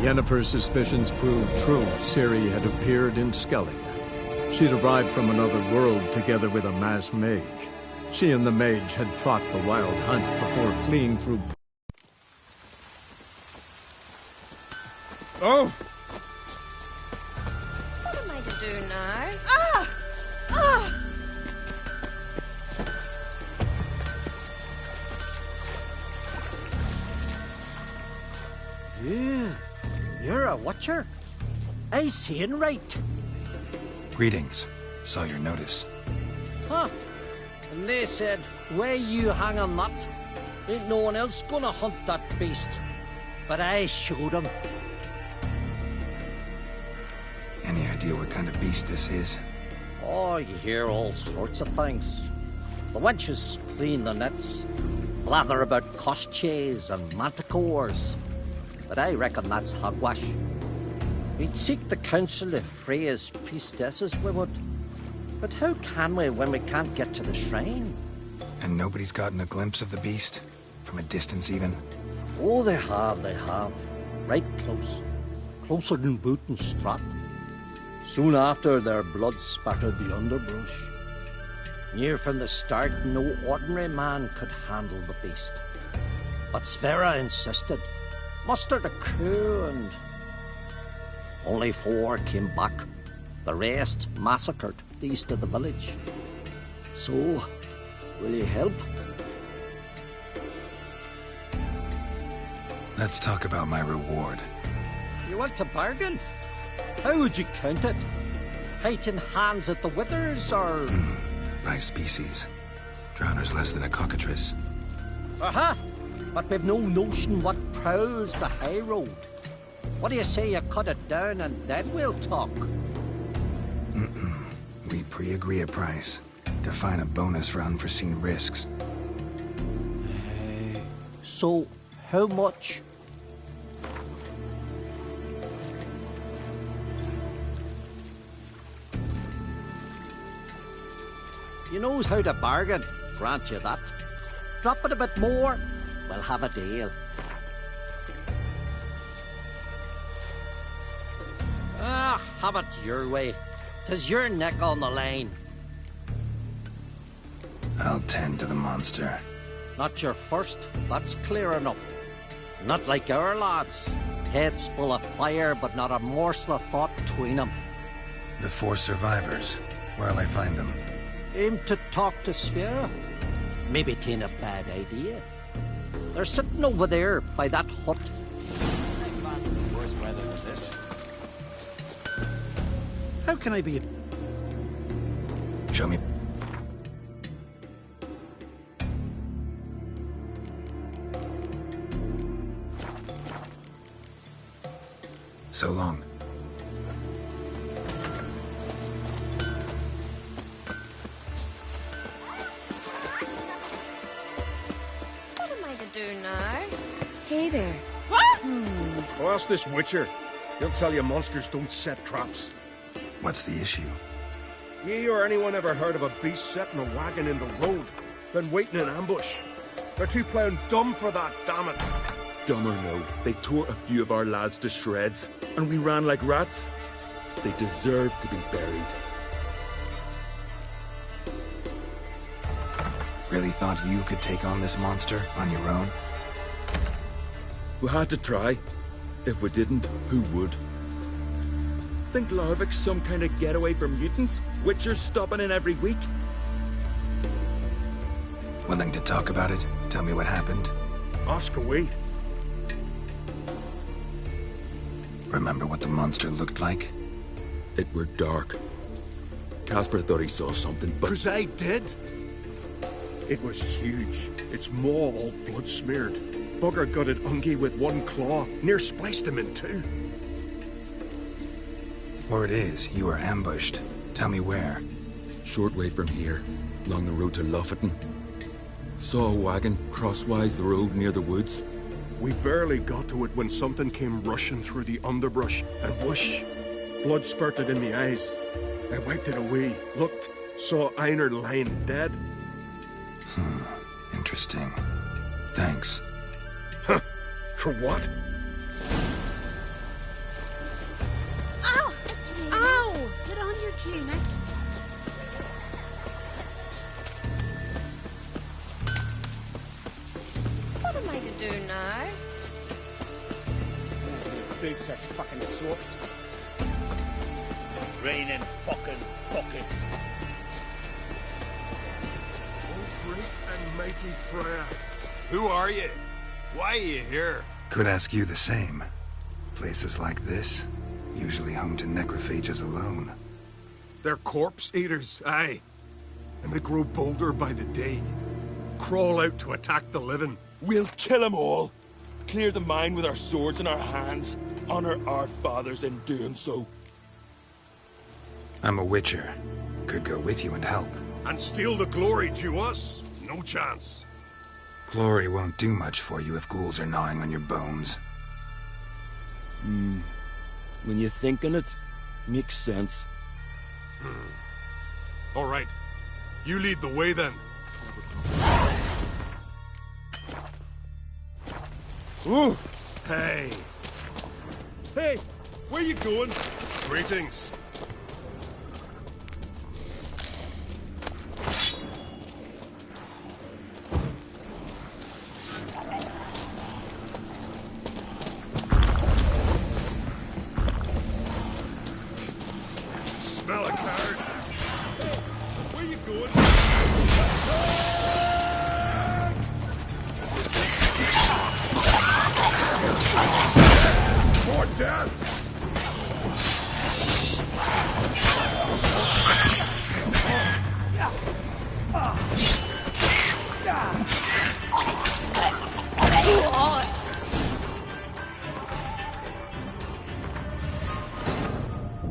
Yennefer's suspicions proved true. Ciri had appeared in Skellige. She'd arrived from another world together with a masked mage. She and the mage had fought the Wildhunt before fleeing through... Oh! What am I to do now? Ah! Ah! You're a watcher. I seeing right. Greetings. Saw your notice. Huh. And they said, where you hang on that, ain't no one else gonna hunt that beast. But I showed 'em. Any idea what kind of beast this is? Oh, you hear all sorts of things. The wenches clean the nets, blather about koshchays and manticores. But I reckon that's hogwash. We'd seek the counsel of Freya's priestesses, we would. But how can we when we can't get to the shrine? And nobody's gotten a glimpse of the beast? From a distance, even? Oh, they have. Right close. Closer than boot and strap. Soon after, their blood spattered the underbrush. Near from the start, no ordinary man could handle the beast. But Sverre insisted. Mustered a crew and... only 4 came back. The rest massacred east of the village. So, will you help? Let's talk about my reward. You want to bargain? How would you count it? Height in hands at the withers, or...? By species. Drowner's less than a cockatrice. Aha! But we've no notion what prowls the high road. What do you say you cut it down and then we'll talk? We pre-agree a price. Define a bonus for unforeseen risks. So, how much? You knows how to bargain, grant you that. Drop it a bit more, we'll have a deal. Ah, have it your way. 'Tis your neck on the line. I'll tend to the monster. Not your first, that's clear enough. Not like our lads. Heads full of fire, but not a morsel of thought between them. The 4 survivors. Where'll I find them? Aim to talk to Sverre. Maybe 'tain't a bad idea. They're sitting over there by that hut. Worse weather than this. How can I be... Show me. So long. What am I to do now? Hey there. Oh, ask this witcher. He'll tell you monsters don't set traps. What's the issue? Ye or anyone ever heard of a beast setting a wagon in the road, then waiting in ambush? They're too plowing dumb for that, damn it. Dumb or no, they tore a few of our lads to shreds, and we ran like rats. They deserve to be buried. Really thought you could take on this monster on your own? We had to try. If we didn't, who would? Think Larvik's some kind of getaway for mutants? Witchers stopping in every week? Willing to talk about it? Tell me what happened? Ask away. Remember what the monster looked like? It were dark. Casper thought he saw something, but... 'Cause I did. It was huge. Its maw all blood smeared. Bugger gutted Ungi with one claw, near spliced him in 2. Word is, you were ambushed. Tell me where. Short way from here, along the road to Lofferton. Saw a wagon crosswise the road near the woods. We barely got to it when something came rushing through the underbrush, and whoosh! Blood spurted in the eyes. I wiped it away, looked, saw Einar lying dead. Interesting. Thanks. Huh. For what? Regina. What am I to do now? Boots are fucking soaked. Raining fucking buckets. Oh, great and mighty Freya. Who are you? Why are you here? Could ask you the same. Places like this, usually home to necrophages alone. They're corpse eaters, aye. And they grow bolder by the day. Crawl out to attack the living. We'll kill them all. Clear the mine with our swords in our hands. Honor our fathers in doing so. I'm a witcher. Could go with you and help. And steal the glory due us? No chance. Glory won't do much for you if ghouls are gnawing on your bones. When you think on it, makes sense. All right. You lead the way then. Ooh! Hey. Hey, where you going? Greetings. Smell a card. Hey, where you going? For death!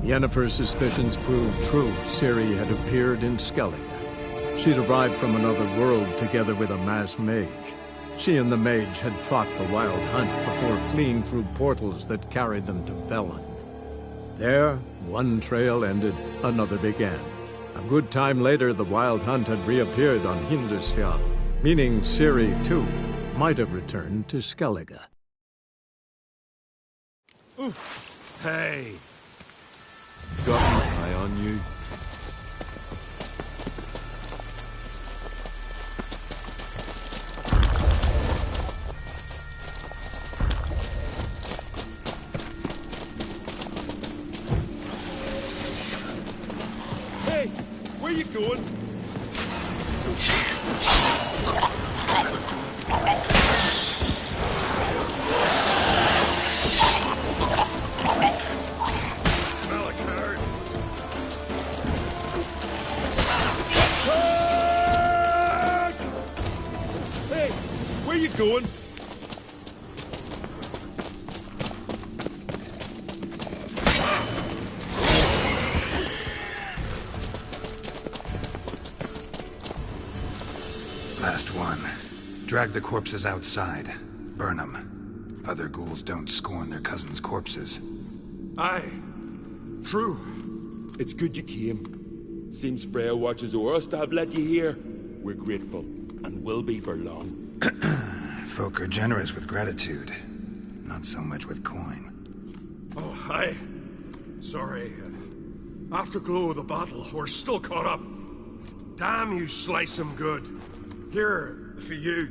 Yennefer's suspicions proved true. Ciri had appeared in Skellige. She'd arrived from another world together with a masked mage. She and the mage had fought the Wild Hunt before fleeing through portals that carried them to Velen. There, one trail ended, another began. A good time later, the Wild Hunt had reappeared on Hindusfjall, meaning Ciri, too, might have returned to Skellige. Hey. Got an eye on you. Hey, where you going? Smell a card. Hey, where you going? Last one. Drag the corpses outside. Burn them. Other ghouls don't scorn their cousins' corpses. Aye. True. It's good you came. Seems Freya watches o'er us to have let you here. We're grateful, and will be for long. Folk are generous with gratitude. Not so much with coin. Oh, aye. Sorry. Afterglow of the battle, we're still caught up. Damn, you slice 'em good. Here, for you.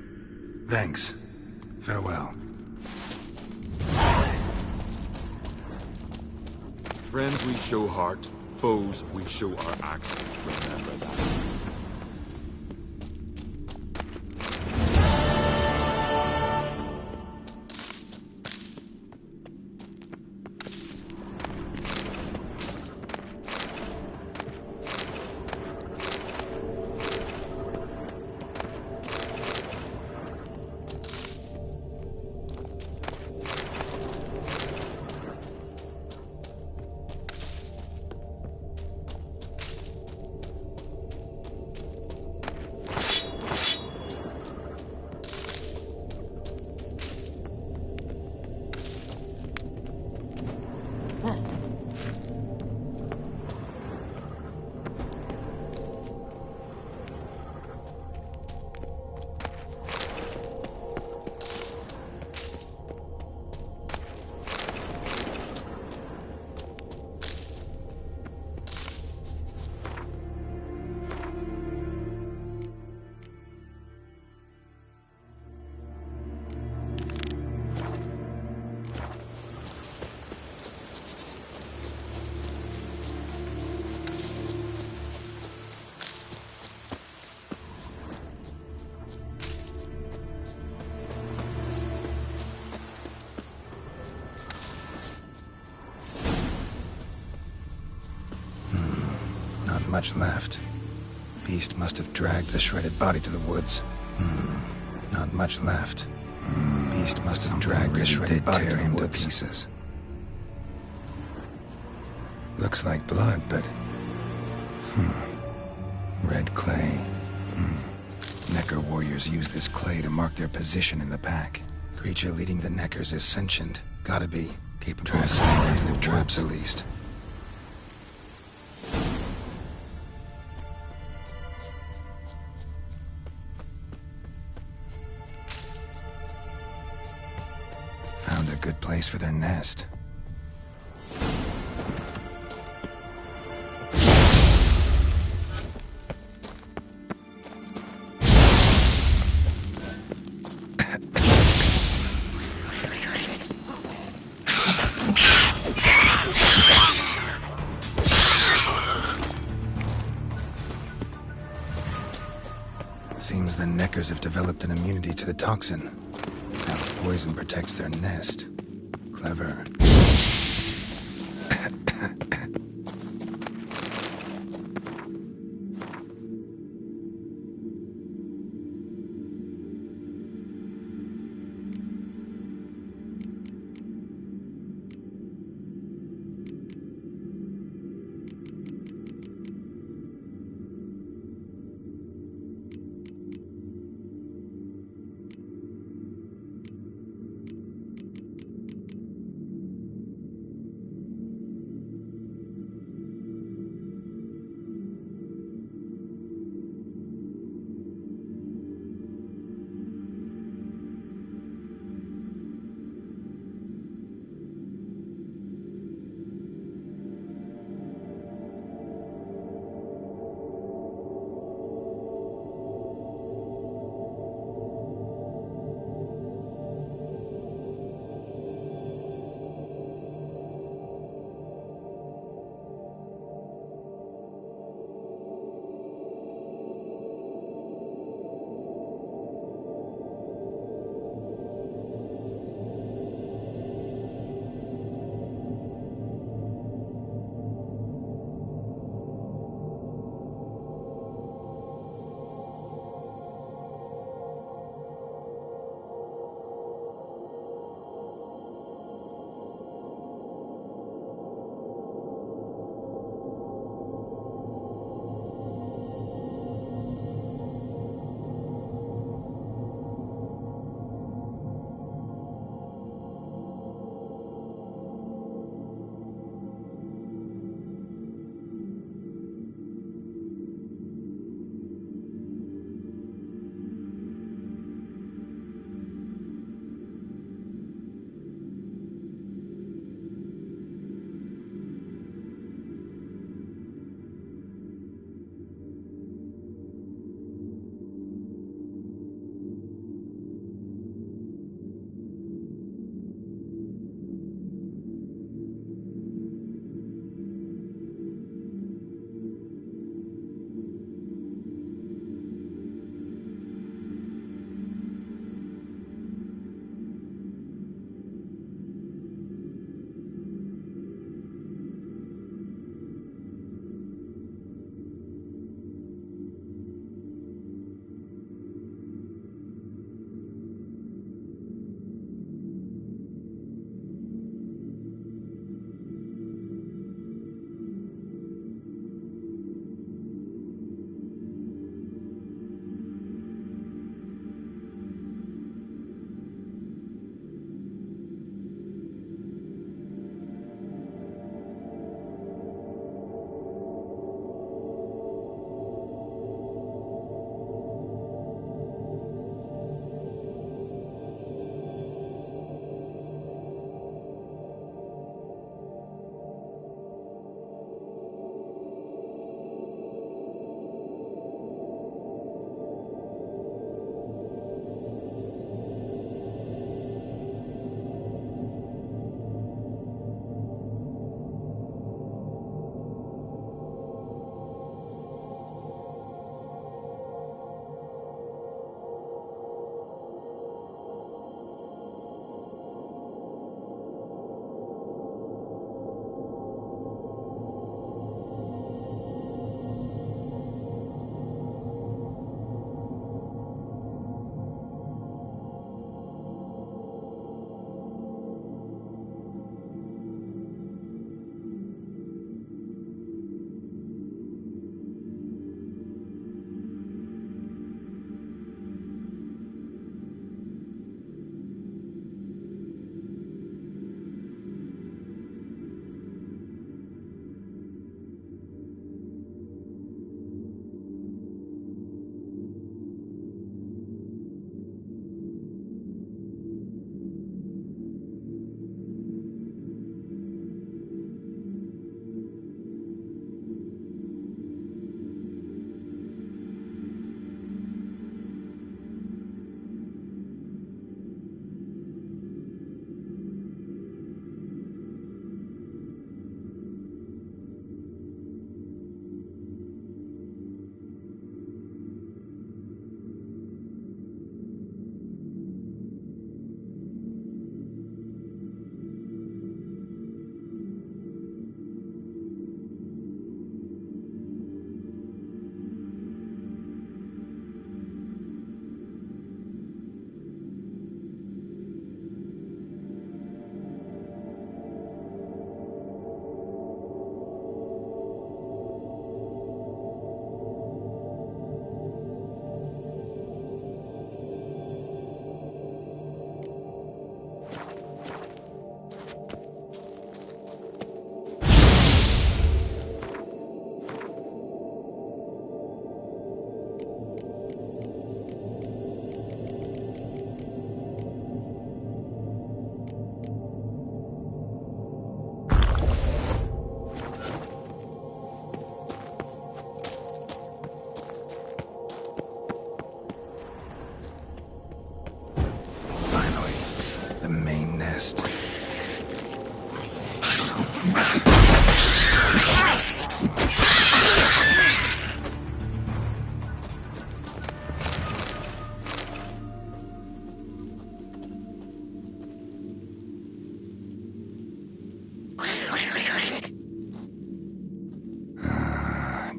Thanks. Farewell. Friends we show heart, foes we show our axe. Remember that. much left. Beast must have dragged the shredded body to the woods. Not much left. Beast must have dragged the shredded body to the woods. Pieces. Looks like blood, but... Red clay. Necker warriors use this clay to mark their position in the pack. Creature leading the Neckers is sentient. Gotta be capable of staying into the traps at least. Found a good place for their nest. Seems the Neckers have developed an immunity to the toxin. Now the poison protects their nest. Clever.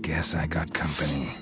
Guess I got company.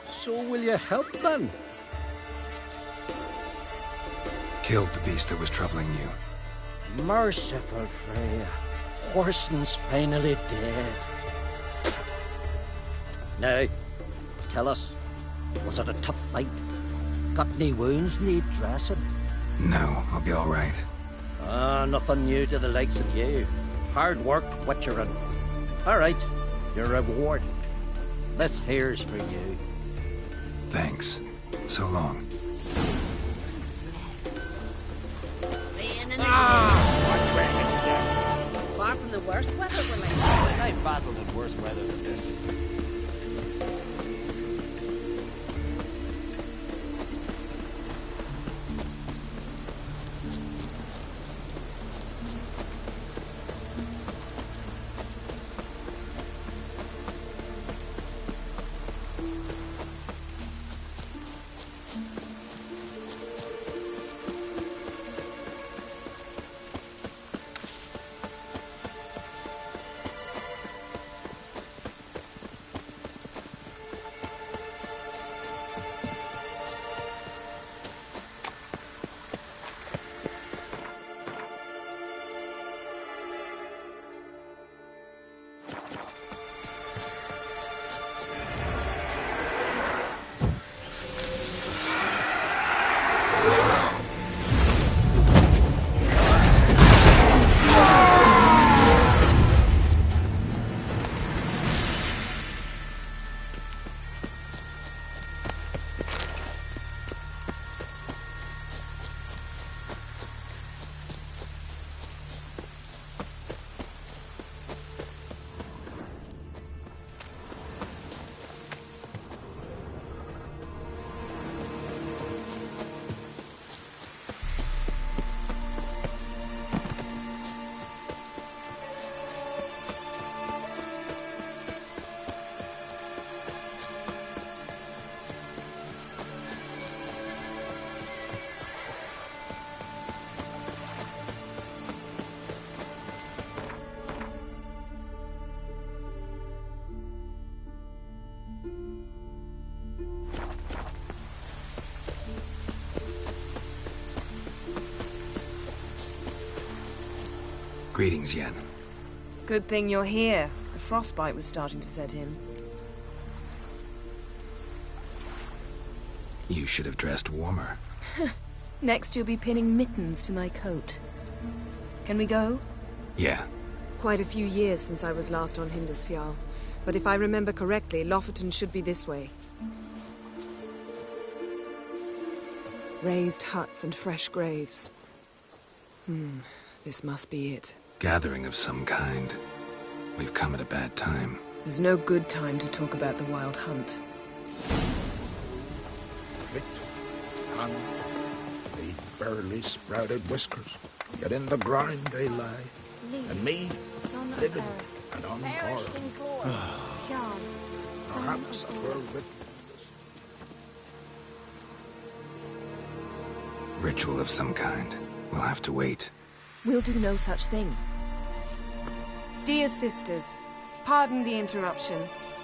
So will you help then? Killed the beast that was troubling you. Merciful Freya. Horson's finally dead. Now, tell us, was it a tough fight? Got any wounds need dressing? No, I'll be all right. Nothing new to the likes of you. Hard work, what you're in. All right, your reward. This here's for you. Thanks. So long. Watch where you step. Far from the worst weather, Willie. I've battled in worse weather than this. Greetings, Yen. Good thing you're here. The frostbite was starting to set in. You should have dressed warmer. Next you'll be pinning mittens to my coat. Can we go? Yeah. Quite a few years since I was last on Hindisfjall. But if I remember correctly, Lofoten should be this way. Raised huts and fresh graves. This must be it. Gathering of some kind. We've come at a bad time. There's no good time to talk about the Wild Hunt. On the barely sprouted whiskers, yet in the grind they lie. And me, living and unharmed. Perhaps 'twere written. Ritual of some kind. We'll have to wait. We'll do no such thing. Dear sisters, pardon the interruption,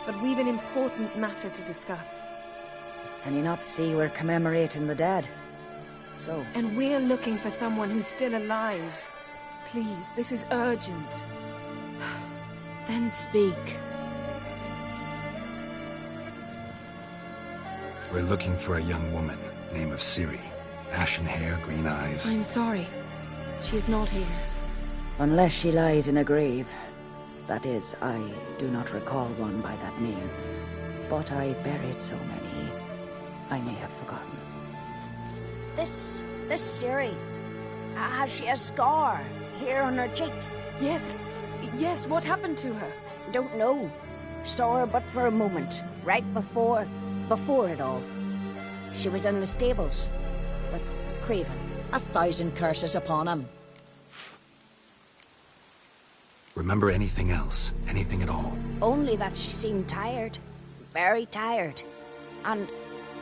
but we've an important matter to discuss. Can you not see we're commemorating the dead? So... And we're looking for someone who's still alive. Please, this is urgent. Then speak. We're looking for a young woman, name of Ciri. Ashen hair, green eyes. I'm sorry. She is not here. Unless she lies in a grave. That is, I do not recall one by that name. But I've buried so many, I may have forgotten. This Ciri, has she a scar here on her cheek? Yes, what happened to her? Don't know. Saw her but for a moment, right before it all. She was in the stables with Craven. 1,000 curses upon him. Remember anything else? Anything at all? Only that she seemed tired. Very tired. And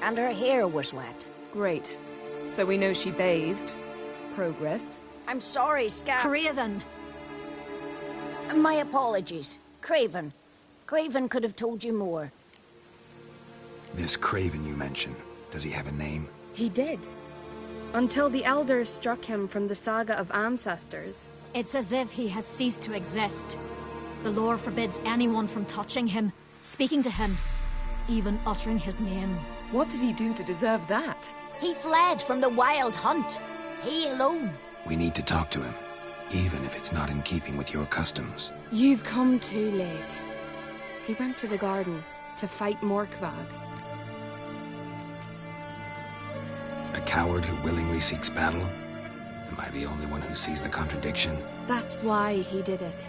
her hair was wet. Great. So we know she bathed. Progress. I'm sorry, Scar. Craven! My apologies. Craven. Craven could have told you more. This Craven you mentioned, does he have a name? He did. Until the elders struck him from the saga of ancestors. It's as if he has ceased to exist. The lore forbids anyone from touching him, speaking to him, even uttering his name. What did he do to deserve that? He fled from the Wild Hunt. He alone. We need to talk to him, even if it's not in keeping with your customs. You've come too late. He went to the garden to fight Morkvag. A coward who willingly seeks battle? Am I the only one who sees the contradiction? That's why he did it.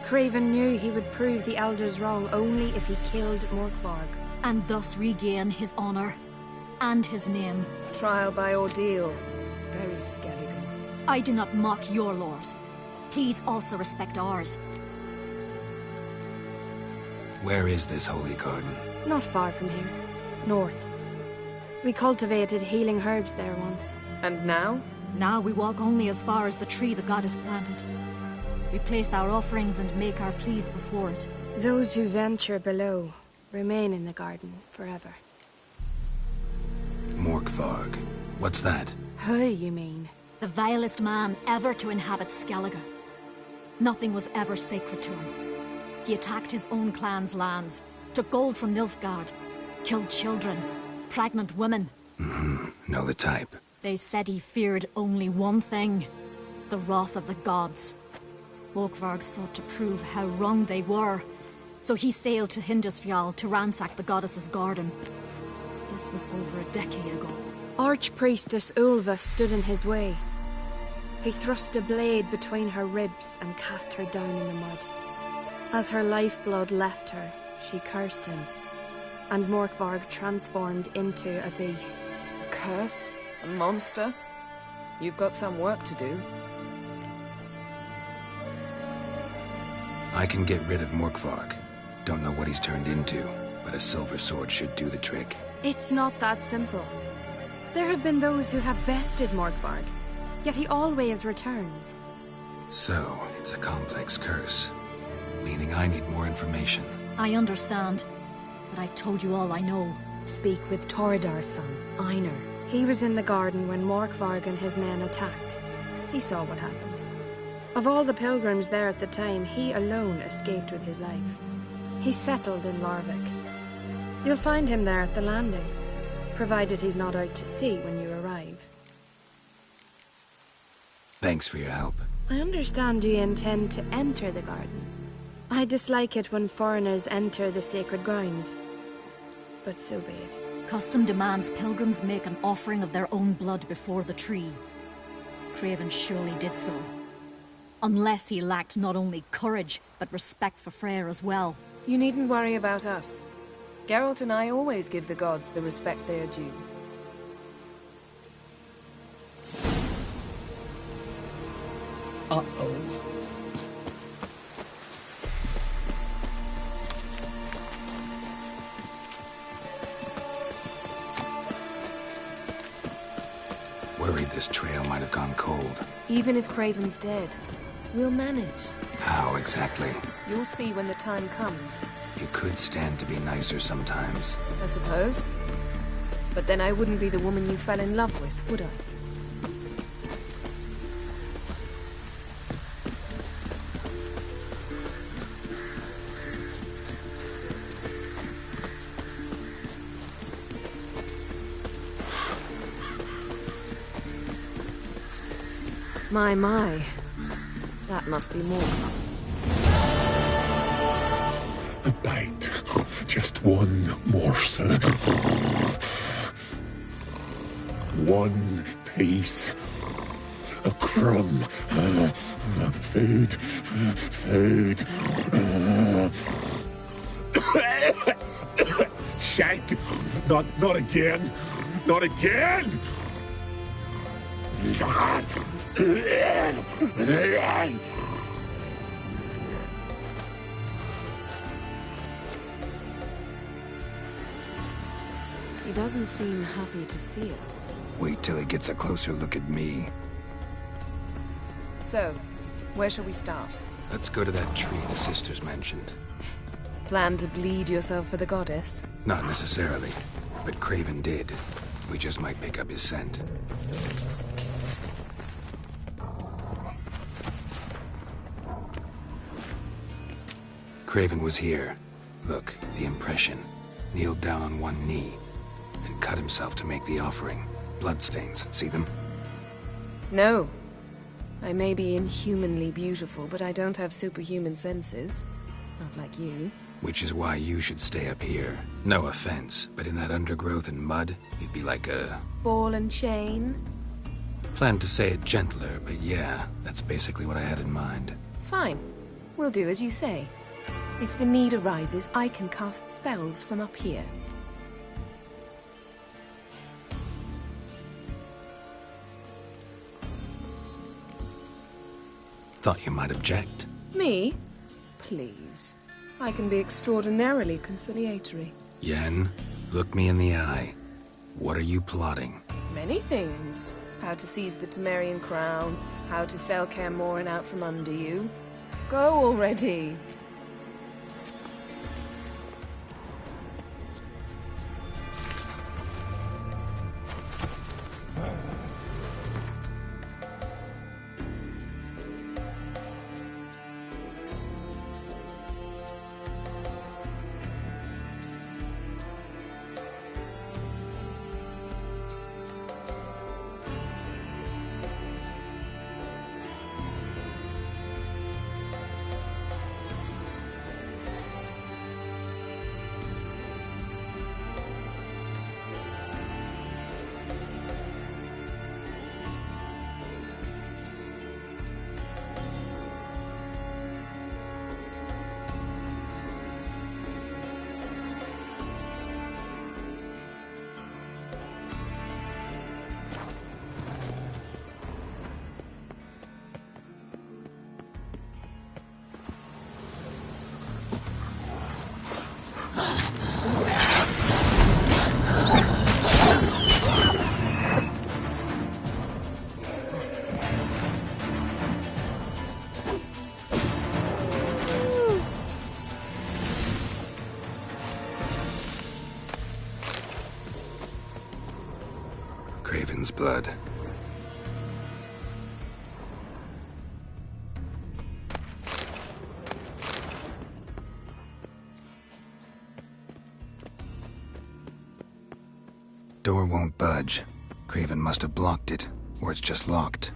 Craven knew he would prove the elders wrong only if he killed Morkvarg. And thus regain his honor and his name. Trial by ordeal. Very Skelligan. I do not mock your laws. Please also respect ours. Where is this holy garden? Not far from here. North. We cultivated healing herbs there once. And now? Now we walk only as far as the tree the goddess planted. We place our offerings and make our pleas before it. Those who venture below remain in the garden forever. Morkvarg. What's that? Who, you mean? The vilest man ever to inhabit Skellige. Nothing was ever sacred to him. He attacked his own clan's lands, took gold from Nilfgaard, killed children, pregnant women. Know the type. They said he feared only one thing, the wrath of the gods. Morkvarg sought to prove how wrong they were, so he sailed to Hindisfjall to ransack the goddess's garden. This was over a decade ago. Archpriestess Ulva stood in his way. He thrust a blade between her ribs and cast her down in the mud. As her lifeblood left her, she cursed him, and Morkvarg transformed into a beast. A curse? A monster? You've got some work to do. I can get rid of Morkvarg. Don't know what he's turned into, but a silver sword should do the trick. It's not that simple. There have been those who have bested Morkvarg, yet he always returns. So, it's a complex curse, meaning I need more information. I understand, but I've told you all I know. Speak with Torridar's son, Einar. He was in the garden when Morkvarg and his men attacked. He saw what happened. Of all the pilgrims there at the time, he alone escaped with his life. He settled in Larvik. You'll find him there at the landing, provided he's not out to sea when you arrive. Thanks for your help. I understand you intend to enter the garden. I dislike it when foreigners enter the sacred grounds, but so be it. Custom demands pilgrims make an offering of their own blood before the tree. Craven surely did so. Unless he lacked not only courage, but respect for Freyr as well. You needn't worry about us. Geralt and I always give the gods the respect they are due. Uh-oh. Worried this trail might have gone cold. Even if Craven's dead, we'll manage. How exactly? You'll see when the time comes. You could stand to be nicer sometimes. I suppose. But then I wouldn't be the woman you fell in love with, would I? My. That must be more. A bite. Just one morsel. One piece. A crumb. Food. Shite. Not again. Not again! He doesn't seem happy to see us. Wait till he gets a closer look at me. So, where shall we start? Let's go to that tree the sisters mentioned. Plan to bleed yourself for the goddess? Not necessarily, but Craven did. We just might pick up his scent. Craven was here. Look, the impression. Kneeled down on one knee and cut himself to make the offering. Bloodstains, see them? No. I may be inhumanly beautiful, but I don't have superhuman senses. Not like you. Which is why you should stay up here. No offense, but in that undergrowth and mud, you'd be like a... ball and chain? Planned to say it gentler, but yeah, that's basically what I had in mind. Fine. We'll do as you say. If the need arises, I can cast spells from up here. Thought you might object. Me? Please. I can be extraordinarily conciliatory. Yen, look me in the eye. What are you plotting? Many things. How to seize the Temerian crown, how to sell Kaer Morhen out from under you. Go already! Craven's blood. Door won't budge. Craven must have blocked it, or it's just locked.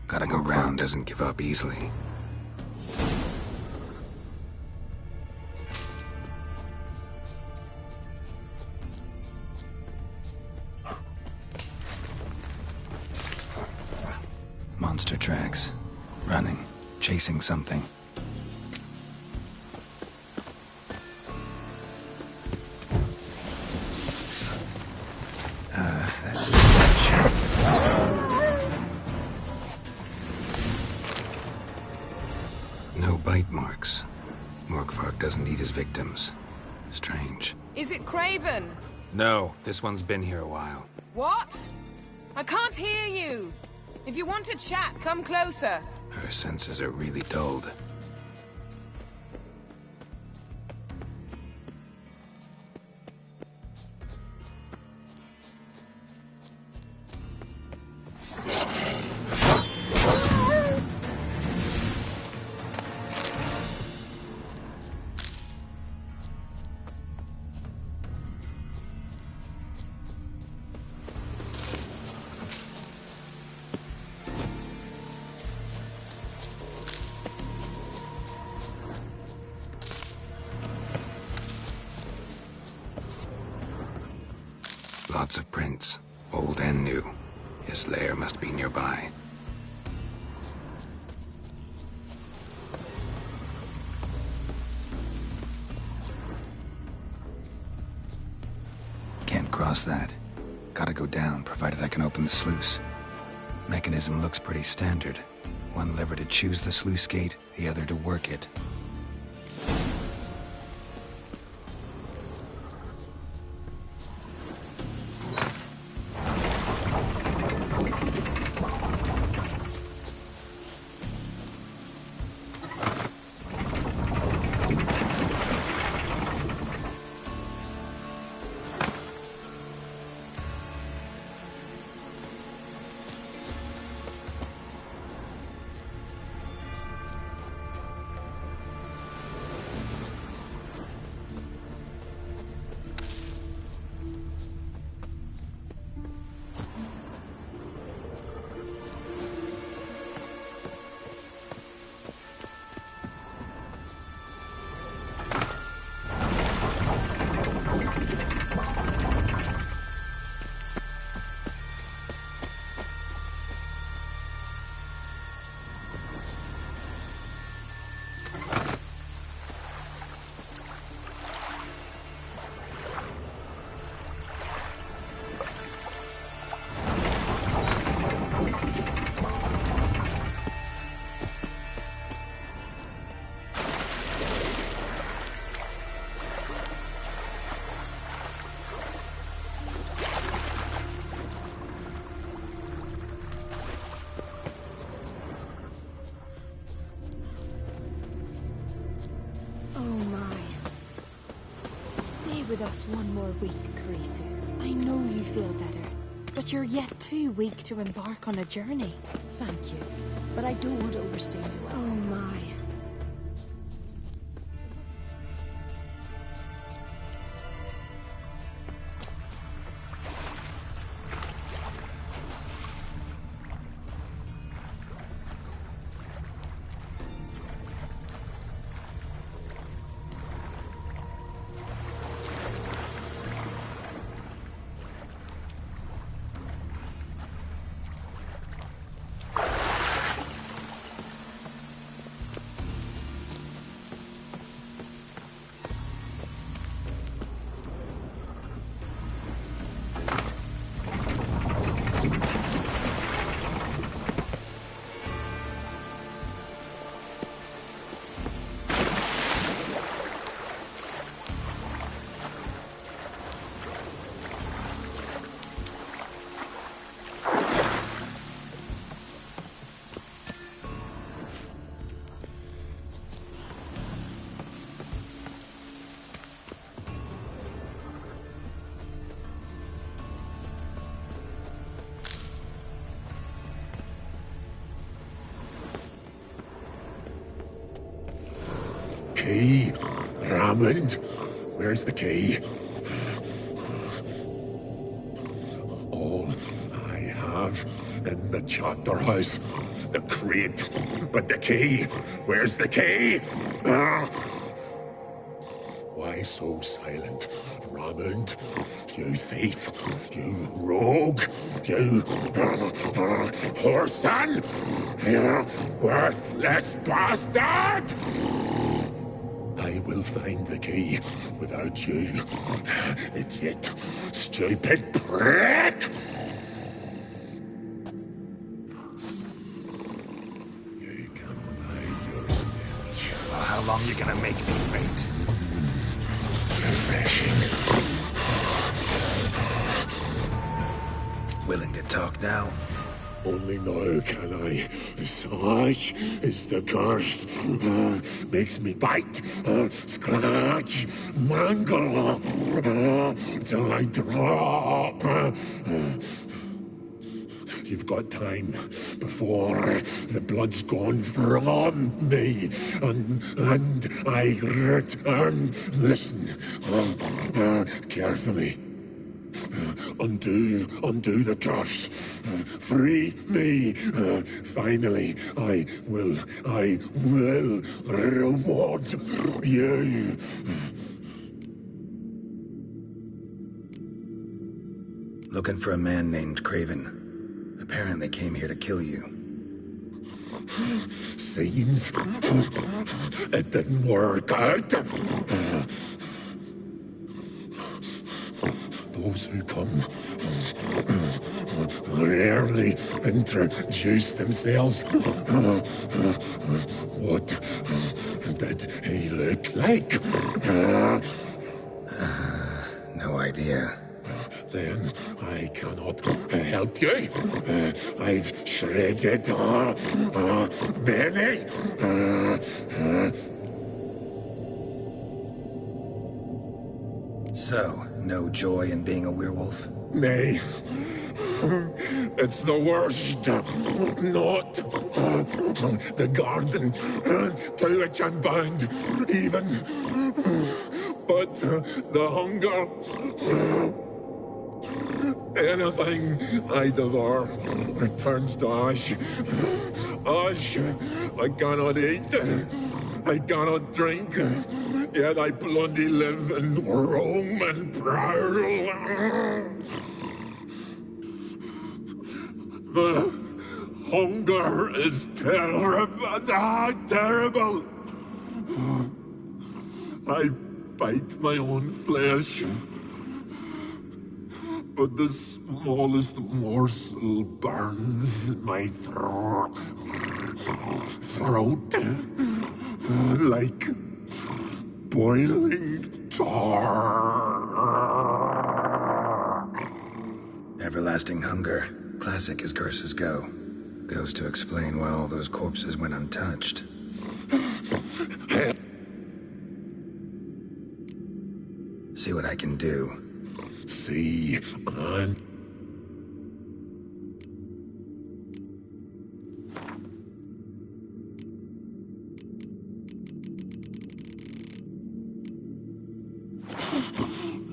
Gotta go round. Doesn't give up easily. Monster tracks. Running. Chasing something. No bite marks. Morgvarg doesn't eat his victims. Strange. Is it Craven? No, this one's been here a while. What? I can't hear you. If you want to chat, come closer. Her senses are really dulled. Lots of prints, old and new. His lair must be nearby. Can't cross that. Gotta go down, provided I can open the sluice. Mechanism looks pretty standard. One lever to choose the sluice gate, the other to work it. With us one more week, Karisu. I know you feel better, but you're yet too weak to embark on a journey. Thank you, but I don't want to overstay my welcome. Oh my. Key? Raymond? Where's the key? have in the chapter house. The crate. But the key? Where's the key? Why so silent, Ramond? You thief, you rogue, you whoreson, you worthless bastard! I will find the key without you, idiot, stupid prick! You cannot hide your stench. Well, how long you gonna make me wait? Willing to talk now? Only now can I. Such is the curse. Makes me bite, scratch, mangle, till I drop. You've got time before the blood's gone from me, and I return. Listen, carefully. Undo the curse. Free me. Finally, I will reward you. Looking for a man named Craven. Apparently came here to kill you. Seems it didn't work out. Those who come rarely introduce themselves. What did he look like? No idea. Then I cannot help you. I've shredded many. So, no joy in being a werewolf? Nay. It's the worst. Not the garden to which I'm bound, even. But the hunger. Anything I devour returns to ash. Ash I cannot eat. I cannot drink. Yet I bloody live and roam and prowl. The hunger is terrible. I bite my own flesh. But the smallest morsel burns my throat like boiling tar. Everlasting hunger. Classic as curses go. Goes to explain why all those corpses went untouched. See what I can do. See, and...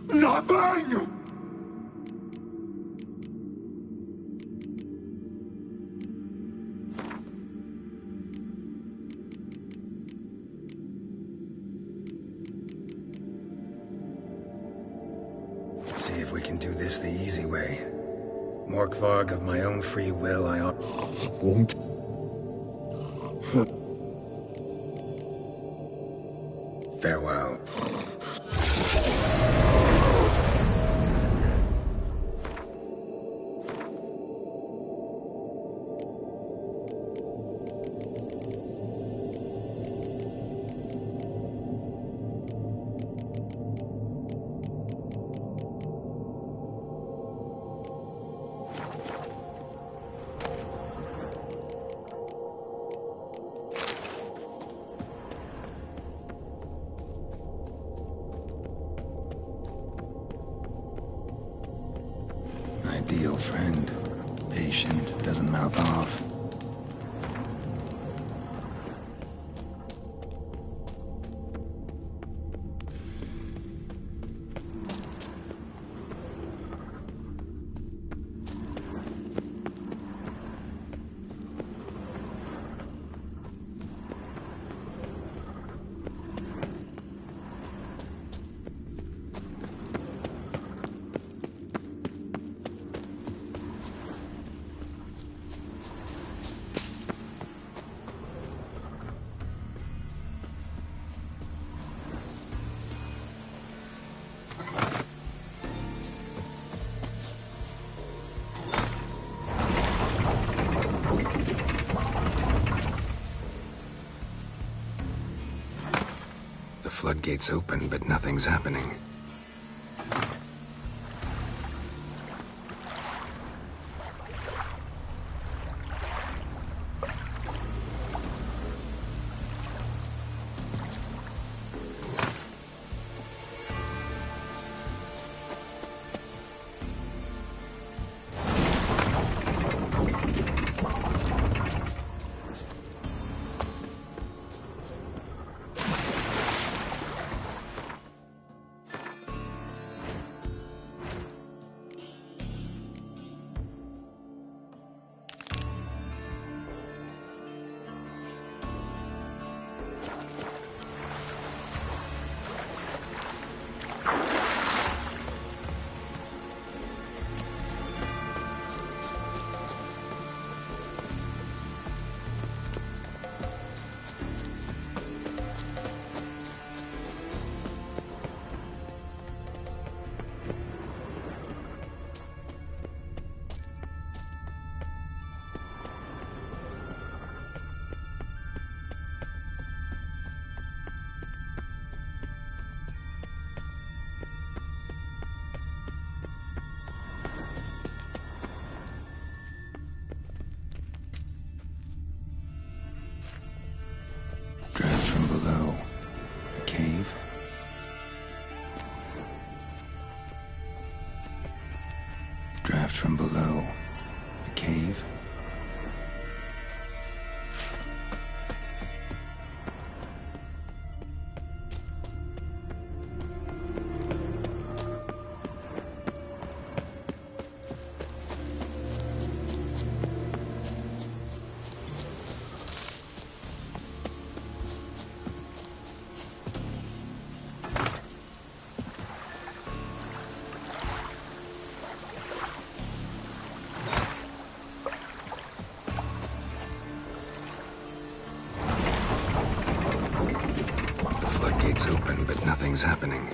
Nothing! See if we can do this the easy way. Morkvarg of my own free will, I won't. Farewell. Ideal friend. Patient, doesn't mouth off. floodgates open, but nothing's happening. Draft from below. A cave. Gates open, but nothing's happening.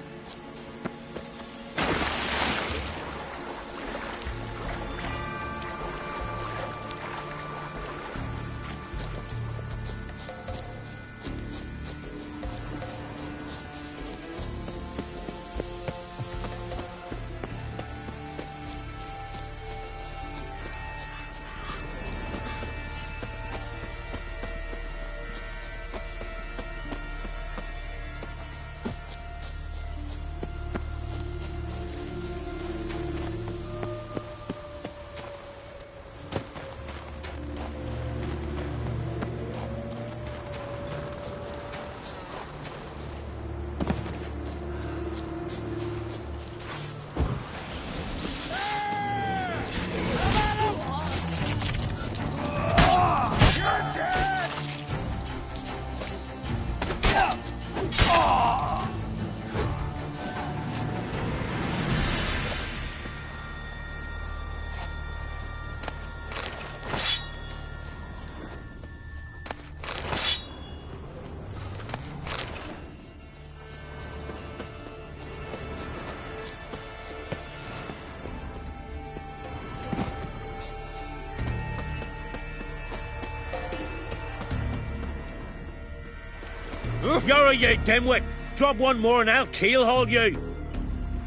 You're you dimwit! Drop one more and I'll keelhaul you!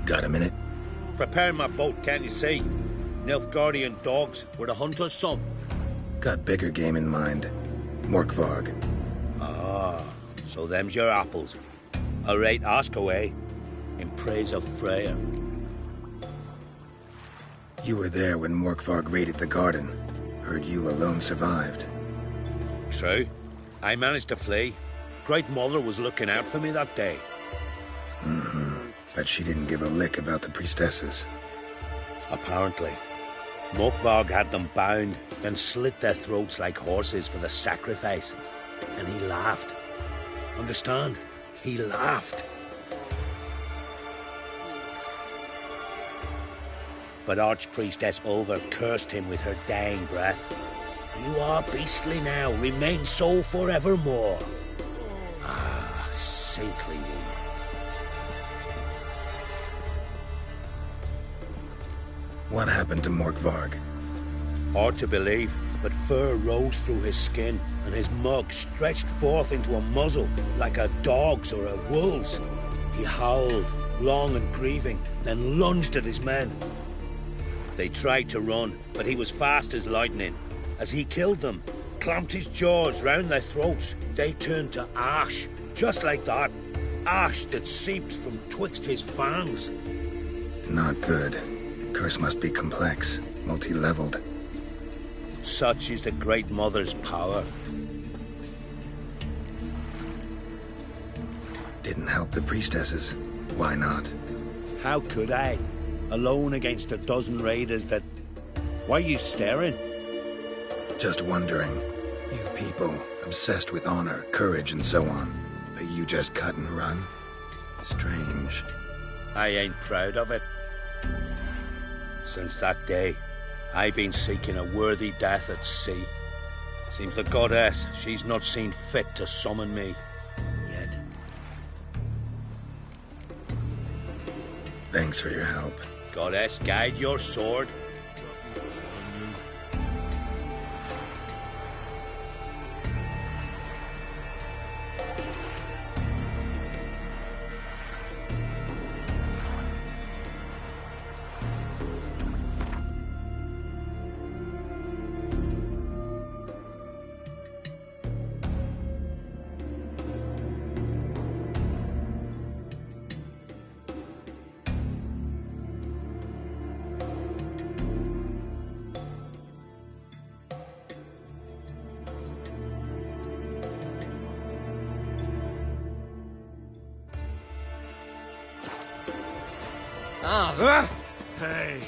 Got a minute? Preparing my boat, can't you see? Nilfgaardian dogs were the hunter's son. Got bigger game in mind. Morkvarg. Ah, so them's your apples. All right, ask away. In praise of Freya. You were there when Morkvarg raided the garden. Heard you alone survived. True. I managed to flee. Great Mother was looking out for me that day. But she didn't give a lick about the priestesses. Apparently. Morkvarg had them bound, then slit their throats like horses for the sacrifice. And he laughed. Understand? He laughed. But Archpriestess Ulver cursed him with her dying breath. You are beastly now, remain so forevermore. Ah, saintly woman. What happened to Morkvarg? Hard to believe, but fur rose through his skin, and his mug stretched forth into a muzzle like a dog's or a wolf's. He howled, long and grieving, then lunged at his men. They tried to run, but he was fast as lightning. As he killed them, clamped his jaws round their throats, they turned to ash, just like that. Ash that seeped from twixt his fangs. Not good. Curse must be complex, multi-leveled. Such is the Great Mother's power. Didn't help the priestesses. Why not? How could I? Alone against a dozen raiders that... Why are you staring? Just wondering. You people, obsessed with honor, courage, and so on. But you just cut and run? Strange. I ain't proud of it. Since that day, I've been seeking a worthy death at sea. Seems the goddess, she's not seen fit to summon me. Yet. Thanks for your help. Goddess, guide your sword. Hey.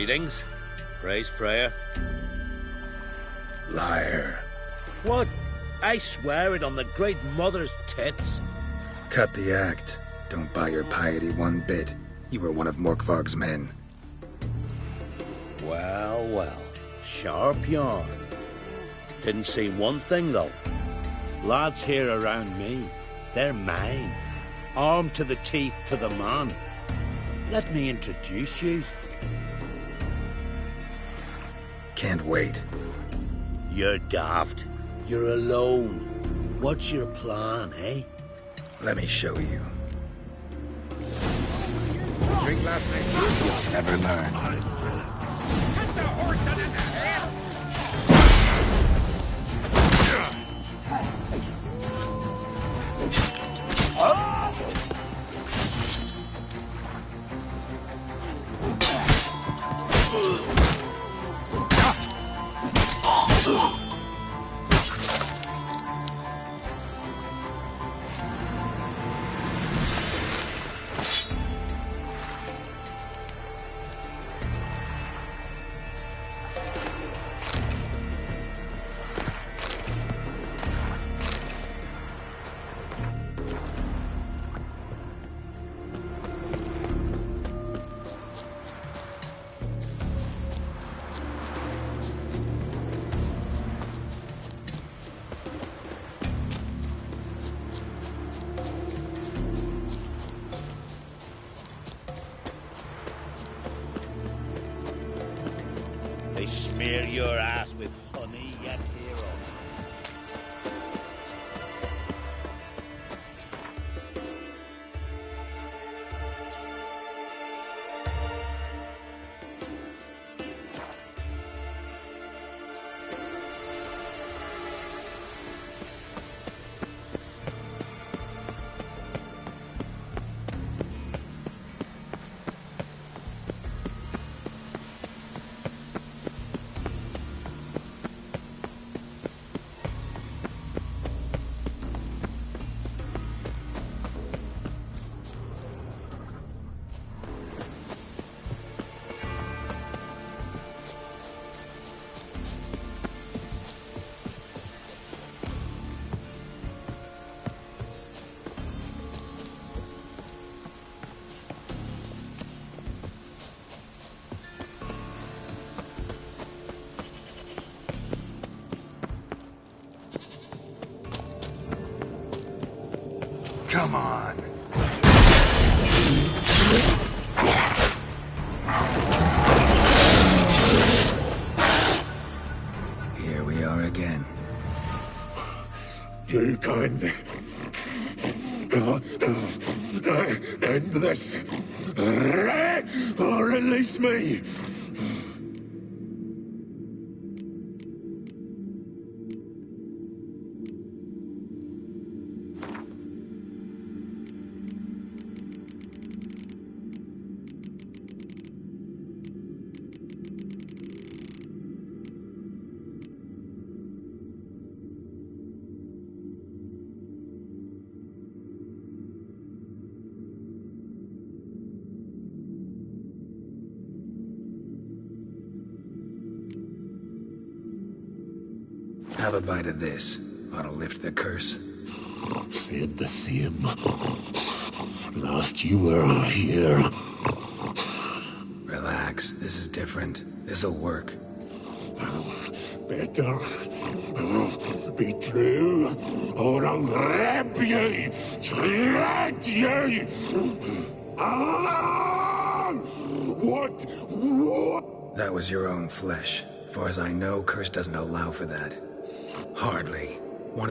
Greetings. Praise Freya. Liar. What? I swear it on the Great Mother's tits. Cut the act. Don't buy your piety one bit. You were one of Morkvarg's men. Well, well. Sharp yarn. Didn't see one thing, though. Lads here around me, they're mine. Armed to the teeth to the man. Let me introduce you. Can't wait. You're daft. You're alone. What's your plan, eh? Let me show you. Drink last night. You'll never learn. Hit the horse in the head! They smear your ass with honey, yet hero. Come on. Here we are again. You can't end this. Or release me. Have a bite of this. Ought to lift the curse. Said the same. Last you were here. Relax. This is different. This'll work. Better be true, or I'll grab you, shred you. Alone! What? That was your own flesh. Far as I know, curse doesn't allow for that. Hardly. One.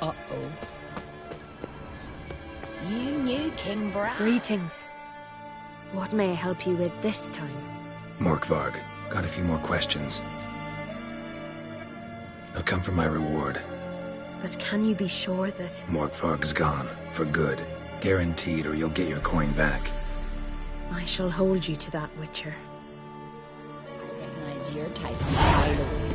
Uh-oh. You knew King Brad. Greetings. What may I help you with this time? Morkvarg, got a few more questions. I'll come for my reward. But can you be sure that... Morkvarg's gone, for good. Guaranteed, or you'll get your coin back. I shall hold you to that, Witcher. I recognize your type a mile away.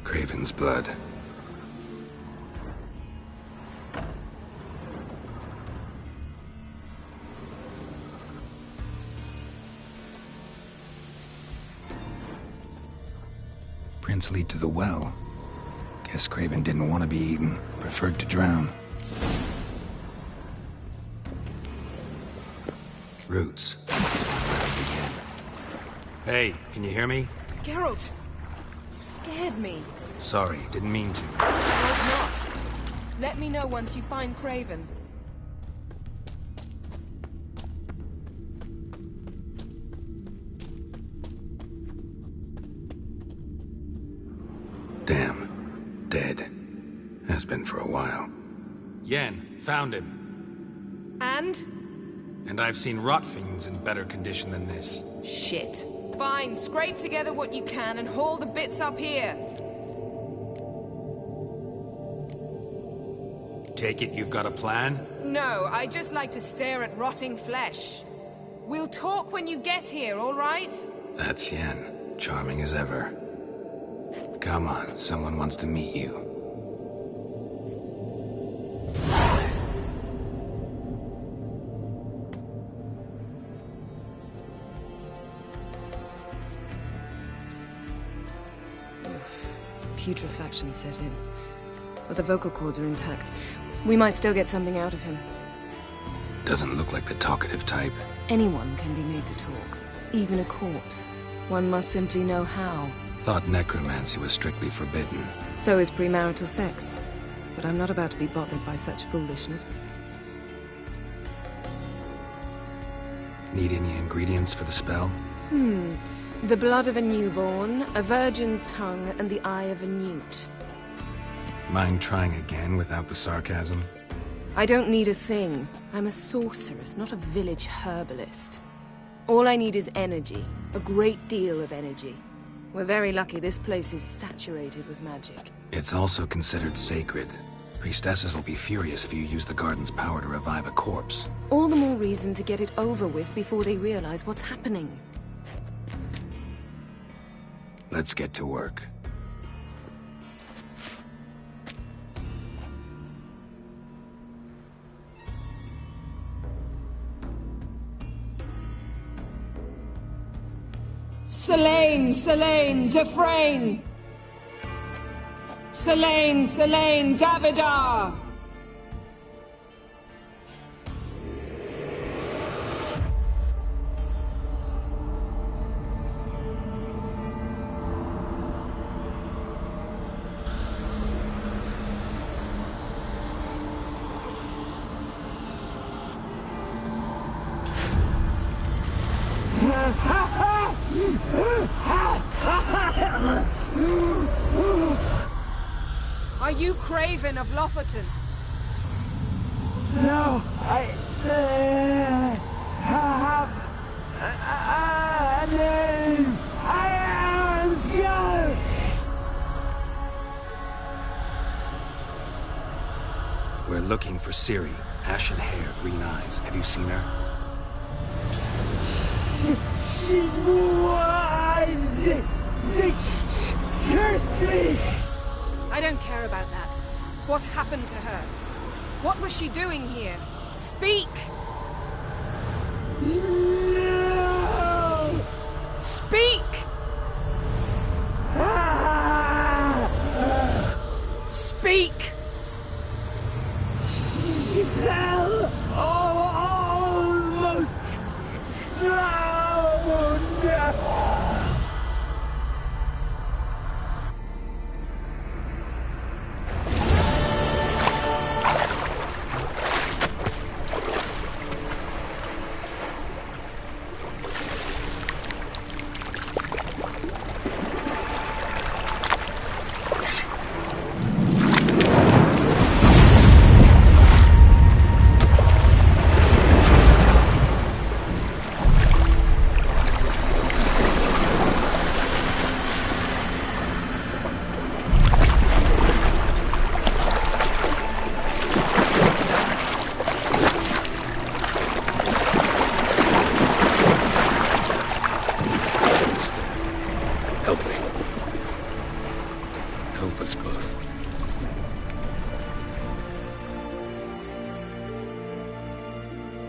Craven's blood. Prints lead to the well. Guess Craven didn't want to be eaten, preferred to drown. Roots. Hey, can you hear me? Geralt! You scared me. Sorry, didn't mean to. I hope not. Let me know once you find Craven. Damn. Dead. Has been for a while. Yen, found him. And I've seen rot fiends in better condition than this. shit. Fine, scrape together what you can and haul the bits up here. Take it you've got a plan? No, I just like to stare at rotting flesh. We'll talk when you get here, all right? That's Yen. Charming as ever. Come on, someone wants to meet you. Putrefaction set in. But the vocal cords are intact. We might still get something out of him. Doesn't look like the talkative type. Anyone can be made to talk. Even a corpse. One must simply know how. Thought necromancy was strictly forbidden. So is premarital sex. But I'm not about to be bothered by such foolishness. Need any ingredients for the spell? The blood of a newborn, a virgin's tongue, and the eye of a newt. Mind trying again without the sarcasm? I don't need a thing. I'm a sorceress, not a village herbalist. All I need is energy. A great deal of energy. We're very lucky this place is saturated with magic. It's also considered sacred. Priestesses will be furious if you use the garden's power to revive a corpse. All the more reason to get it over with before they realize what's happening. Let's get to work. Selene, Selene, Defrain! Selene, Selene, Davidar! Are you Craven of Lofoten? No, I have a name. I am Skull. We're looking for Ciri. Ashen hair, green eyes. Have you seen her? She's wise. Curse me. I don't care about that. What happened to her? What was she doing here? Speak! No! Speak! Speak! She fell almost drowned. Help me. Help us both.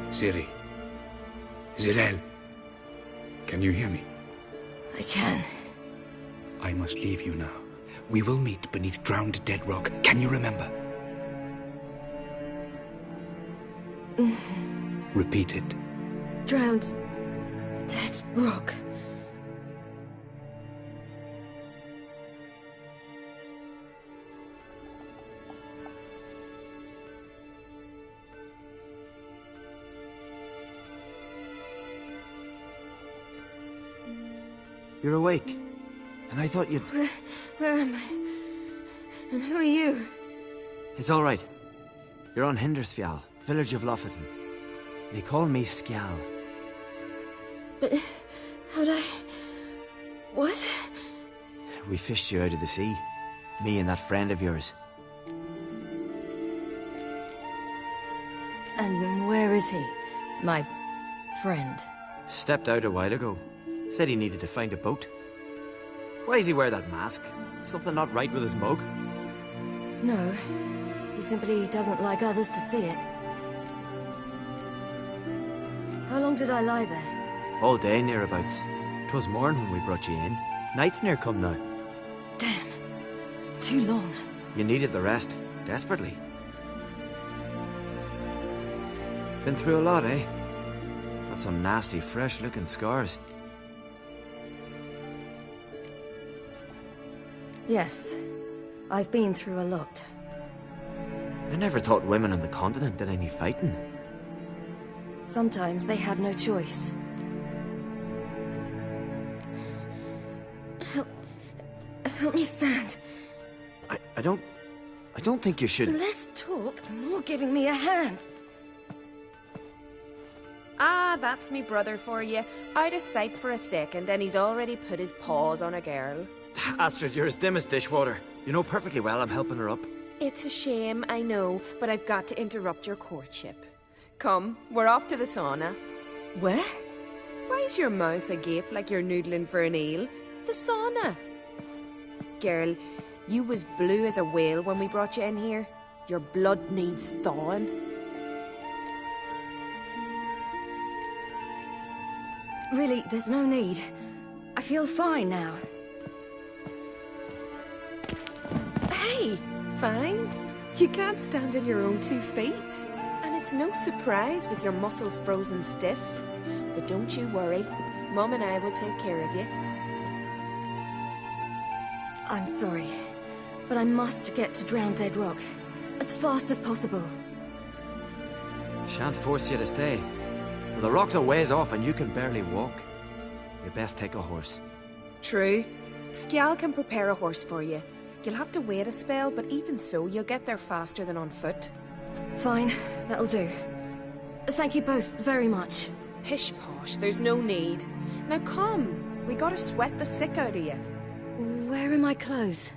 Ciri. Zirel. Can you hear me? I can. I must leave you now. We will meet beneath drowned dead rock. Can you remember? Repeat it. Drowned. Dead rock. You're awake. And I thought you'd... Where am I? And who are you? It's all right. You're on Hindersfjall, village of Lofoten. They call me Skjal. But how'd I... What? We fished you out of the sea. Me and that friend of yours. And where is he? My friend. Stepped out a while ago. Said he needed to find a boat. Why does he wear that mask? Something not right with his mug? No. He simply doesn't like others to see it. How long did I lie there? All day, nearabouts. 'Twas morn when we brought you in. Night's near come now. Damn. Too long. You needed the rest. Desperately. Been through a lot, eh? Got some nasty, fresh-looking scars. Yes. I've been through a lot. I never thought women on the continent did any fighting. Sometimes they have no choice. Help me stand. I don't think you should... Less talk and more giving me a hand. Ah, that's me brother for you. Out of sight for a second, and he's already put his paws on a girl. Astrid, you're as dim as dishwater. You know perfectly well I'm helping her up. It's a shame, I know, but I've got to interrupt your courtship. Come, we're off to the sauna. Where? Why is your mouth agape like you're noodling for an eel? The sauna. Girl, you was blue as a whale when we brought you in here. Your blood needs thawing. Really, there's no need. feel fine now. Hey, fine? You can't stand on your own 2 feet. And it's no surprise with your muscles frozen stiff. But don't you worry. Mum and I will take care of you. I'm sorry, but I must get to Drowned Dead Rock as fast as possible. Shan't force you to stay. But the rock's a ways off and you can barely walk. You best take a horse. True. Skjal can prepare a horse for you. You'll have to wait a spell, but even so, you'll get there faster than on foot. Fine, that'll do. Thank you both very much. Pish-posh, there's no need. Now come, we gotta sweat the sick out of you. Where are my clothes?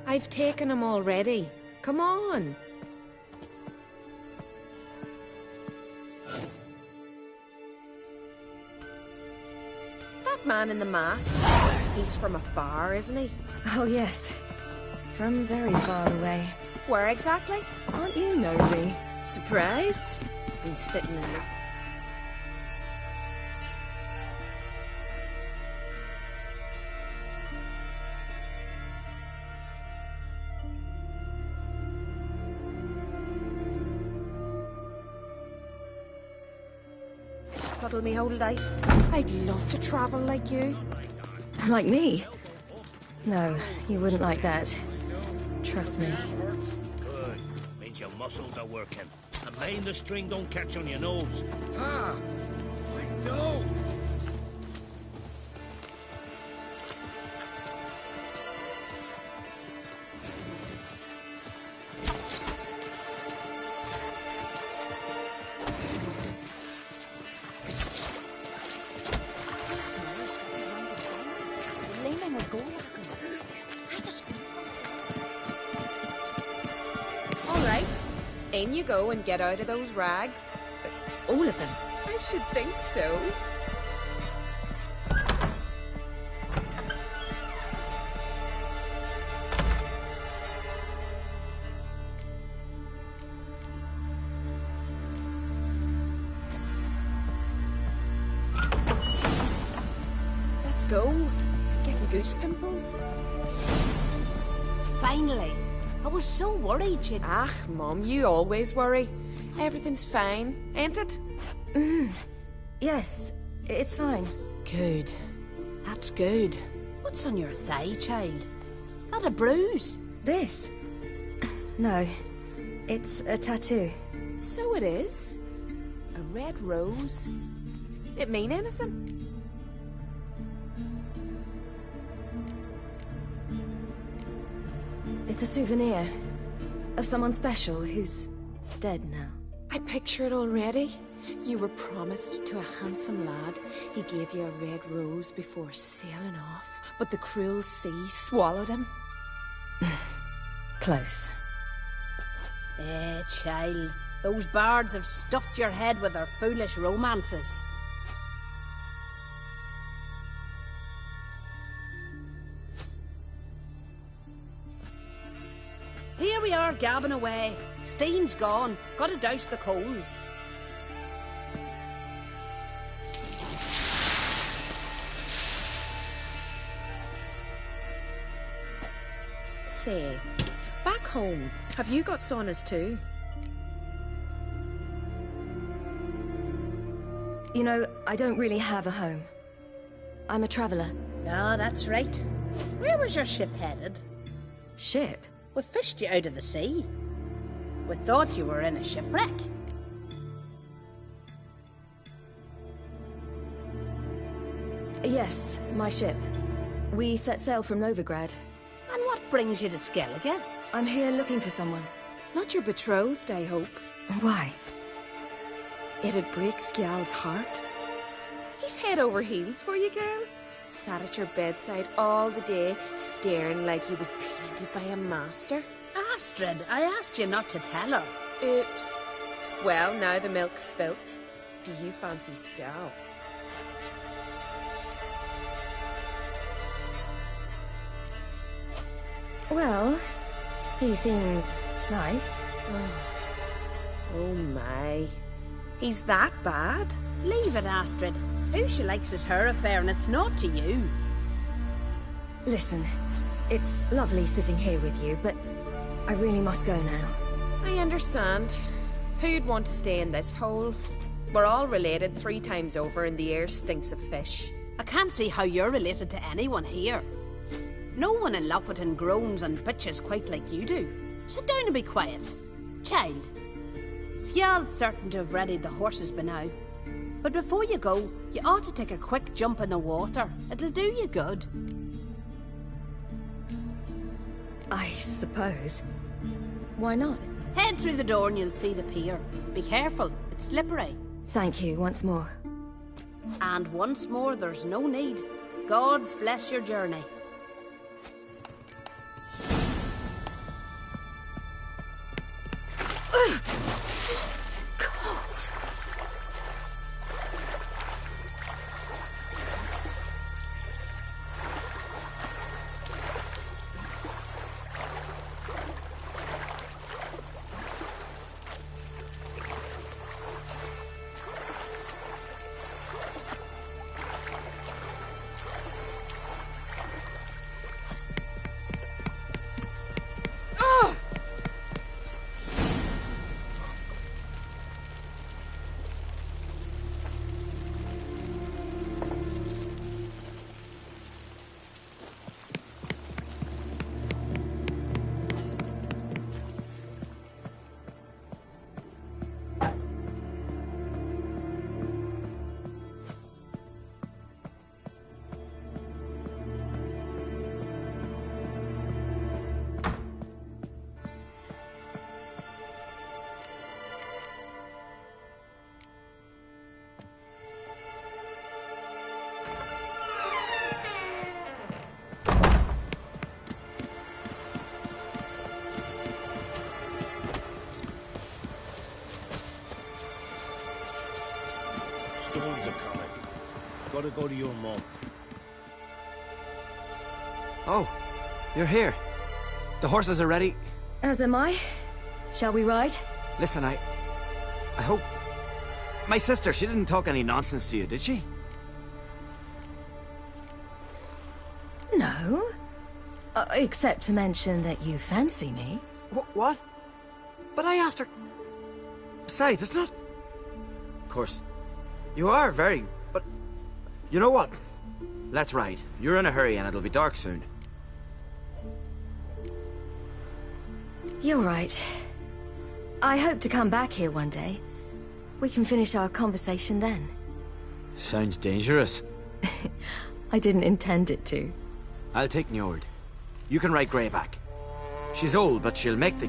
I've taken them already. Come on. That man in the mask, he's from afar, isn't he? Oh yes, from very far away. Where exactly? Aren't you nosy? Surprised? Been sitting in this... Puddle me whole life. I'd love to travel like you. Like me? No, you wouldn't like that. Trust me. Good. Means your muscles are working. And mind the string don't catch on your nose. Ah! I know! Alright, in you go and get out of those rags. All of them? I should think so. Let's go. Getting goose pimples. Finally. I was so worried you'd... Ah, Mum, you always worry. Everything's fine, ain't it? Yes, it's fine. Good. That's good. What's on your thigh, child? That a bruise? This? No, it's a tattoo. So it is. A red rose. It mean anything? It's a souvenir of someone special who's dead now. I picture it already. You were promised to a handsome lad. He gave you a red rose before sailing off, but the cruel sea swallowed him. Close. Child. Those bards have stuffed your head with their foolish romances. Here we are, gabbing away. Steam's gone. Gotta douse the coals. Say, back home, have you got saunas too? You know, I don't really have a home. I'm a traveller. Ah, that's right. Where was your ship headed? Ship? We fished you out of the sea. We thought you were in a shipwreck. Yes, my ship. We set sail from Novigrad. And what brings you to Skellige? I'm here looking for someone. Not your betrothed, I hope. Why? It'd break Skjal's heart. He's head over heels for you, girl. Sat at your bedside all the day, staring like he was painted by a master. Astrid, I asked you not to tell her. Oops. Well, now the milk's spilt. Do you fancy Skjal? Well, he seems nice. Oh my. He's that bad? Leave it, Astrid. Who she likes is her affair and it's not to you. Listen, it's lovely sitting here with you, but I really must go now. I understand. Who'd want to stay in this hole? We're all related 3 times over and the air stinks of fish. I can't see how you're related to anyone here. No one in Wildhunt groans and bitches quite like you do. Sit down and be quiet. Child, Scial's certain to have readied the horses by now. But before you go, you ought to take a quick jump in the water. It'll do you good. I suppose. Why not? Head through the door and you'll see the pier. Be careful, it's slippery. Thank you once more. And once more, there's no need. Gods bless your journey. Cold. Stones are coming. Gotta go to your mum. Oh, you're here. The horses are ready. As am I. Shall we ride? Listen, I hope... My sister, she didn't talk any nonsense to you, did she? No. Except to mention that you fancy me. What? But I asked her... Besides, it's not... Of course, you are very... But... You know what? Let's ride. You're in a hurry and it'll be dark soon. You're right. I hope to come back here one day. We can finish our conversation then. Sounds dangerous. I didn't intend it to. I'll take Njord. You can ride Greyback. She's old, but she'll make the...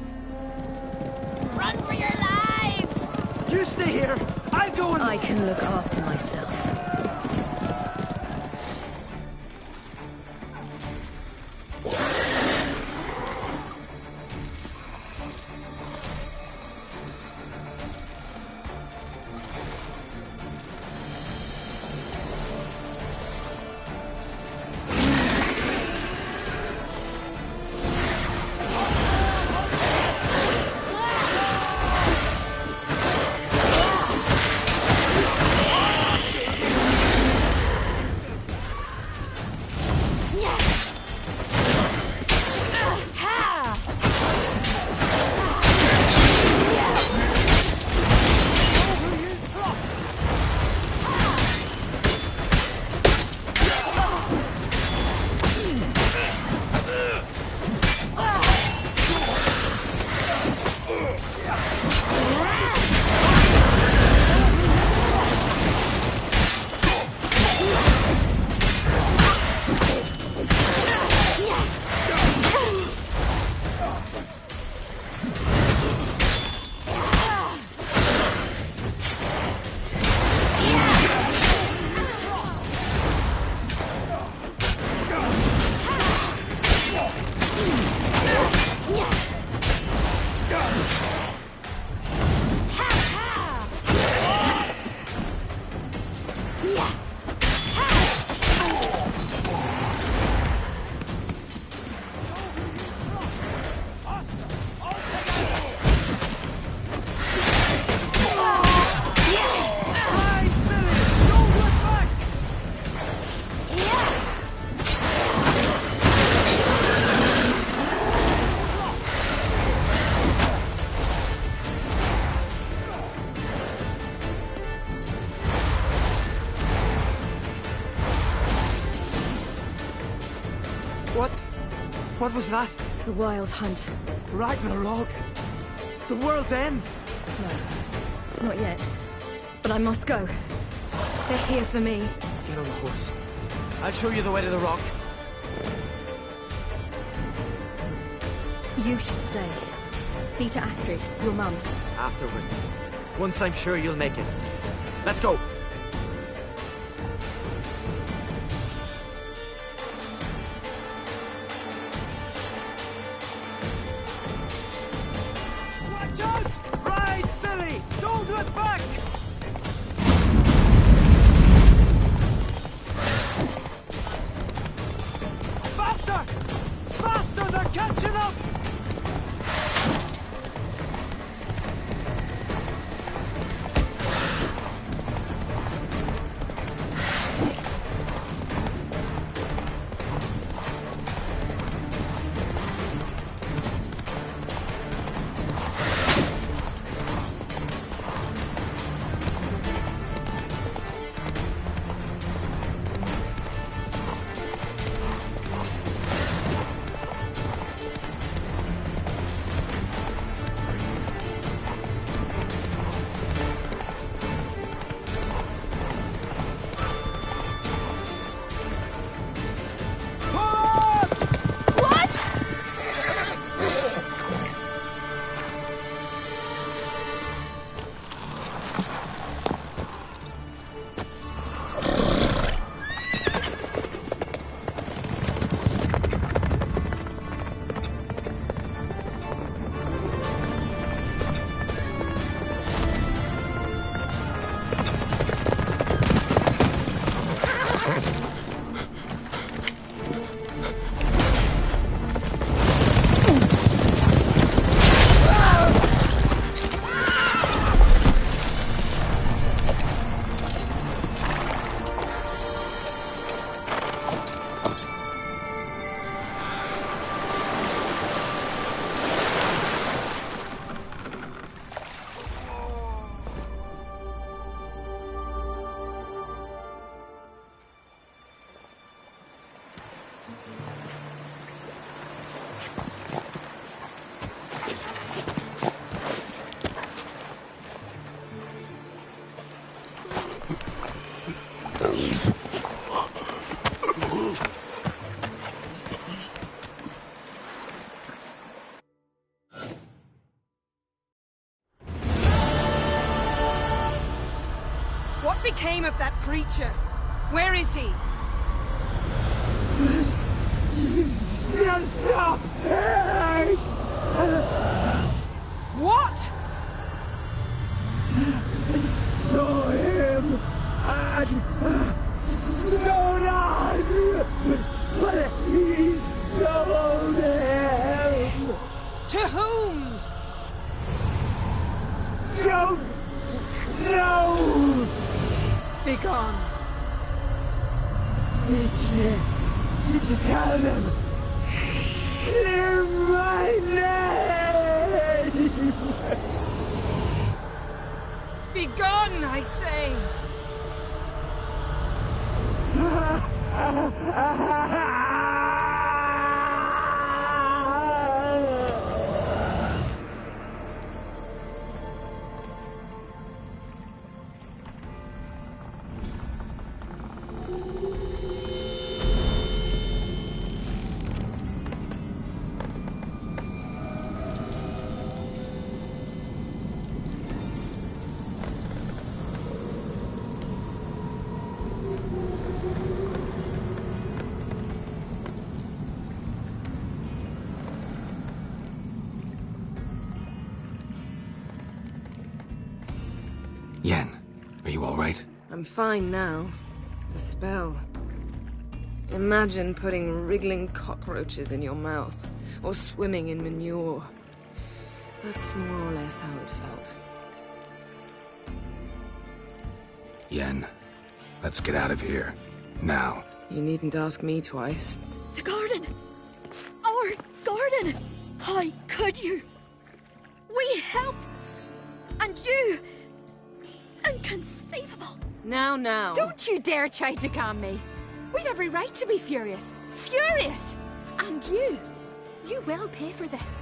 Run for your lives! You stay here! I'll go and... I can look after myself. What was that? The Wildhunt. Ragnarok! The world's end! No, not yet. But I must go. They're here for me. Get on the horse. I'll show you the way to the rock. You should stay. See to Astrid, your mum. Afterwards. Once I'm sure you'll make it. Let's go! Watch out! Ride, silly! Don't look back! Faster! Faster! They're catching up! What became of that creature? Where is he? Stop! What? Saw him at Stonan, but he sold him. To whom? Don't know. Begone. Tell them. Clear my name. Begone, I say. Yen, are you all right? I'm fine now. The spell. Imagine putting wriggling cockroaches in your mouth, or swimming in manure. That's more or less how it felt. Yen, let's get out of here. Now. You needn't ask me twice. The garden! Our garden! How could you? We helped! And you! Inconceivable! Now. Don't you dare try to calm me. We've every right to be furious. Furious! And you You will pay for this.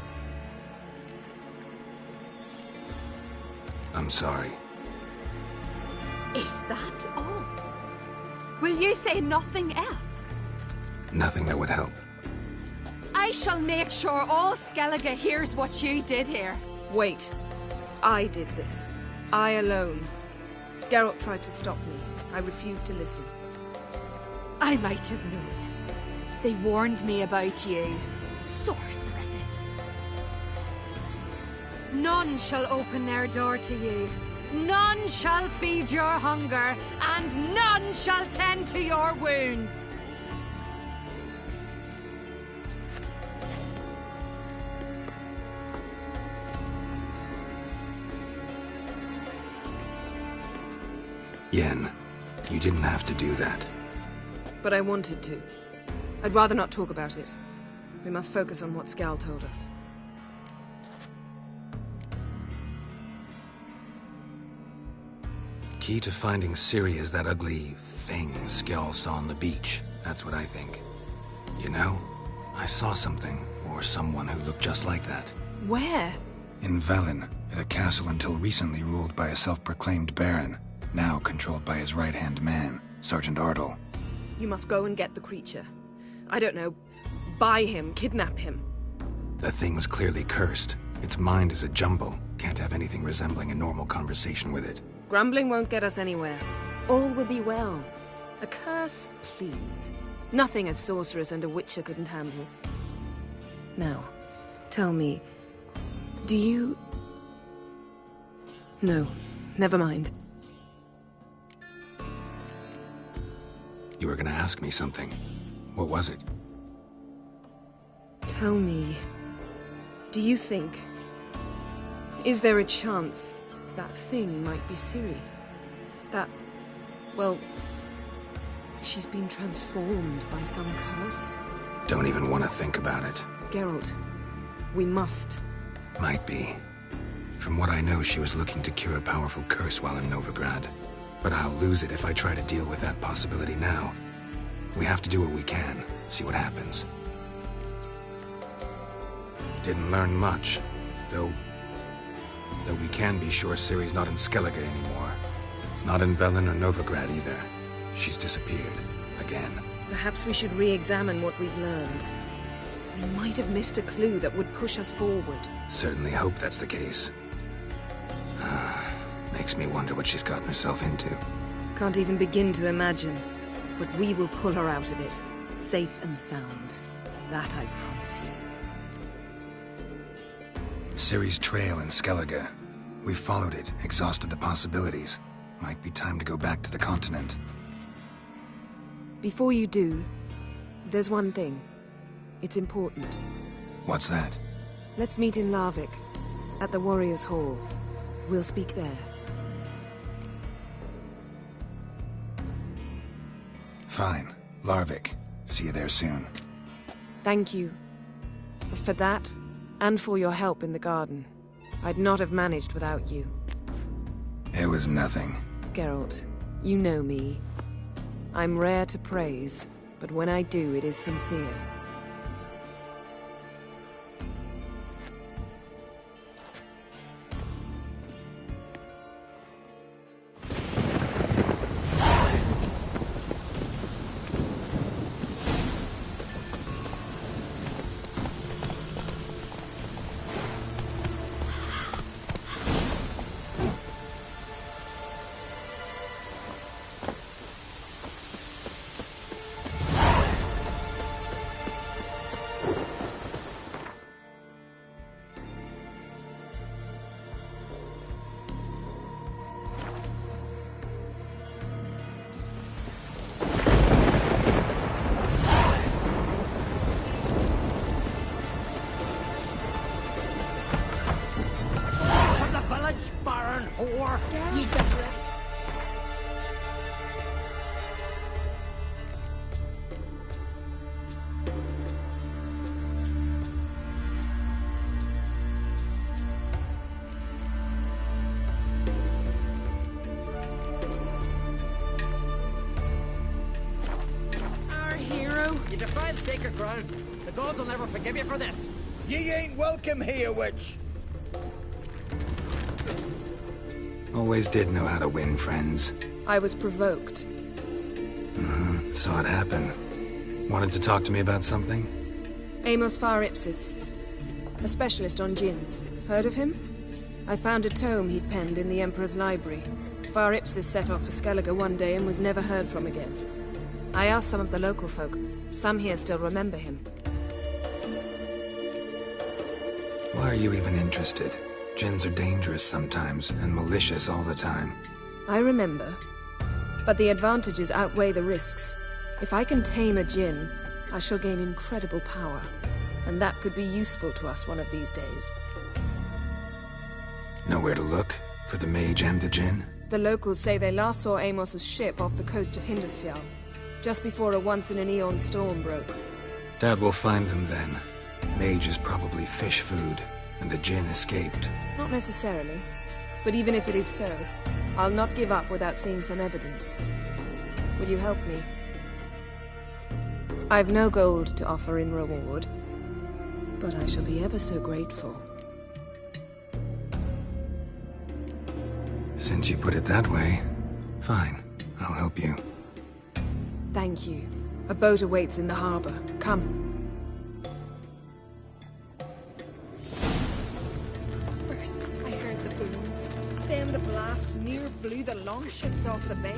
I'm sorry. Is that all? Will you say nothing else? Nothing that would help. I shall make sure all Skellige hears what you did here. Wait. I did this. I alone. Geralt tried to stop me. I refused to listen. I might have known. They warned me about you. Sorceresses. None shall open their door to you. None shall feed your hunger, and none shall tend to your wounds. Yen, you didn't have to do that. But I wanted to. I'd rather not talk about it. We must focus on what Skal told us. Key to finding Ciri is that ugly thing Skjall saw on the beach. That's what I think. You know, I saw something, or someone who looked just like that. Where? In Velen, at a castle until recently ruled by a self-proclaimed baron, now controlled by his right-hand man, Sergeant Ardle. You must go and get the creature. I don't know, buy him, kidnap him. The thing was clearly cursed. Its mind is a jumble. Can't have anything resembling a normal conversation with it. Grumbling won't get us anywhere. All will be well. A curse, please. Nothing a sorceress and a witcher couldn't handle. Now, tell me, do you... No, never mind. You were gonna ask me something. What was it? Tell me, do you think... Is there a chance that thing might be Ciri? That... well... she's been transformed by some curse? Don't even want to think about it. Geralt, we must. Might be. From what I know, she was looking to cure a powerful curse while in Novigrad. But I'll lose it if I try to deal with that possibility now. We have to do what we can, see what happens. Didn't learn much, though we can be sure Ciri's not in Skellige anymore. Not in Velen or Novigrad either. She's disappeared. Again. Perhaps we should re-examine what we've learned. We might have missed a clue that would push us forward. Certainly hope that's the case. Makes me wonder what she's gotten herself into. Can't even begin to imagine. But we will pull her out of it. Safe and sound. That I promise you. Ciri's trail in Skellige. We've followed it, exhausted the possibilities. Might be time to go back to the continent. Before you do, there's one thing. It's important. What's that? Let's meet in Larvik, at the Warriors' Hall. We'll speak there. Fine. Larvik. See you there soon. Thank you. For that, and for your help in the garden. I'd not have managed without you. It was nothing. Geralt, you know me. I'm rare to praise, but when I do, it is sincere. You defile sacred ground, The gods will never forgive you for this. Ye ain't welcome here, witch. Always did know how to win friends. I was provoked. Saw it happen. Wanted to talk to me about something? Amos Far Ipsis, a specialist on djinns. Heard of him? I found a tome he'd penned in the Emperor's library. Far Ipsis set off for Skellige one day and was never heard from again. I asked some of the local folk. Some here still remember him. Why are you even interested? Djinns are dangerous sometimes, and malicious all the time. I remember. But the advantages outweigh the risks. If I can tame a djinn, I shall gain incredible power. And that could be useful to us one of these days. Know where to look? For the mage and the djinn? The locals say they last saw Amos's ship off the coast of Hindisfjall, just before a once-in-an-eon storm broke. Dad will find them then. Mage is probably fish food, and the djinn escaped. Not necessarily. But even if it is so, I'll not give up without seeing some evidence. Will you help me? I've no gold to offer in reward, but I shall be ever so grateful. Since you put it that way, fine. I'll help you. Thank you. A boat awaits in the harbor. Come. First, I heard the boom. Then the blast near blew the longships off the bay.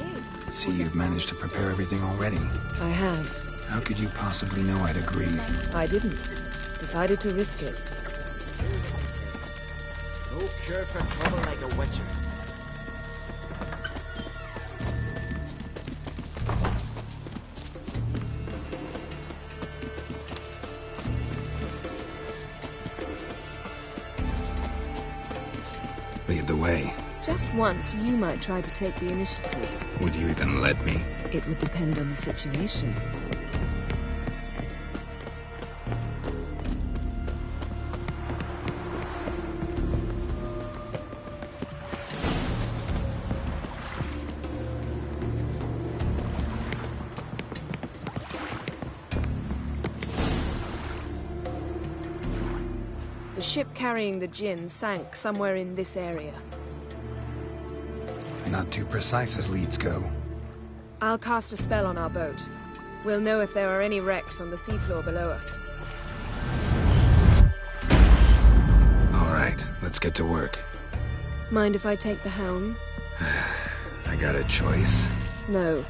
See, you've managed to prepare everything already. I have. How could you possibly know I'd agree? I didn't. Decided to risk it. No cure for trouble like a witcher. Lead the way. Just once, you might try to take the initiative. Would you even let me? It would depend on the situation. The ship carrying the djinn sank somewhere in this area. Not too precise as leads go. I'll cast a spell on our boat. We'll know if there are any wrecks on the seafloor below us. All right, let's get to work. Mind if I take the helm? I got a choice? No.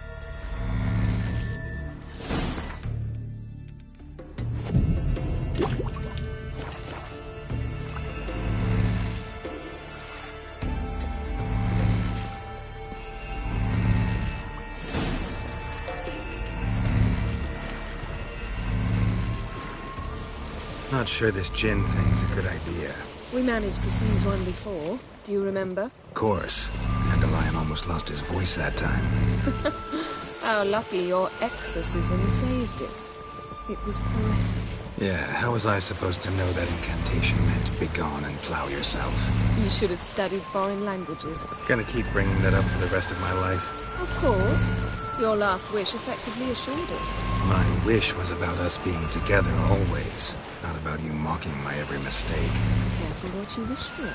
Not sure this djinn thing's a good idea. We managed to seize one before. Do you remember? Of course. Dandelion almost lost his voice that time. How lucky your exorcism saved it. It was poetic. Yeah, how was I supposed to know that incantation meant begone and plow yourself? You should have studied foreign languages. Gonna keep bringing that up for the rest of my life. Of course. Your last wish effectively assured it. My wish was about us being together always, not about you mocking my every mistake. Careful what you wish for.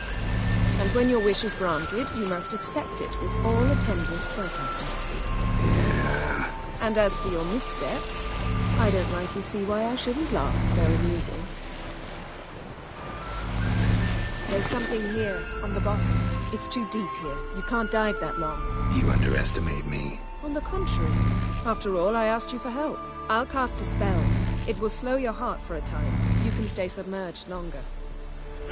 And when your wish is granted, you must accept it with all attendant circumstances. Yeah. And as for your missteps, I don't rightly see why I shouldn't laugh. They're amusing. There's something here, on the bottom. It's too deep here. You can't dive that long. You underestimate me. On the contrary. After all, I asked you for help. I'll cast a spell. It will slow your heart for a time. You can stay submerged longer.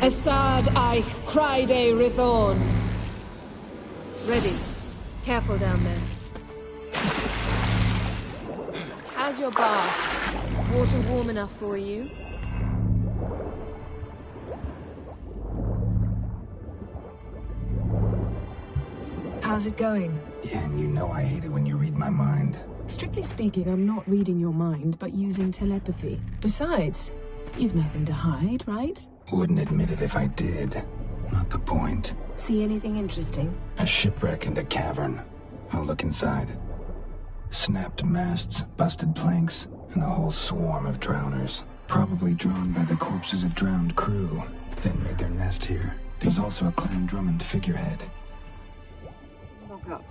Assad I Cride Rithorn. Ready. Careful down there. How's your bath? Water warm enough for you? How's it going? Yeah, and you know I hate it when you read my mind. Strictly speaking, I'm not reading your mind, but using telepathy. Besides, you've nothing to hide, right? Wouldn't admit it if I did. Not the point. See anything interesting? A shipwreck in the cavern. I'll look inside. Snapped masts, busted planks, and a whole swarm of drowners. Probably drawn by the corpses of drowned crew, then made their nest here. There's also a Clan Drummond figurehead. Look up.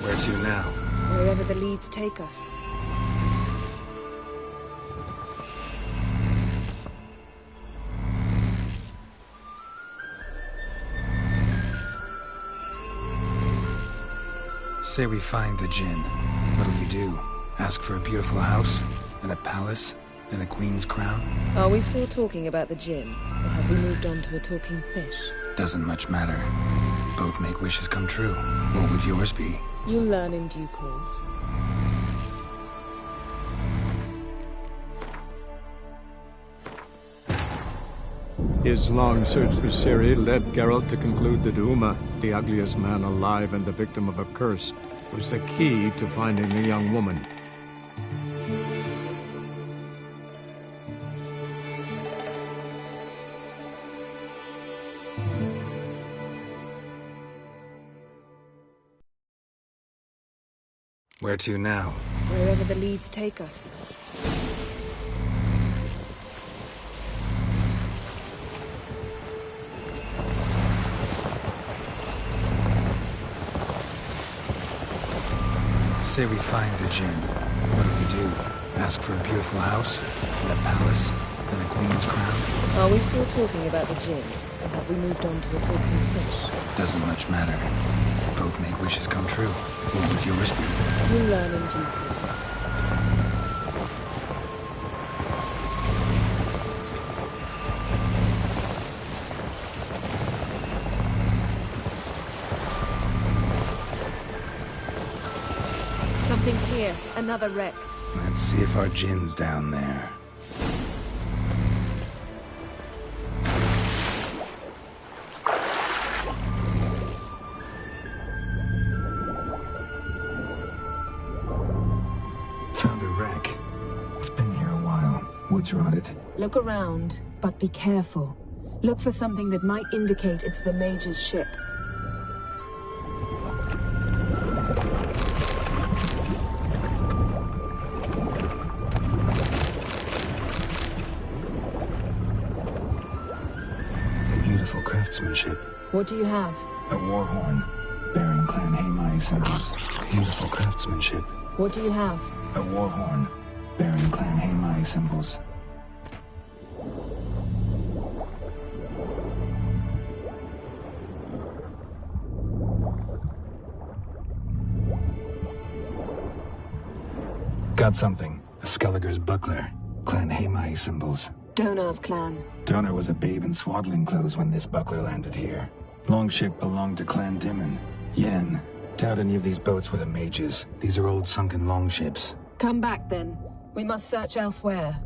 Where to now? Wherever the leads take us. Say we find the Jinn. What'll you do? Ask for a beautiful house? And a palace? And a queen's crown? Are we still talking about the Jinn? Or have we moved on to a talking fish? Doesn't much matter. Both make wishes come true. What would yours be? You'll learn in due course. His long search for Ciri led Geralt to conclude that Uma, the ugliest man alive and the victim of a curse, was the key to finding the young woman. Where to now? Wherever the leads take us. Say we find the Jinn. What'll you do? Ask for a beautiful house? And a palace? And a queen's crown? Are we still talking about the Jinn? Or have we moved on to a talking fish? Doesn't much matter. Both make wishes come true. What would yours be? You'll learn in due course. Something's here. Another wreck. Let's see if our Jinn's down there. Found a wreck. It's been here a while. Wood's rotted. Look around, but be careful. Look for something that might indicate it's the Mage's ship. Beautiful craftsmanship. What do you have? A war horn, bearing Clan Hamai symbols. Beautiful craftsmanship. What do you have? A war horn, bearing Clan Hamai symbols. Got something. A Skelliger's buckler. Clan Hamai symbols. Donar's clan. Donar was a babe in swaddling clothes when this buckler landed here. Longship belonged to Clan Dimon. Yen. Doubt any of these boats were the mages. These are old sunken longships. Come back then. We must search elsewhere.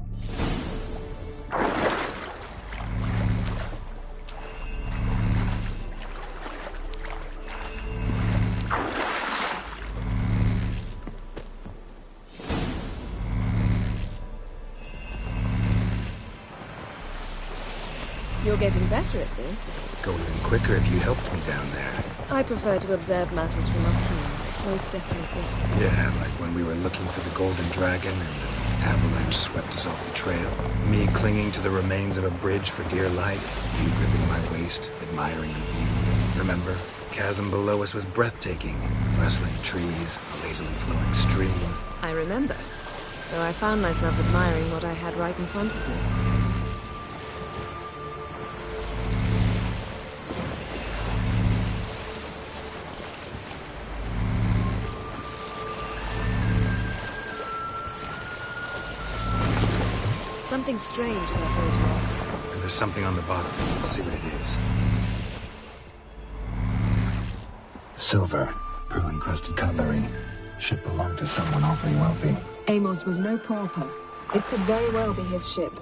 You're getting better at this. Go even quicker if you helped me down there. I prefer to observe matters from up here. Most definitely. Yeah, like when we were looking for the Golden Dragon and an avalanche swept us off the trail. Me clinging to the remains of a bridge for dear life. You gripping my waist, admiring the view. Remember? Chasm below us was breathtaking. Rustling trees, a lazily flowing stream. I remember. though I found myself admiring what I had right in front of me. Something strange about those rocks. And there's something on the bottom. Let's see what it is. Silver, pearl-encrusted cutlery. Ship belonged to someone awfully wealthy. Amos was no pauper. It could very well be his ship.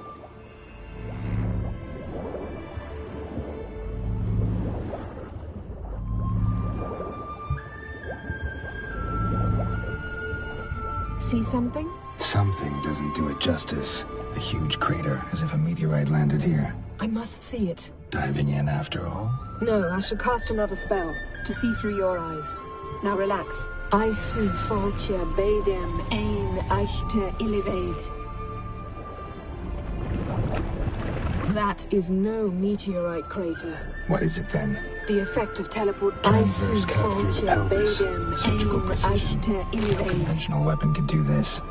See something? Something doesn't do it justice. A huge crater, as if a meteorite landed here. I must see it. Diving in after all? No, I shall cast another spell, to see through your eyes. Now relax. I see Faltia Bedem ein Eichte Illivaid. That is no meteorite crater. What is it then? The effect of teleport. I see Transverse cut through the Faltia pelvis. Bedem Surgical ein precision. Eichte No Illivaid. conventional weapon could do this.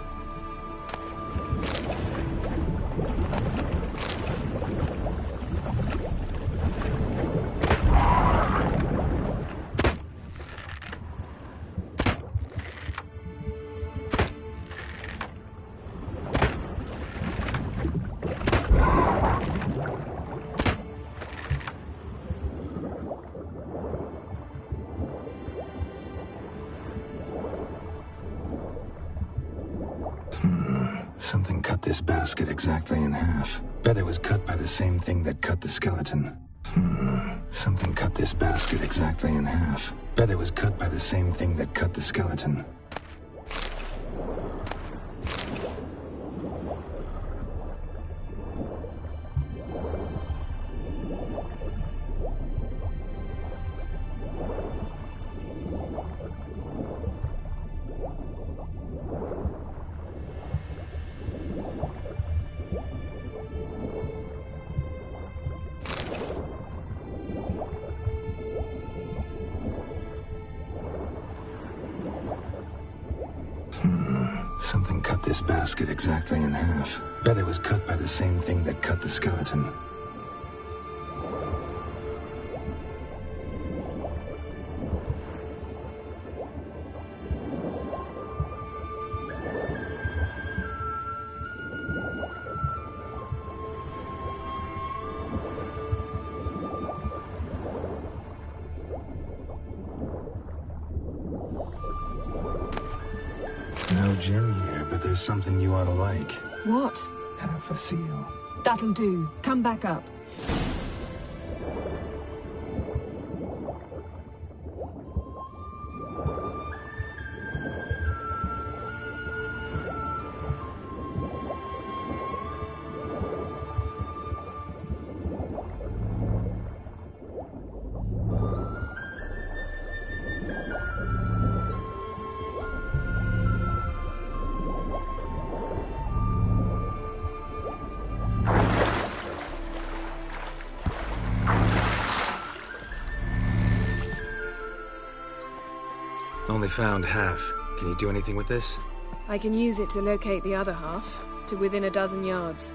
Something cut this basket exactly in half. Bet it was cut by the same thing that cut the skeleton. Something cut this basket exactly in half. Bet it was cut by the same thing that cut the skeleton. Something cut this basket exactly in half. Bet it was cut by the same thing that cut the skeleton. No gin here, but there's something you ought to like. What? Half a seal. That'll do. Come back up. Only found half. Can you do anything with this? I can use it to locate the other half, to within a dozen yards.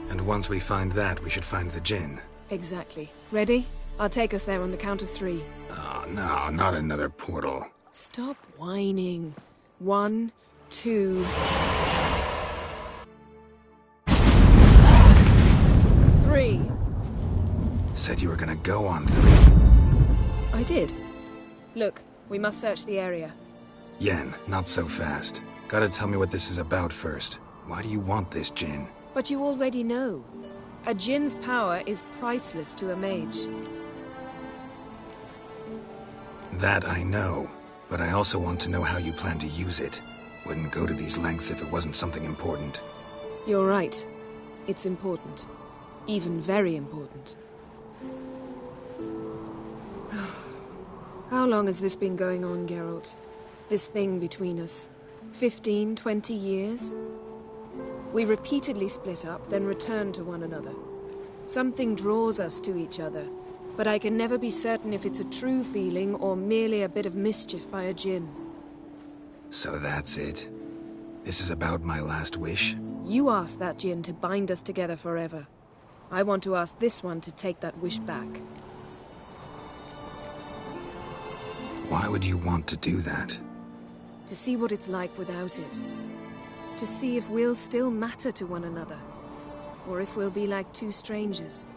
And once we find that, we should find the gin. Exactly. Ready? I'll take us there on the count of 3. Oh, no, not another portal. Stop whining. 1, 2... 3. Said you were gonna go on 3. I did. Look, we must search the area. Yen, not so fast. Gotta tell me what this is about first. Why do you want this gin? But you already know. A djinn's power is priceless to a mage. That I know, but I also want to know how you plan to use it. Wouldn't go to these lengths if it wasn't something important. You're right. It's important. Even very important. How long has this been going on, Geralt? This thing between us? 15, 20 years? We repeatedly split up, then returned to one another. Something draws us to each other, but I can never be certain if it's a true feeling or merely a bit of mischief by a djinn. So that's it. This is about my last wish? You asked that Jinn to bind us together forever. I want to ask this one to take that wish back. Why would you want to do that? To see what it's like without it. To see if we'll still matter to one another. Or if we'll be like two strangers.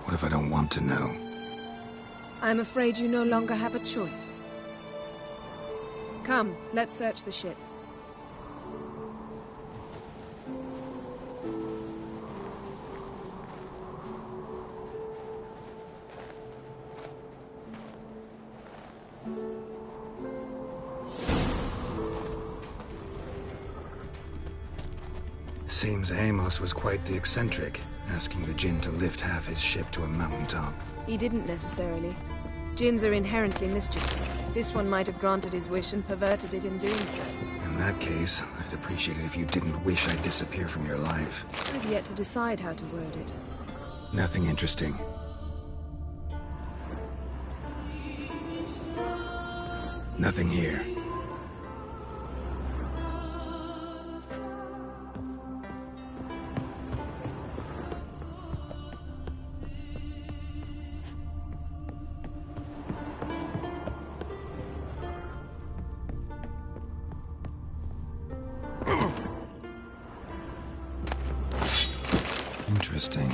What if I don't want to know? I'm afraid you no longer have a choice. Come, let's search the ship. Seems Amos was quite the eccentric, asking the Jinn to lift half his ship to a mountaintop. He didn't necessarily. Jinns are inherently mischievous. This one might have granted his wish and perverted it in doing so. In that case, I'd appreciate it if you didn't wish I'd disappear from your life. I've yet to decide how to word it. Nothing interesting. Nothing here. Interesting.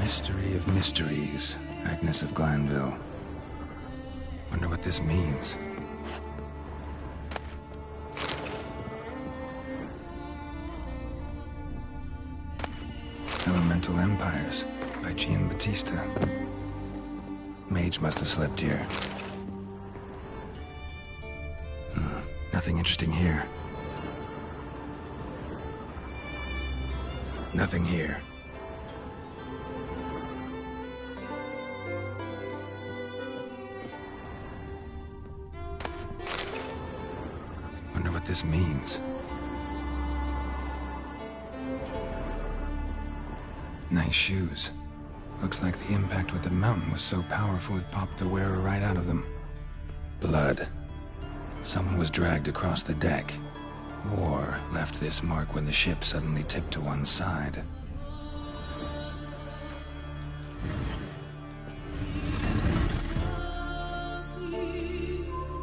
Mystery of mysteries, Agnes of Glanville. Wonder what this means. Elemental Empires by Giambattista. Mage must have slept here. Nothing interesting here. Nothing here. Wonder what this means. Nice shoes. Looks like the impact with the mountain was so powerful it popped the wearer right out of them. Blood. Someone was dragged across the deck. Or left this mark when the ship suddenly tipped to one side.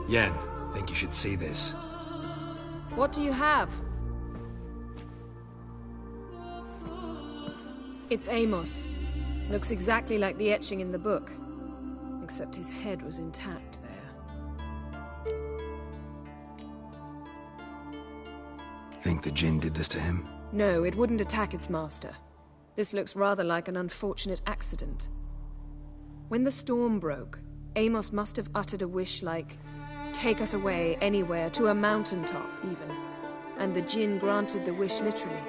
Yen, think you should see this. What do you have? It's Amos. Looks exactly like the etching in the book. Except his head was intact there. Think the Jinn did this to him? No, it wouldn't attack its master. This looks rather like an unfortunate accident. When the storm broke, Amos must have uttered a wish like, "Take us away, anywhere, to a mountaintop, even." And the Jinn granted the wish literally.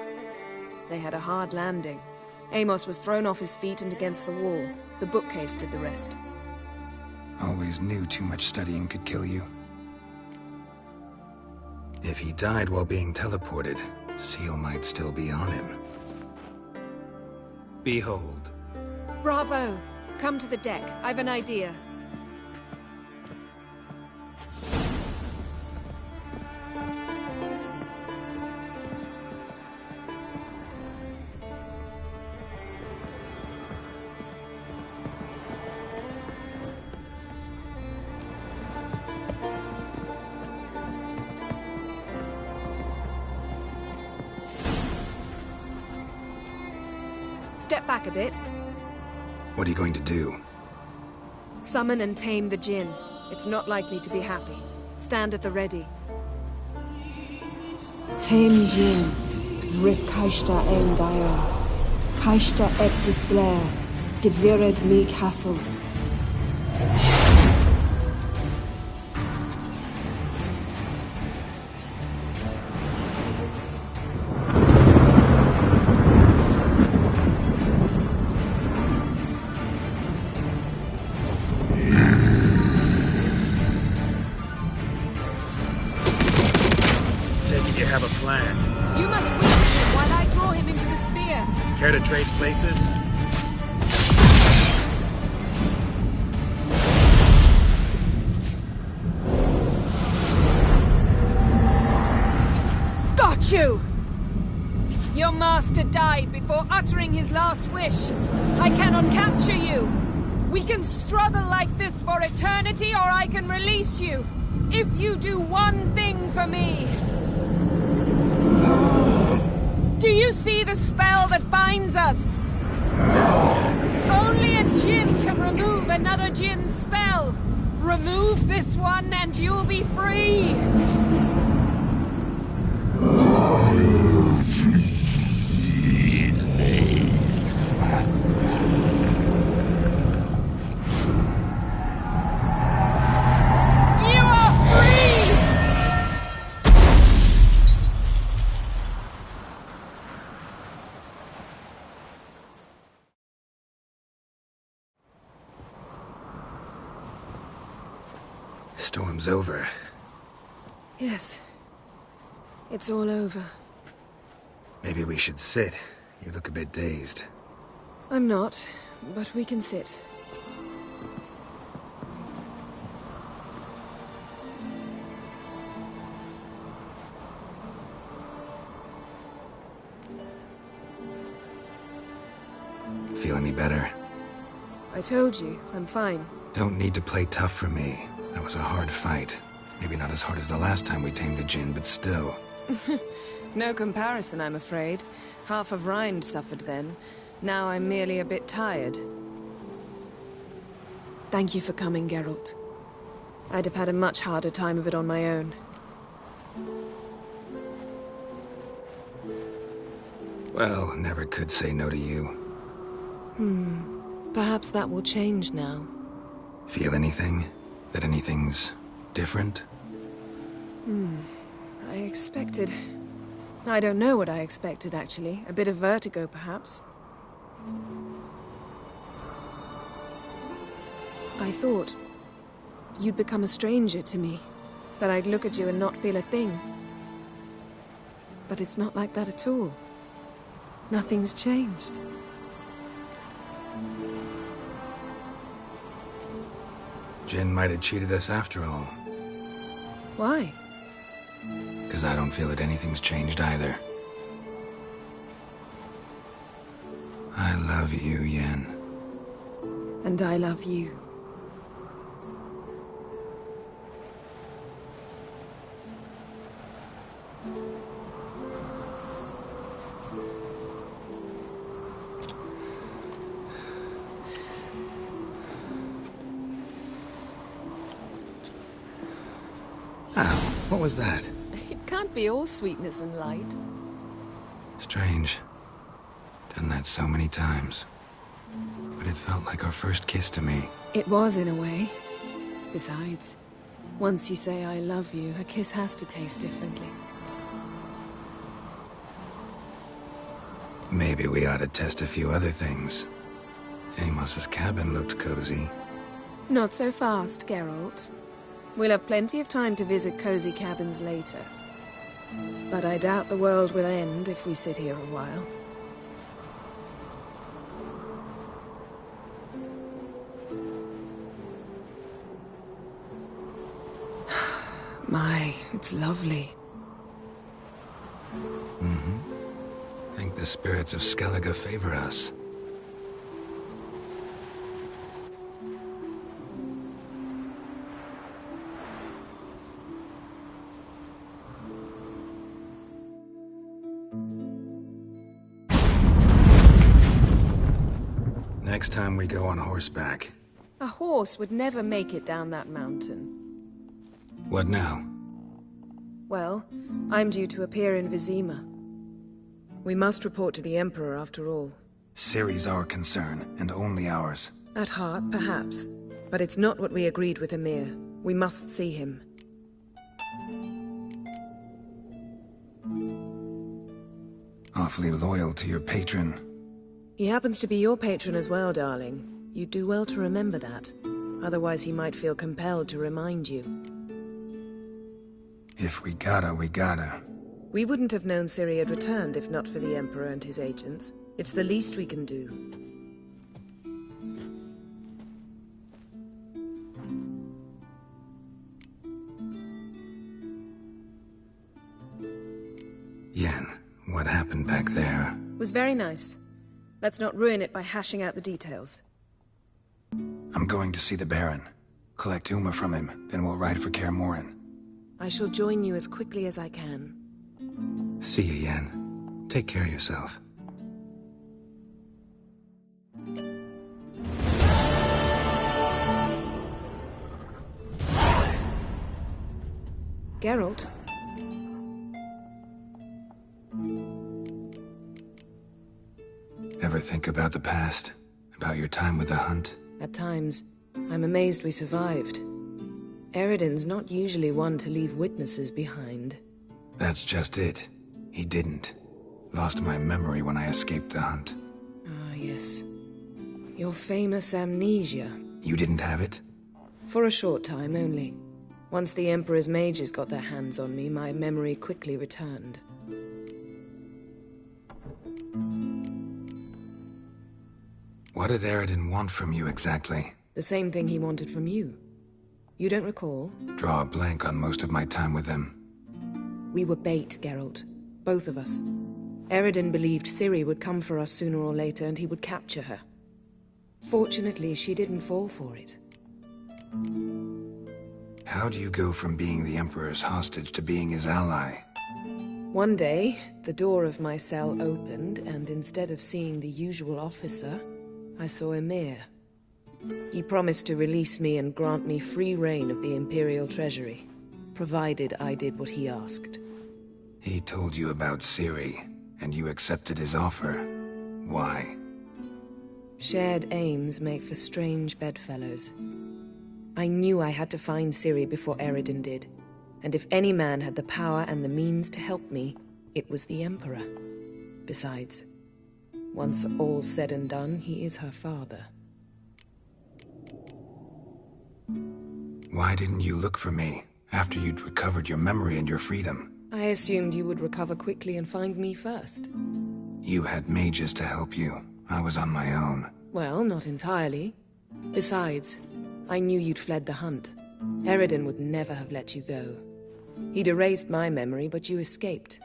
They had a hard landing. Amos was thrown off his feet and against the wall. The bookcase did the rest. Always knew too much studying could kill you. If he died while being teleported, Seal might still be on him. Behold. Bravo! Come to the deck. I've an idea. Step back a bit. What are you going to do? Summon and tame the Jinn. It's not likely to be happy. Stand at the ready. Tame Jinn, Rif Kaishta Engaya, Kaishta et Displair, Gedvired me Castle. Have a plan. You must win him while I draw him into the sphere. Care to trade places? hurt you! Your master died before uttering his last wish. I cannot capture you. We can struggle like this for eternity, or I can release you. If you do one thing for me. Do you see the spell that binds us? Only a djinn can remove another djinn's spell. Remove this one and you'll be free. Storm's over. Yes. It's all over. Maybe we should sit. You look a bit dazed. I'm not, but we can sit. Feel any better? I told you, I'm fine. Don't need to play tough for me. That was a hard fight. Maybe not as hard as the last time we tamed a djinn, but still. No comparison, I'm afraid. Half of Rind suffered then. Now I'm merely a bit tired. Thank you for coming, Geralt. I'd have had a much harder time of it on my own. Well, never could say no to you. Perhaps that will change now. Feel anything? That anything's different? I expected... I don't know what I expected, actually. A bit of vertigo, perhaps. I thought you'd become a stranger to me. That I'd look at you and not feel a thing. But it's not like that at all. Nothing's changed. Jinn might have cheated us after all. Why? Because I don't feel that anything's changed either. I love you, Yen. And I love you. Ow, what was that? It can't be all sweetness and light. Strange. Done that so many times. But it felt like our first kiss to me. It was, in a way. Besides, once you say I love you, a kiss has to taste differently. Maybe we ought to test a few other things. Amos's cabin looked cozy. Not so fast, Geralt. We'll have plenty of time to visit cozy cabins later. But I doubt the world will end if we sit here a while. My, it's lovely. Think the spirits of Skellige favor us. Next time we go on horseback. A horse would never make it down that mountain. What now? Well, I'm due to appear in Vizima. We must report to the Emperor after all. Ciri's our concern, and only ours. At heart, perhaps. But it's not what we agreed with Emir. We must see him. Awfully loyal to your patron. He happens to be your patron as well, darling. You'd do well to remember that. Otherwise he might feel compelled to remind you. If we gotta, we gotta. We wouldn't have known Ciri had returned if not for the Emperor and his agents. It's the least we can do. Yen, what happened back there? Was very nice. Let's not ruin it by hashing out the details. I'm going to see the Baron. Collect Uma from him, then we'll ride for Kaer Morhen. I shall join you as quickly as I can. See you, Yen. Take care of yourself. Geralt? Ever think about the past? About your time with the Hunt? At times, I'm amazed we survived. Eredin's not usually one to leave witnesses behind. That's just it. He didn't. Lost my memory when I escaped the Hunt. Ah, yes. Your famous amnesia. You didn't have it? For a short time only. Once the Emperor's mages got their hands on me, my memory quickly returned. What did Eredin want from you exactly? The same thing he wanted from you. You don't recall? Draw a blank on most of my time with him. We were bait, Geralt. Both of us. Eredin believed Ciri would come for us sooner or later and he would capture her. Fortunately, she didn't fall for it. How do you go from being the Emperor's hostage to being his ally? One day, the door of my cell opened, and instead of seeing the usual officer, I saw Emir. He promised to release me and grant me free reign of the Imperial Treasury, provided I did what he asked. He told you about Ciri, and you accepted his offer. Why? Shared aims make for strange bedfellows. I knew I had to find Ciri before Eredin did, and if any man had the power and the means to help me, it was the Emperor. Besides, once all's said and done, he is her father. Why didn't you look for me, after you'd recovered your memory and your freedom? I assumed you would recover quickly and find me first. You had mages to help you. I was on my own. Well, not entirely. Besides, I knew you'd fled the Hunt. Eredin would never have let you go. He'd erased my memory, but you escaped.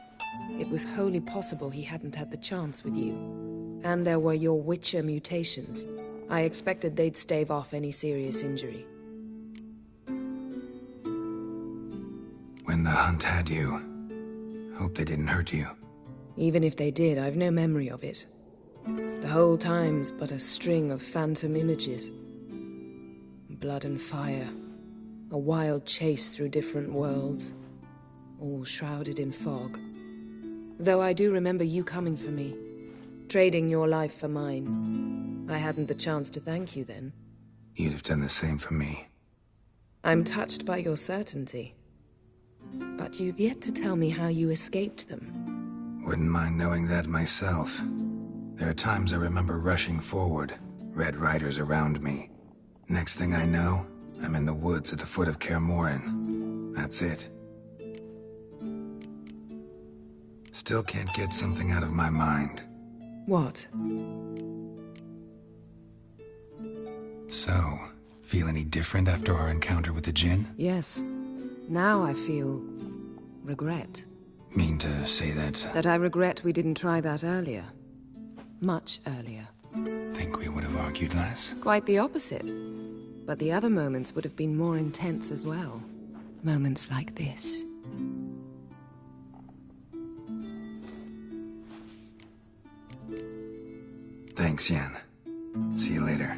It was wholly possible he hadn't had the chance with you. And there were your Witcher mutations. I expected they'd stave off any serious injury. When the Hunt had you, hope they didn't hurt you. Even if they did, I've no memory of it. The whole time's but a string of phantom images. Blood and fire. A wild chase through different worlds. All shrouded in fog. Though I do remember you coming for me. Trading your life for mine. I hadn't the chance to thank you then. You'd have done the same for me. I'm touched by your certainty. But you've yet to tell me how you escaped them. Wouldn't mind knowing that myself. There are times I remember rushing forward, Red Riders around me. Next thing I know, I'm in the woods at the foot of Kaer Morhen. That's it. Still can't get something out of my mind. What? So, feel any different after our encounter with the Djinn? Yes. Now I feel regret. Mean to say that... That I regret we didn't try that earlier. Much earlier. Think we would have argued less? Quite the opposite. But the other moments would have been more intense as well. Moments like this. Thanks, Yen. See you later.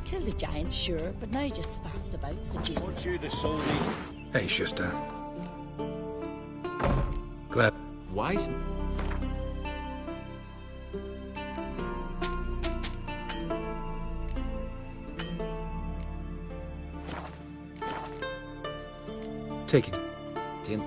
Killed a giant, sure, but now he just faffs about, suggesting... Want you to soul me? Hey, Shusta. Glad... Wise... Take it. Tin.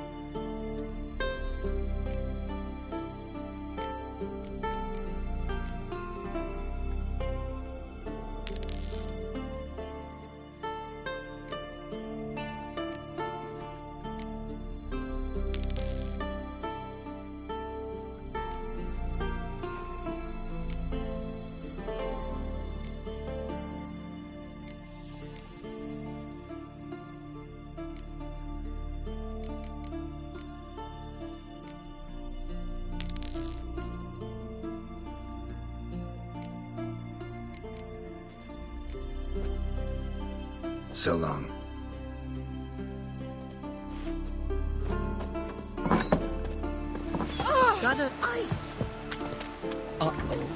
So long. Got it. Uh-oh.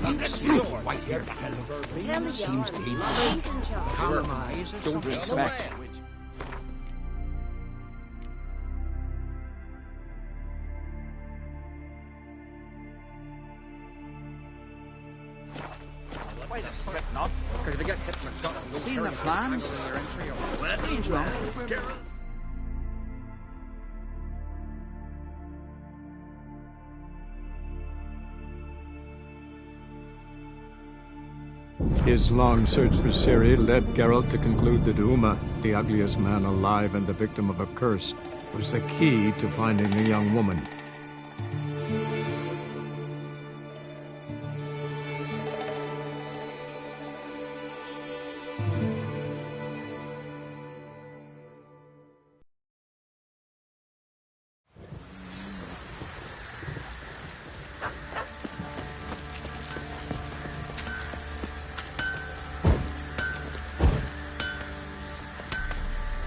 Look at you, white-haired fellow. Tell the Seems to be He's in charge. Compromise. Don't respect. Why the spit not? Because if you get hit in the gut, you'll Seen the plans? What's wrong? His long search for Ciri led Geralt to conclude that Uma, the ugliest man alive and the victim of a curse, was the key to finding the young woman.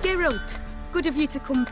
Geralt, good of you to come.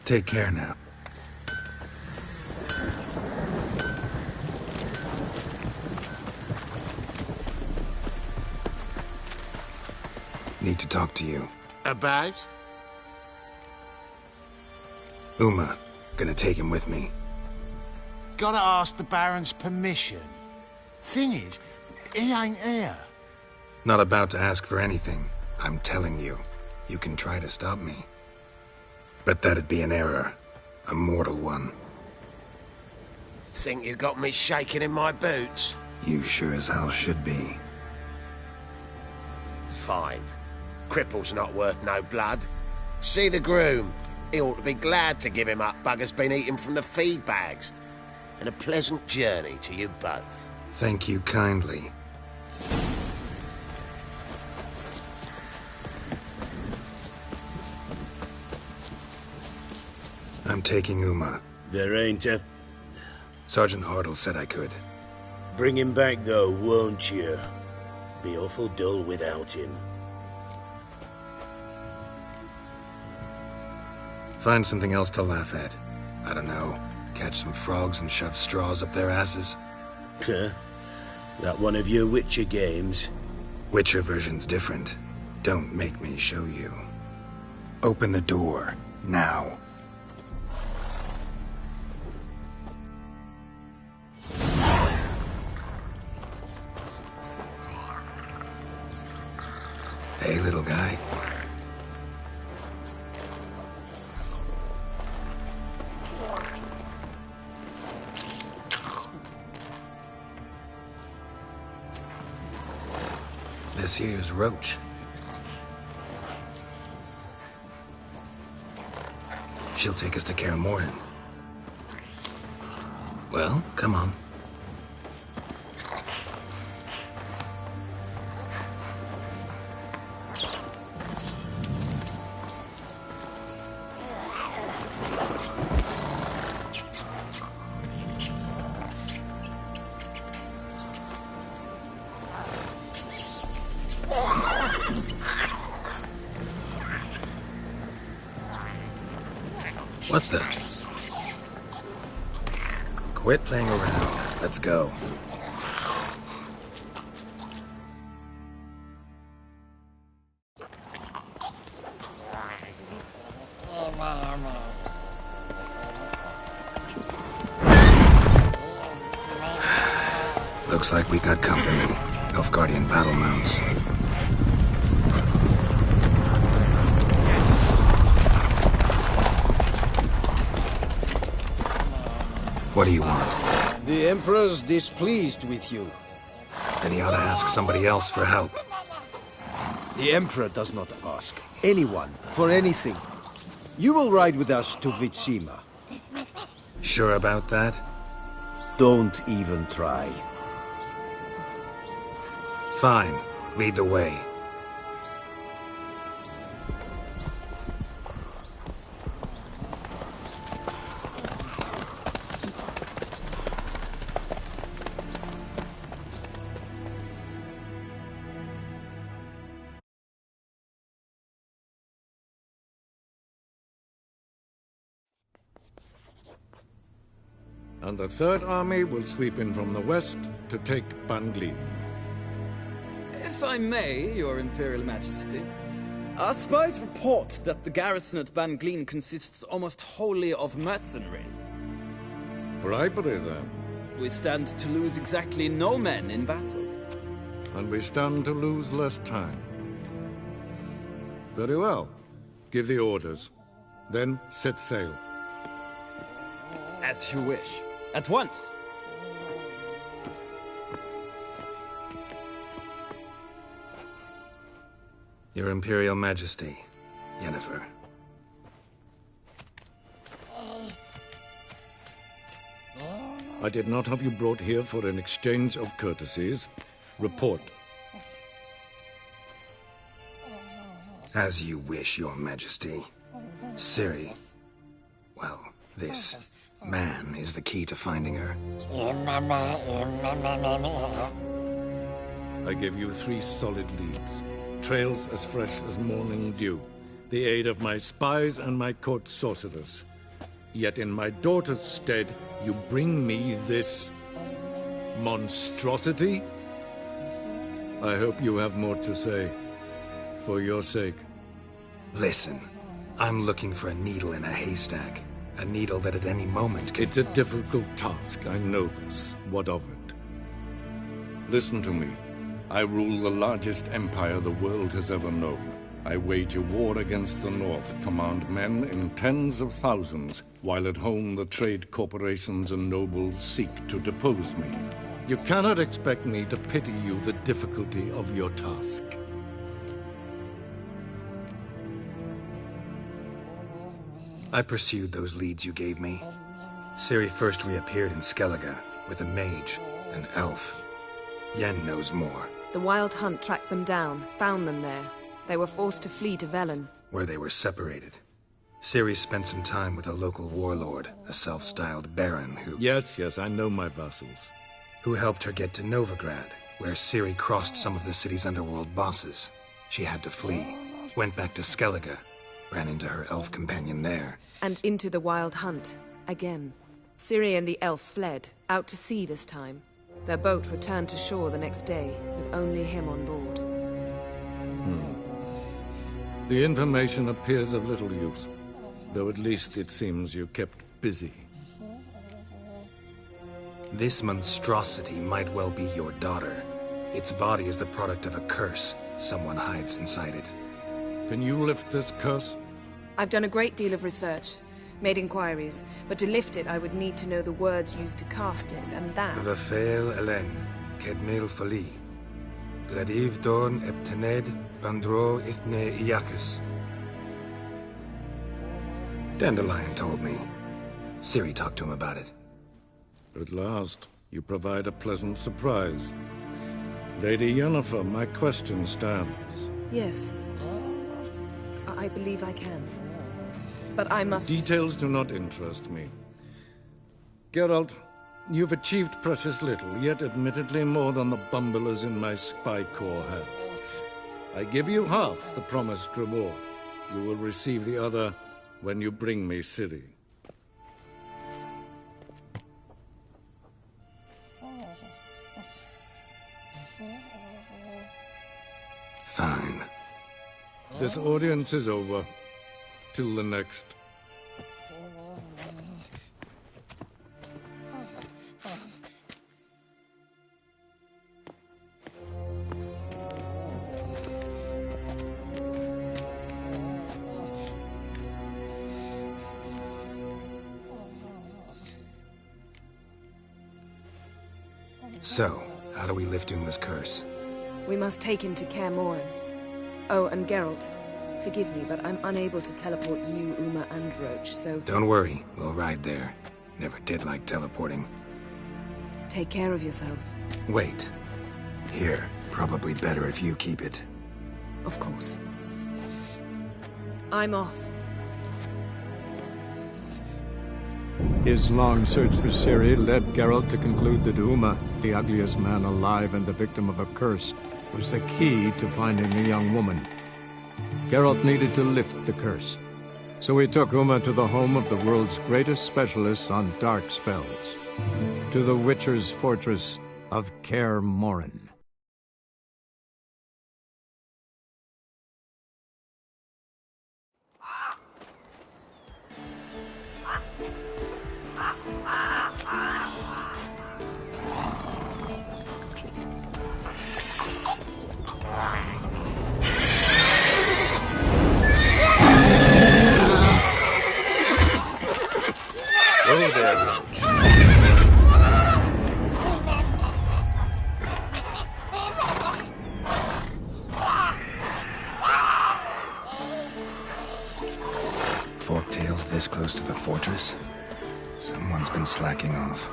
Take care now. Need to talk to you. About? Uma. Gonna take him with me. Gotta ask the Baron's permission. Thing is, he ain't here. Not about to ask for anything. I'm telling you. You can try to stop me. But that'd be an error. A mortal one. Think you got me shaking in my boots? You sure as hell should be. Fine. Cripple's not worth no blood. See the groom. He ought to be glad to give him up. Bugger's been eating from the feed bags. And a pleasant journey to you both. Thank you kindly. I'm taking Uma. There ain't a... Sergeant Hartle said I could. Bring him back, though, won't you? Be awful dull without him. Find something else to laugh at. I don't know. Catch some frogs and shove straws up their asses. Huh? That one of your Witcher games? Witcher version's different. Don't make me show you. Open the door, now. Hey, little guy. This here's Roach. She'll take us to Kaer Morhen. Well, come on. What the? Quit playing around. Let's go. Looks like we got company. Nilfgaardian battle mounts. What do you want? The Emperor's displeased with you. Then he ought to ask somebody else for help. The Emperor does not ask anyone for anything. You will ride with us to Vitsima. Sure about that? Don't even try. Fine. Lead the way. And the Third Army will sweep in from the west to take Banglin. If I may, Your Imperial Majesty, our spies report that the garrison at Banglin consists almost wholly of mercenaries. Bribery, then. We stand to lose exactly no men in battle. And we stand to lose less time. Very well. Give the orders. Then set sail. As you wish. At once! Your Imperial Majesty, Yennefer. I did not have you brought here for an exchange of courtesies. Report. As you wish, Your Majesty. Ciri. Well, this man is the key to finding her. I give you 3 solid leads. Trails as fresh as morning dew. The aid of my spies and my court sorcerers. Yet in my daughter's stead, you bring me this monstrosity? I hope you have more to say. For your sake. Listen, I'm looking for a needle in a haystack. A needle that at any moment could... It's a difficult task, I know this. What of it? Listen to me. I rule the largest empire the world has ever known. I wage a war against the North, command men in tens of thousands, while at home the trade corporations and nobles seek to depose me. You cannot expect me to pity you the difficulty of your task. I pursued those leads you gave me. Ciri first reappeared in Skellige with a mage, an elf. Yen knows more. The Wildhunt tracked them down, found them there. They were forced to flee to Velen. Where they were separated. Ciri spent some time with a local warlord, a self-styled baron who... Yes, I know my vassals. Who helped her get to Novigrad, where Ciri crossed some of the city's underworld bosses. She had to flee, went back to Skellige, ran into her elf companion there. And into the Wildhunt, again. Ciri and the elf fled, out to sea this time. Their boat returned to shore the next day, with only him on board. The information appears of little use, though at least it seems you kept busy. This monstrosity might well be your daughter. Its body is the product of a curse. Someone hides inside it. Can you lift this curse? I've done a great deal of research, made inquiries, but to lift it I would need to know the words used to cast it, and that... Vafael Elen, Kedmil Fali. Gladiv Dorn Eptened Bandro Ithne Iakis. Dandelion told me. Ciri talked to him about it. At last, you provide a pleasant surprise. Lady Yennefer, my question stands. Yes. I believe I can. But I must... Details do not interest me. Geralt, you've achieved precious little, yet admittedly more than the bumblers in my spy corps have. I give you half the promised reward. You will receive the other when you bring me Ciri. Fine. This audience is over. Till the next. So, how do we lift Uma's curse? We must take him to Kaer Morhen. Oh, and Geralt, forgive me, but I'm unable to teleport you, Uma, and Roach, so... Don't worry, we'll ride there. Never did like teleporting. Take care of yourself. Wait. Here, probably better if you keep it. Of course. I'm off. His long search for Ciri led Geralt to conclude that Uma, the ugliest man alive and the victim of a curse, was the key to finding the young woman. Geralt needed to lift the curse, so he took Uma to the home of the world's greatest specialist on dark spells, to the Witcher's fortress of Kaer Morhen. Oh, there, Roach. Forktails this close to the fortress? Someone's been slacking off.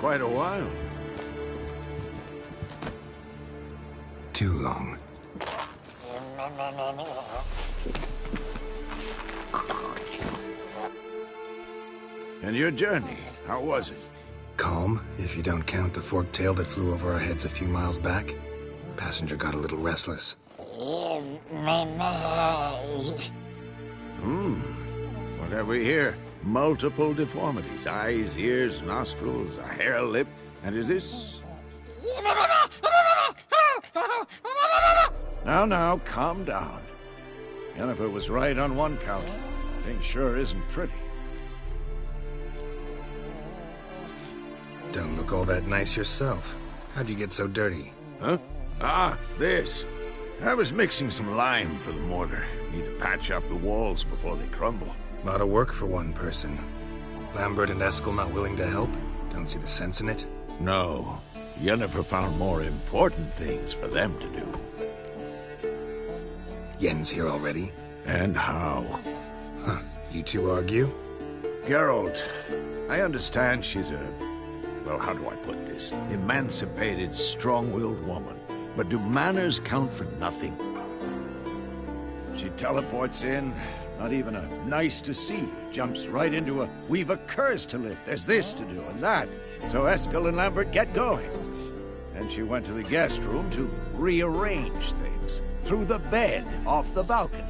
Quite a while. Too long. And your journey, how was it? Calm, if you don't count the forked tail that flew over our heads a few miles back. Passenger got a little restless. What have we here? Multiple deformities. Eyes, ears, nostrils, a hair lip. And is this... Now, calm down. Yennefer was right on one count. Thing sure isn't pretty. Don't look all that nice yourself. How'd you get so dirty? Huh? Ah, this. I was mixing some lime for the mortar. Need to patch up the walls before they crumble. Lot of work for one person. Lambert and Eskel not willing to help? Don't see the sense in it? No. Yennefer found more important things for them to do. Yen's here already? And how? Huh. You two argue? Geralt, I understand she's well, how do I put this? Emancipated, strong-willed woman. But do manners count for nothing? She teleports in, not even a nice to see you, jumps right into a, we've a curse to lift, there's this to do and that. So Eskel and Lambert get going. Then she went to the guest room to rearrange things. Through the bed, off the balcony.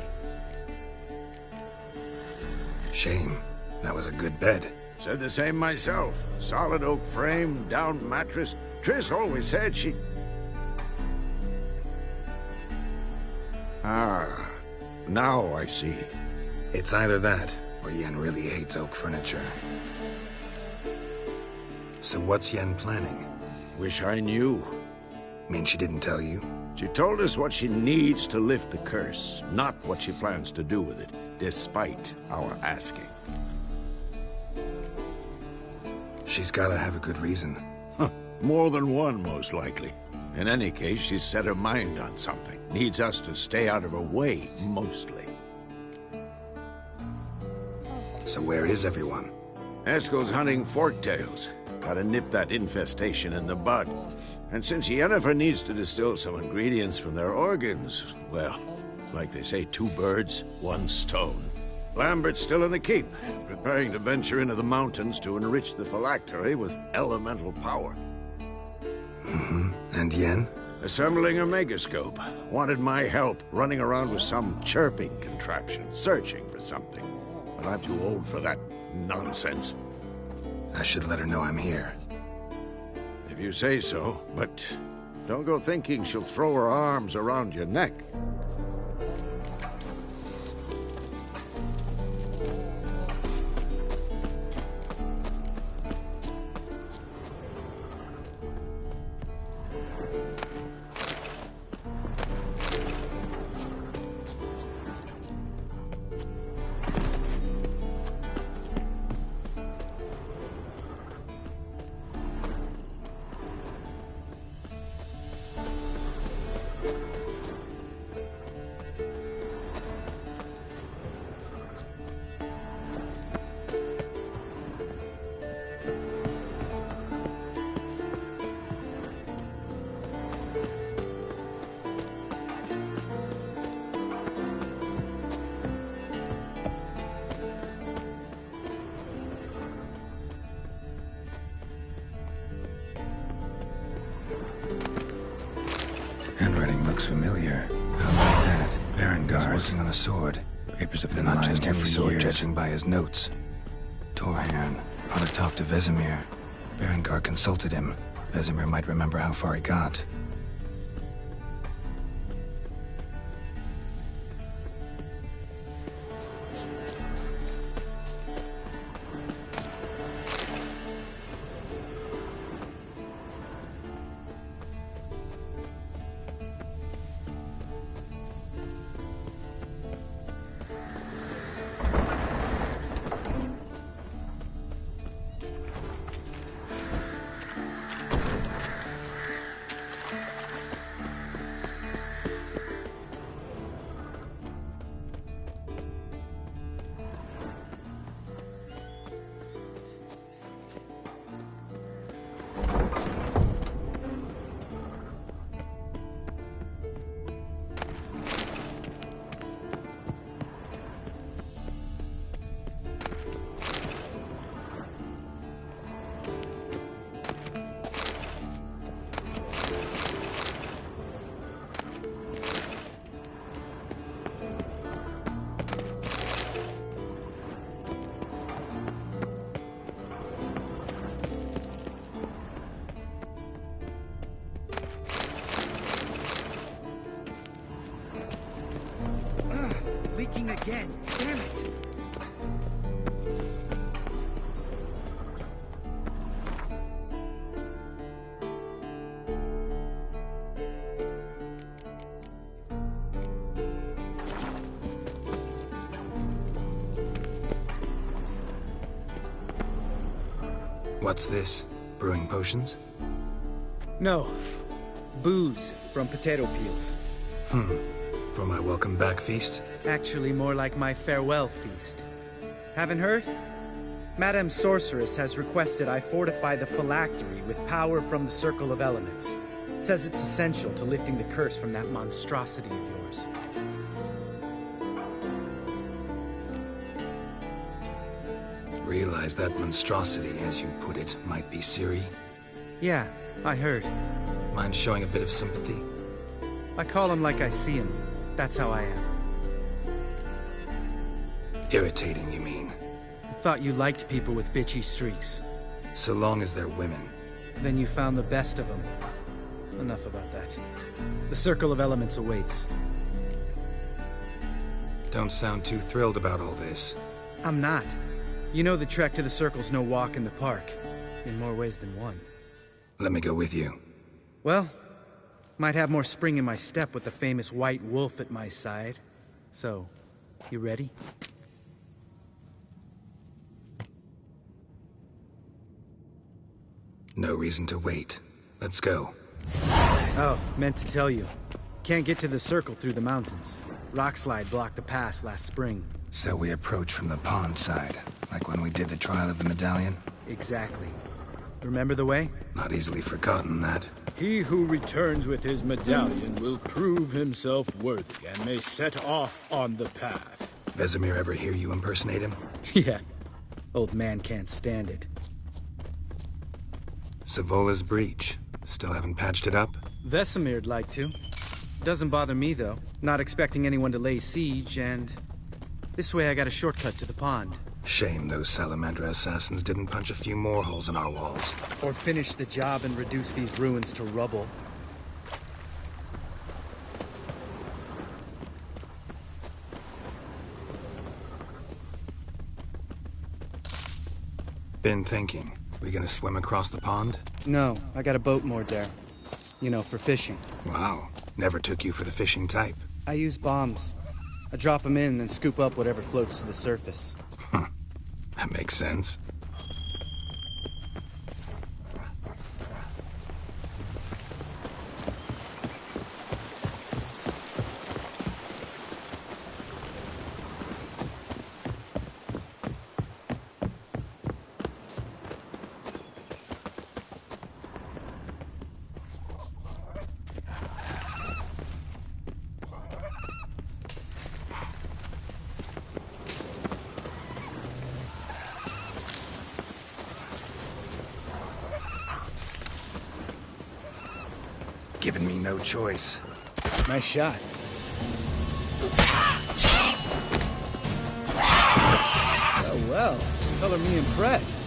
Shame. That was a good bed. Said the same myself. Solid oak frame, down mattress. Triss always said she... Ah, now I see. It's either that, or Yen really hates oak furniture. So what's Yen planning? Wish I knew. Mean she didn't tell you? She told us what she needs to lift the curse, not what she plans to do with it, despite our asking. She's gotta have a good reason. Huh. More than one, most likely. In any case, she's set her mind on something. Needs us to stay out of her way, mostly. So where is everyone? Eskel's hunting forktails. Gotta nip that infestation in the bud. And since Yennefer needs to distill some ingredients from their organs, well, like they say, 2 birds, 1 stone. Lambert's still in the keep, preparing to venture into the mountains to enrich the phylactery with elemental power. Mm-hmm. And Yen? Assembling a megascope. Wanted my help running around with some chirping contraption, searching for something. But I'm too old for that nonsense. I should let her know I'm here. If you say so, but don't go thinking she'll throw her arms around your neck. Handwriting looks familiar. How about that? Berengar's working on a sword. Papers have been not just any sword, judging by his notes. Torharn ought to talk to Vesemir. Berengar consulted him. Vesemir might remember how far he got. Leaking again. Damn it! What's this? Brewing potions? No. Booze from potato peels. For my welcome back feast? Actually, more like my farewell feast. Haven't heard? Madame Sorceress has requested I fortify the phylactery with power from the Circle of Elements. Says it's essential to lifting the curse from that monstrosity of yours. Realize that monstrosity, as you put it, might be Ciri? Yeah, I heard. Mind showing a bit of sympathy? I call him like I see him. That's how I am. Irritating, you mean? I thought you liked people with bitchy streaks. So long as they're women. Then you found the best of them. Enough about that. The Circle of Elements awaits. Don't sound too thrilled about all this. I'm not. You know the trek to the Circle's no walk in the park. In more ways than one. Let me go with you. Well, might have more spring in my step with the famous White Wolf at my side. So, you ready? No reason to wait. Let's go. Oh, meant to tell you. Can't get to the Circle through the mountains. Rockslide blocked the pass last spring. So we approach from the pond side, like when we did the trial of the medallion? Exactly. Remember the way? Not easily forgotten, that. He who returns with his medallion will prove himself worthy and may set off on the path. Vesemir ever hear you impersonate him? Yeah. Old man can't stand it. Savola's breach. Still haven't patched it up? Vesemir'd like to. Doesn't bother me, though. Not expecting anyone to lay siege, and... this way I got a shortcut to the pond. Shame those Salamandra assassins didn't punch a few more holes in our walls. Or finish the job and reduce these ruins to rubble. Been thinking. We gonna swim across the pond? No, I got a boat moored there. You know, for fishing. Wow. Never took you for the fishing type. I use bombs. I drop them in, then scoop up whatever floats to the surface. That makes sense. Giving me no choice. Nice shot. Oh, well. Color me impressed.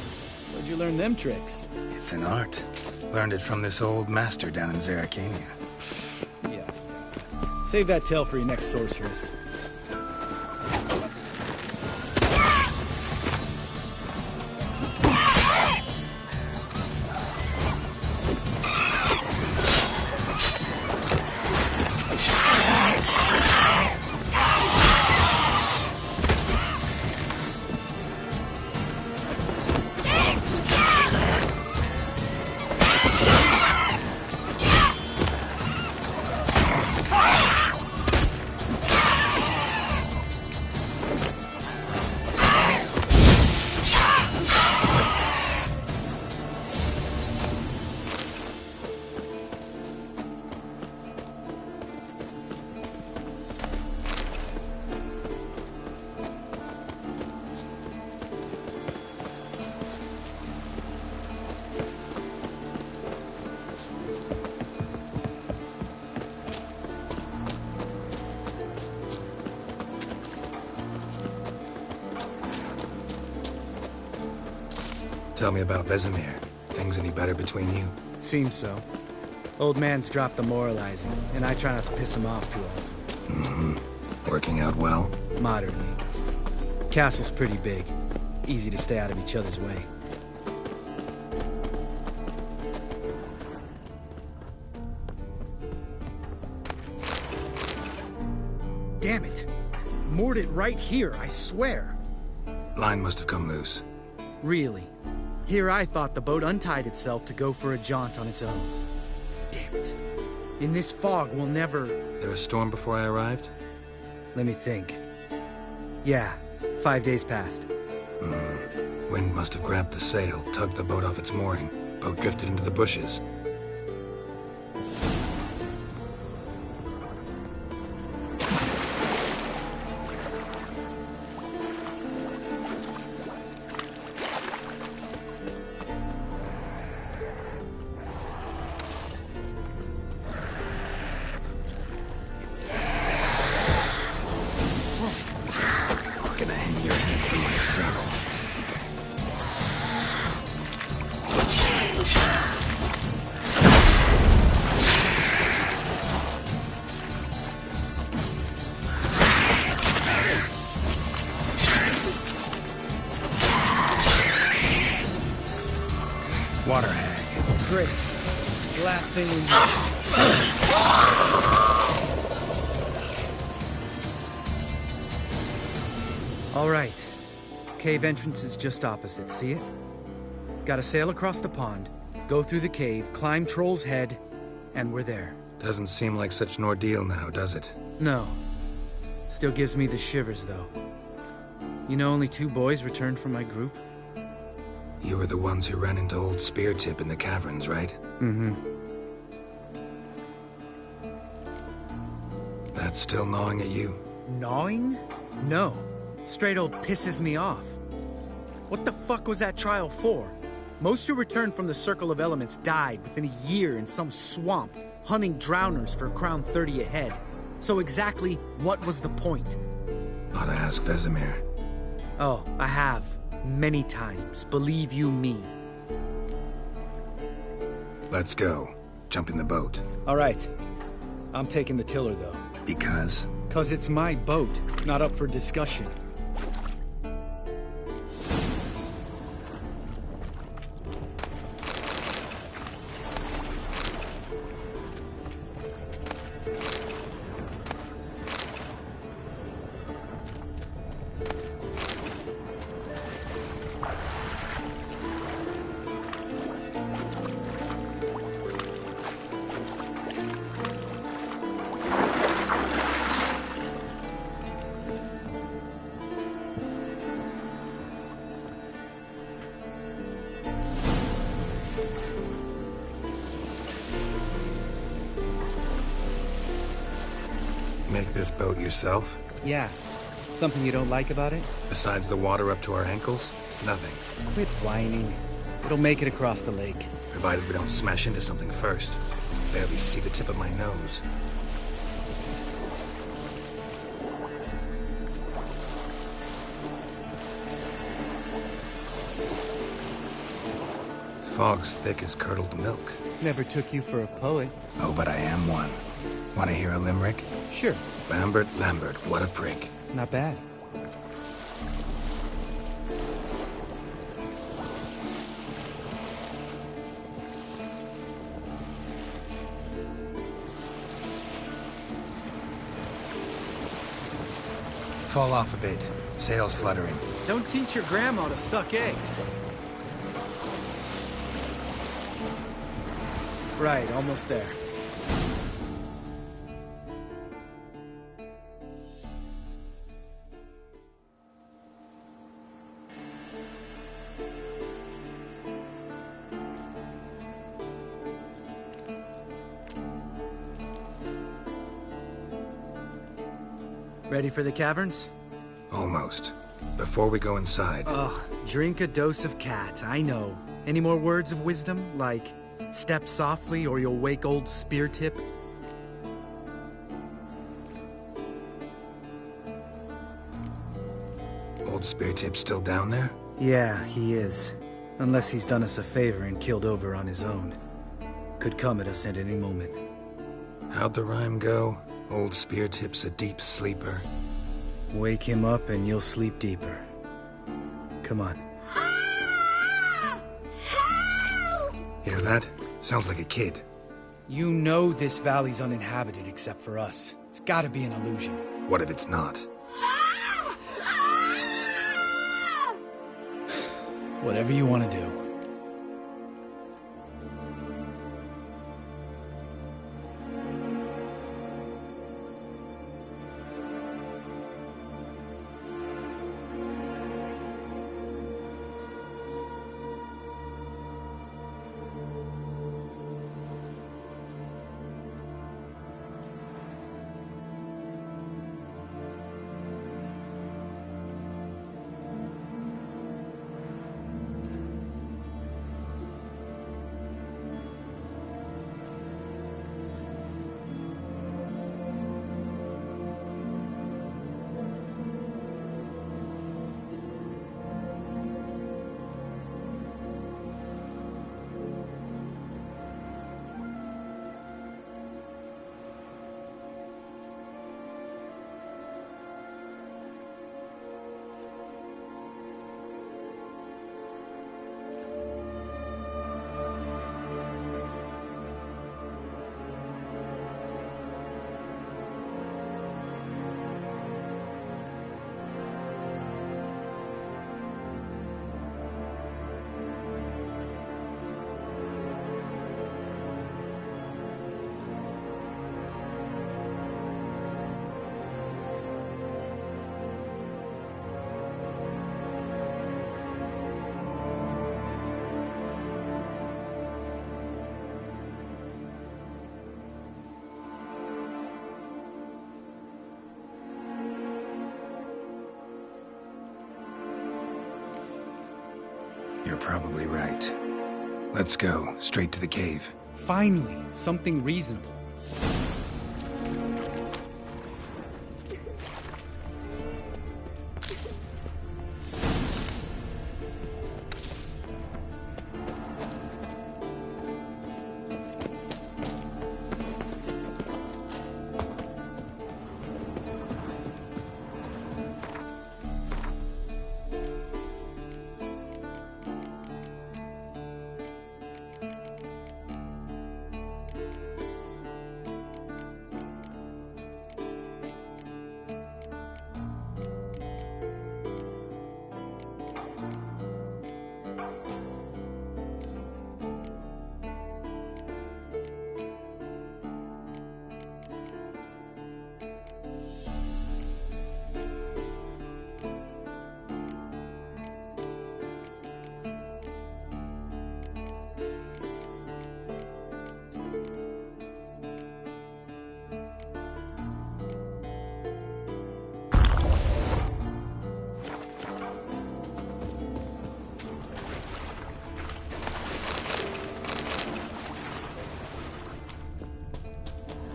Where'd you learn them tricks? It's an art. Learned it from this old master down in Zerrikania. Yeah. Save that tale for your next sorceress. Tell me about Vesemir. Things any better between you? Seems so. Old man's dropped the moralizing, and I try not to piss him off too often. Mm-hmm. Working out well? Moderately. Castle's pretty big. Easy to stay out of each other's way. Damn it! Moored it right here, I swear! Line must have come loose. Really? Here I thought the boat untied itself to go for a jaunt on its own. Damn it. In this fog, we'll never... There a storm before I arrived? Let me think. Yeah, 5 days passed. Wind must have grabbed the sail, tugged the boat off its mooring. Boat drifted into the bushes. Gonna hang your head from my saddle. Water hag. Great. Last thing we need. All right. Cave entrance is just opposite, see it? Gotta sail across the pond, go through the cave, climb Troll's Head, and we're there. Doesn't seem like such an ordeal now, does it? No. Still gives me the shivers, though. You know only 2 boys returned from my group? You were the ones who ran into old Speartip in the caverns, right? Mm-hmm. That's still gnawing at you? Gnawing? No. Straight old pisses me off. What the fuck was that trial for? Most who returned from the Circle of Elements died within a year in some swamp, hunting drowners for Crown 30 a head. So exactly what was the point? Ought to ask Vesemir. Oh, I have. Many times. Believe you me. Let's go. Jump in the boat. All right. I'm taking the tiller, though. Because? 'Cause it's my boat, not up for discussion. Make this boat yourself? Yeah. Something you don't like about it? Besides the water up to our ankles? Nothing. Quit whining. It'll make it across the lake. Provided we don't smash into something first. Barely see the tip of my nose. Fog's thick as curdled milk. Never took you for a poet. Oh, but I am one. Want to hear a limerick? Sure. Lambert, what a prick. Not bad. Fall off a bit. Sails fluttering. Don't teach your grandma to suck eggs. Right, almost there. Ready for the caverns? Almost. Before we go inside... Ugh, drink a dose of cat, I know. Any more words of wisdom, like, step softly or you'll wake old Speartip? Old Speartip's still down there? Yeah, he is. Unless he's done us a favor and killed over on his own. Could come at us at any moment. How'd the rhyme go? Old Speartip's a deep sleeper. Wake him up and you'll sleep deeper. Come on. Hear that? Sounds like a kid. You know this valley's uninhabited except for us. It's gotta be an illusion. What if it's not? Whatever you want to do. You're probably right. Let's go, straight to the cave. Finally, something reasonable.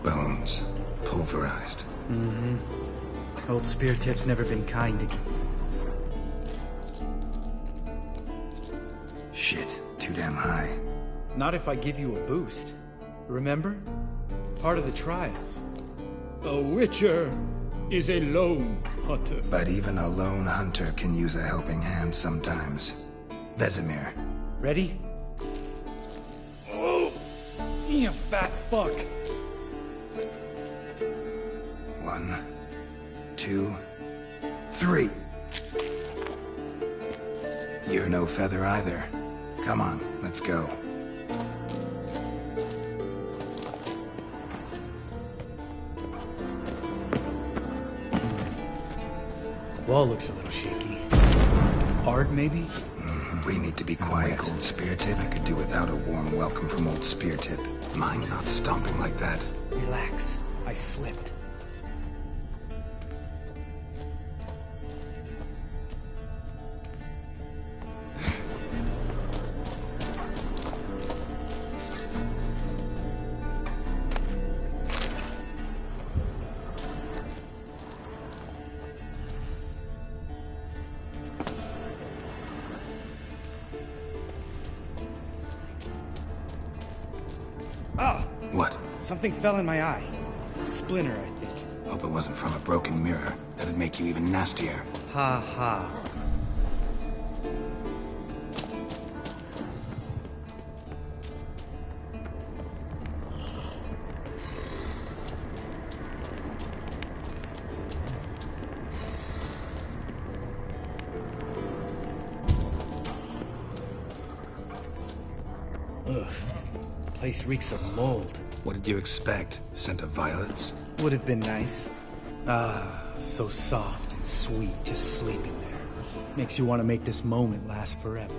Bones. Pulverized. Mm-hmm. Old Spear Tip's never been kind to... Shit, too damn high. Not if I give you a boost. Remember? Part of the trials. A witcher is a lone hunter. But even a lone hunter can use a helping hand sometimes. Vesemir. Ready? Oh! You fat fuck! 1, 2, 3. You're no feather either. Come on, let's go. Wall looks a little shaky. Hard, maybe? We need to be quiet, Old Spear Tip. I could do without a warm welcome from Old Spear Tip. Mine not stomping like that. Relax. I slipped. What? Something fell in my eye. Splinter, I think. Hope it wasn't from a broken mirror. That'd make you even nastier. Ha ha. Ugh. Place reeks of mold. What did you expect? Scent of violets? Would have been nice. Ah, so soft and sweet, just sleeping there. Makes you want to make this moment last forever.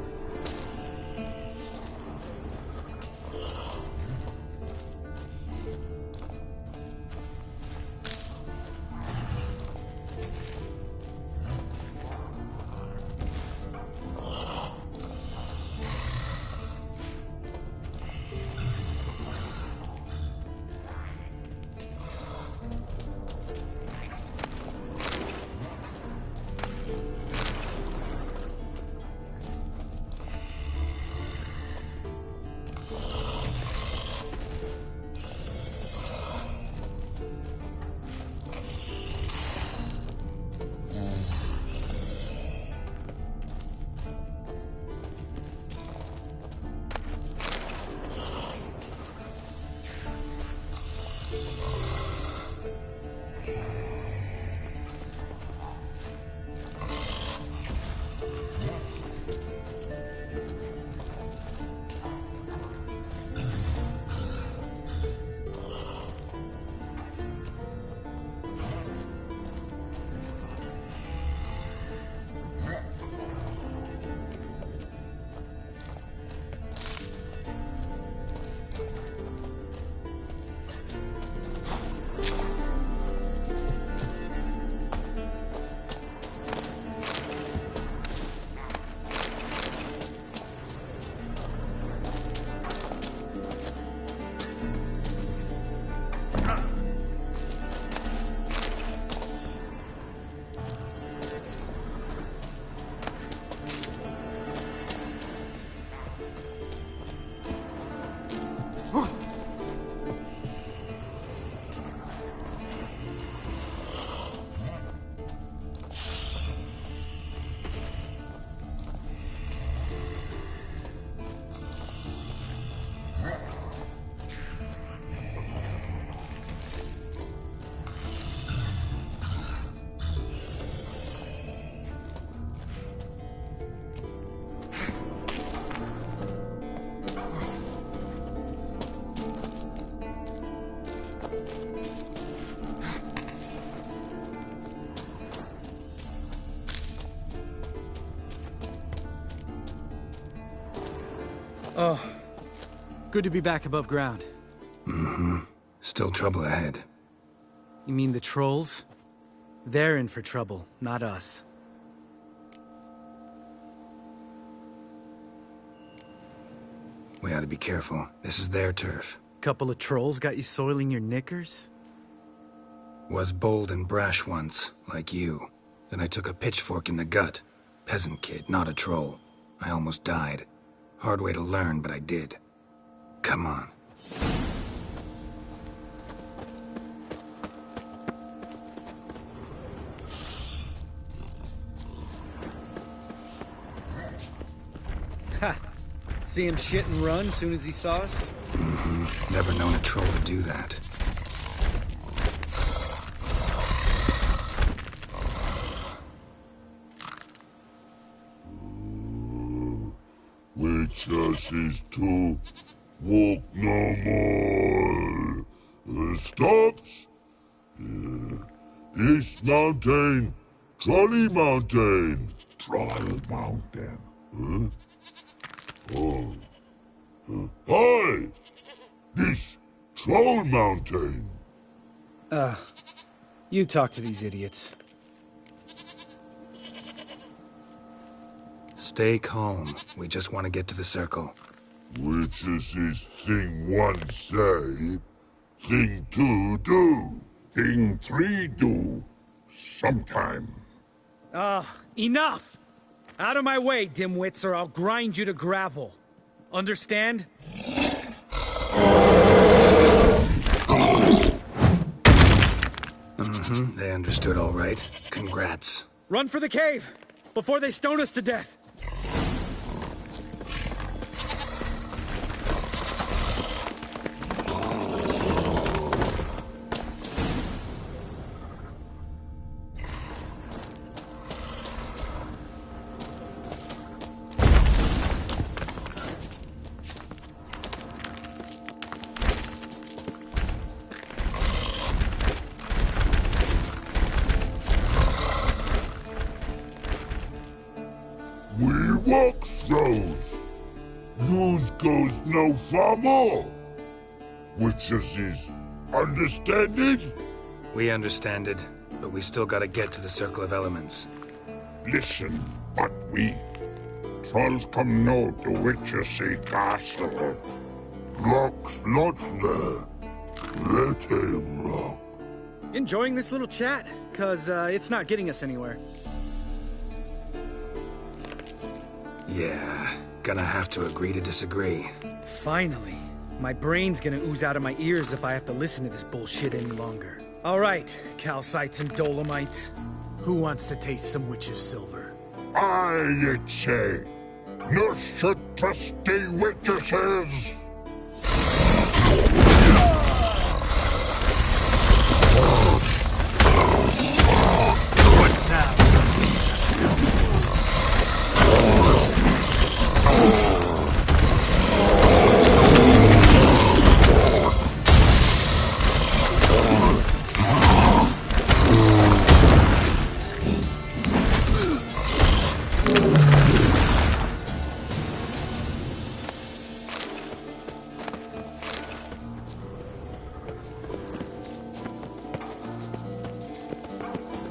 Oh, good to be back above ground. Mm-hmm. Still trouble ahead. You mean the trolls? They're in for trouble, not us. We ought to be careful. This is their turf. Couple of trolls got you soiling your knickers? Was bold and brash once, like you. Then I took a pitchfork in the gut. Peasant kid, not a troll. I almost died. Hard way to learn, but I did. Come on. Ha! See him shit and run soon as he saw us? Mm-hmm. Never known a troll to do that. Witches is to walk no more. Stops. East Mountain, Trolley Mountain. Troll Mountain. Huh? Oh. Hi! This Troll Mountain. You talk to these idiots. Stay calm. We just want to get to the circle. Witches is thing one say, thing two do, thing three do, sometime. Enough! Out of my way, dimwits, or I'll grind you to gravel. Understand? Mm-hmm. They understood all right. Congrats. Run for the cave! Before they stone us to death! Walks roads. Yous goes no far more. Witches is understanded? We understand it, but we still gotta get to the Circle of Elements. Listen, but we trolls come no to Witches castle. Rocks not there. Let him rock. Enjoying this little chat? 'Cause it's not getting us anywhere. Yeah, gonna have to agree to disagree. Finally. My brain's gonna ooze out of my ears if I have to listen to this bullshit any longer. All right, calcites and dolomites. Who wants to taste some witch's silver? I'd say. No should trusty witches. What now?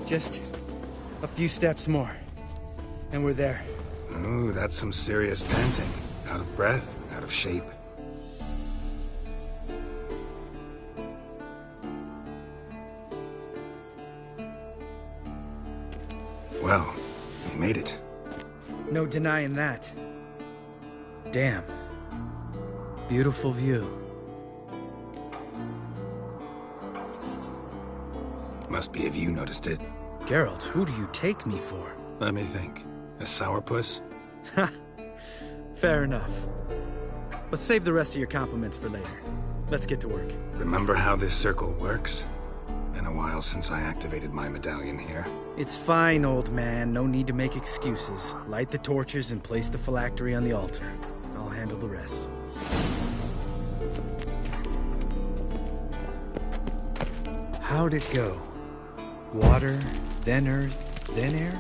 Just a few steps more, and we're there. Ooh, that's some serious panting. Out of breath, out of shape. Well, we made it. No denying that. Damn. Beautiful view. Must be if you noticed it. Geralt, who do you take me for? Let me think. A sourpuss? Ha! Fair enough. But save the rest of your compliments for later. Let's get to work. Remember how this circle works? Been a while since I activated my medallion here. It's fine, old man. No need to make excuses. Light the torches and place the phylactery on the altar. I'll handle the rest. How'd it go? Water, then earth, then air?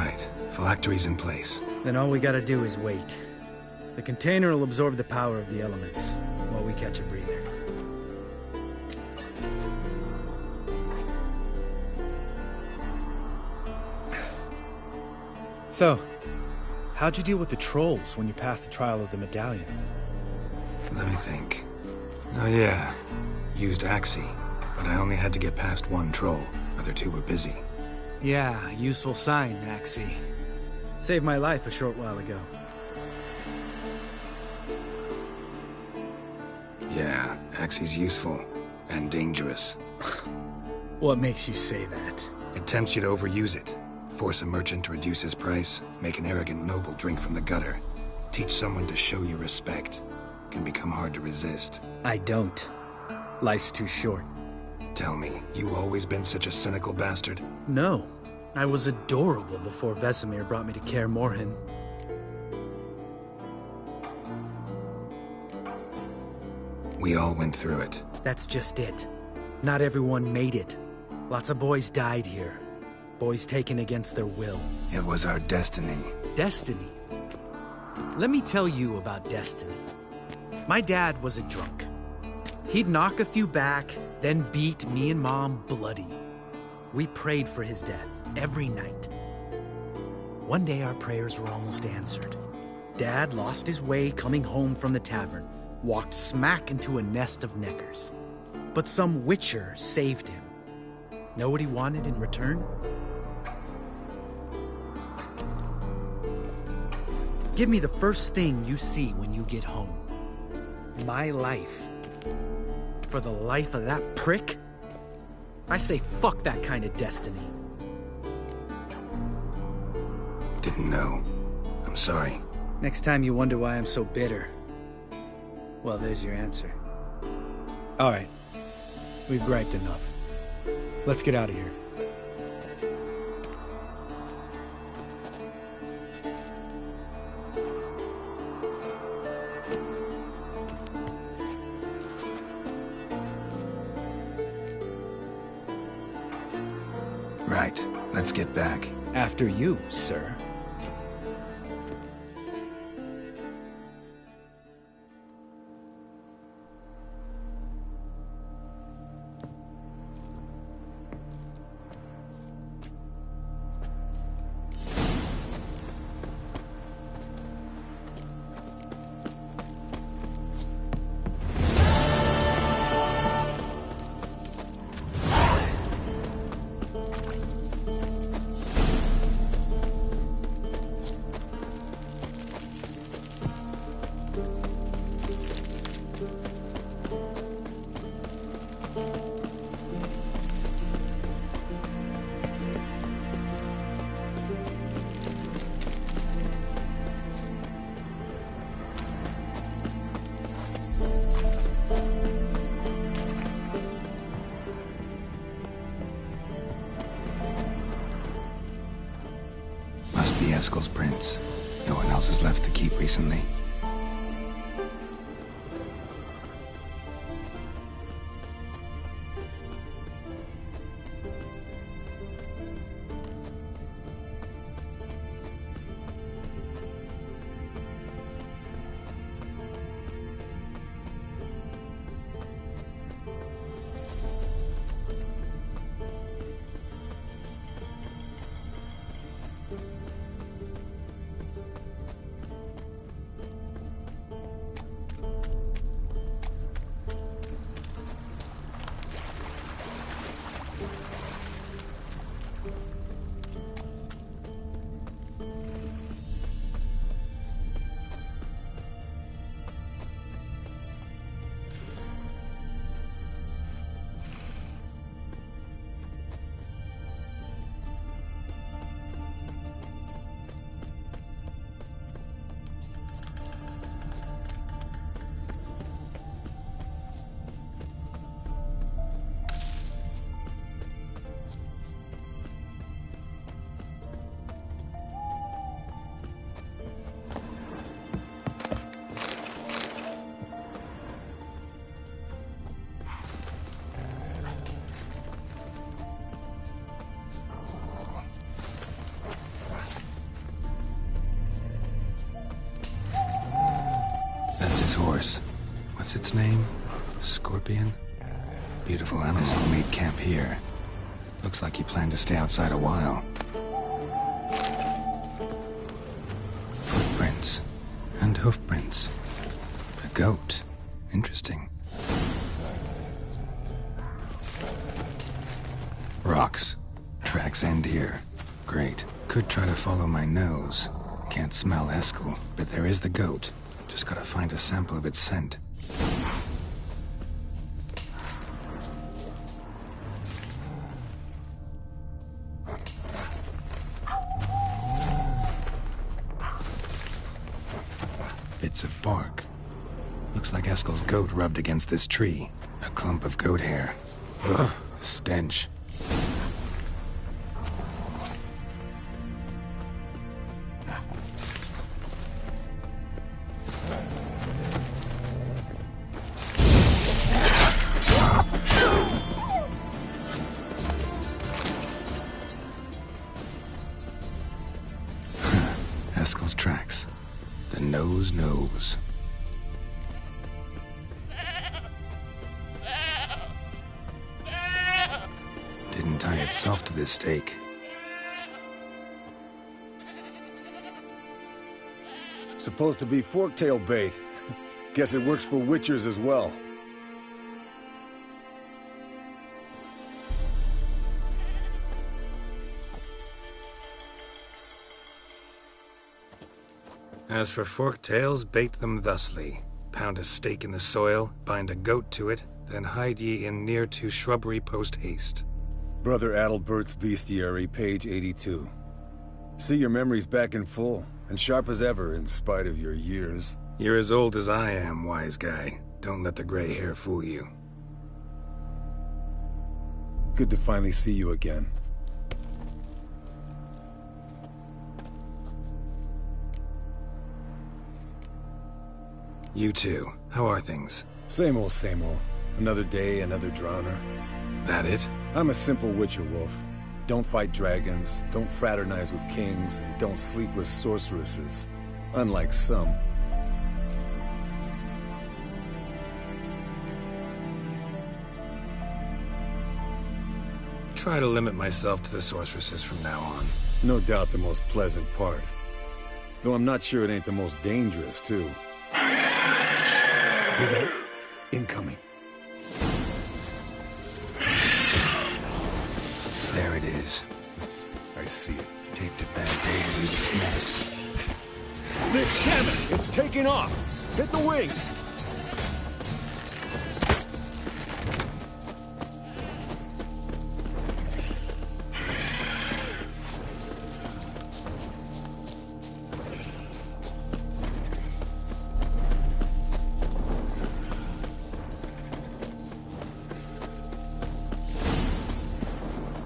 right. Phylactery's in place. Then all we gotta do is wait. The container will absorb the power of the elements, while we catch a breather. So, how'd you deal with the trolls when you passed the trial of the medallion? Let me think. Oh yeah, used Axie, but I only had to get past one troll. Other two were busy. Yeah, useful sign, Axie. Saved my life a short while ago. Yeah, Axie's useful. And dangerous. What makes you say that? It tempts you to overuse it. Force a merchant to reduce his price. Make an arrogant noble drink from the gutter. Teach someone to show you respect. Can become hard to resist. I don't. Life's too short. Tell me, you always been such a cynical bastard? No. I was adorable before Vesemir brought me to Kaer Morhen. We all went through it. That's just it. Not everyone made it. Lots of boys died here. Boys taken against their will. It was our destiny. Destiny? Let me tell you about destiny. My dad was a drunk. He'd knock a few back, then beat me and Mom bloody. We prayed for his death every night. One day our prayers were almost answered. Dad lost his way coming home from the tavern, walked smack into a nest of neckers. But some witcher saved him. Know what he wanted in return? Give me the first thing you see when you get home. My life. For the life of that prick? I say fuck that kind of destiny. Didn't know. I'm sorry. Next time you wonder why I'm so bitter, well, there's your answer. All right. We've griped enough. Let's get out of here. Right. Let's get back. After you, sir. Eskel's prints. No one else has left the keep recently. What's its name? Scorpion? Beautiful animal made camp here. Looks like he planned to stay outside a while. Footprints. And hoofprints. A goat. Interesting. Rocks. Tracks end here. Great. Could try to follow my nose. Can't smell Eskel, but there is the goat. Just gotta find a sample of its scent. Bits of bark. Looks like Eskel's goat rubbed against this tree. A clump of goat hair. Ugh, the stench. Eskel's tracks. The nose knows. Didn't tie itself to this stake. Supposed to be forktail bait. Guess it works for witchers as well. As for forktails, bait them thusly. Pound a stake in the soil, bind a goat to it, then hide ye in near to shrubbery post haste. Brother Adalbert's Bestiary, page 82. See, your memory's back in full, and sharp as ever in spite of your years. You're as old as I am, wise guy. Don't let the gray hair fool you. Good to finally see you again. You too. How are things? Same old, same old. Another day, another drowner. That it? I'm a simple witcher wolf. Don't fight dragons, don't fraternize with kings, and don't sleep with sorceresses. Unlike some. Try to limit myself to the sorceresses from now on. No doubt the most pleasant part. Though I'm not sure it ain't the most dangerous, too. Shh. Hear that? Incoming. There it is. I see it. Picked a bad day to leave its nest. Damn it! It's taking off! Hit the wings!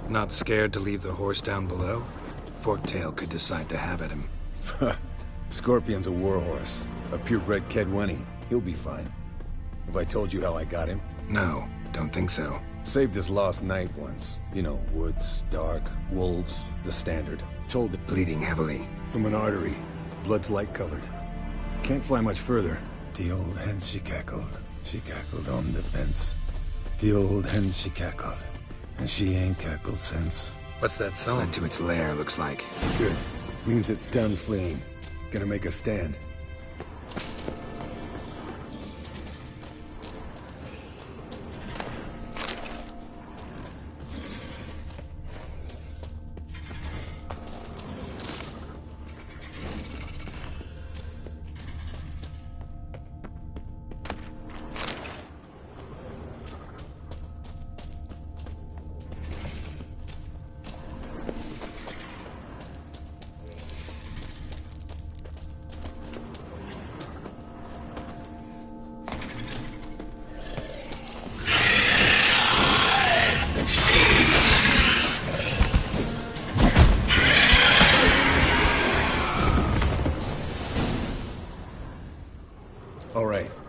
Not scared to leave the horse down below? Forktail could decide to have at him. Scorpion's a warhorse. A purebred Kedwenny. He'll be fine. Have I told you how I got him? No, don't think so. Saved this lost knight once. You know, woods, dark, wolves, the standard. Told it. Bleeding heavily. From an artery. Blood's light-colored. Can't fly much further. The old hen, she cackled. She cackled on the fence. The old hen, she cackled. And she ain't cackled since. What's that song? Fled to its lair, looks like. Good. Means it's done fleeing. Gonna make a stand.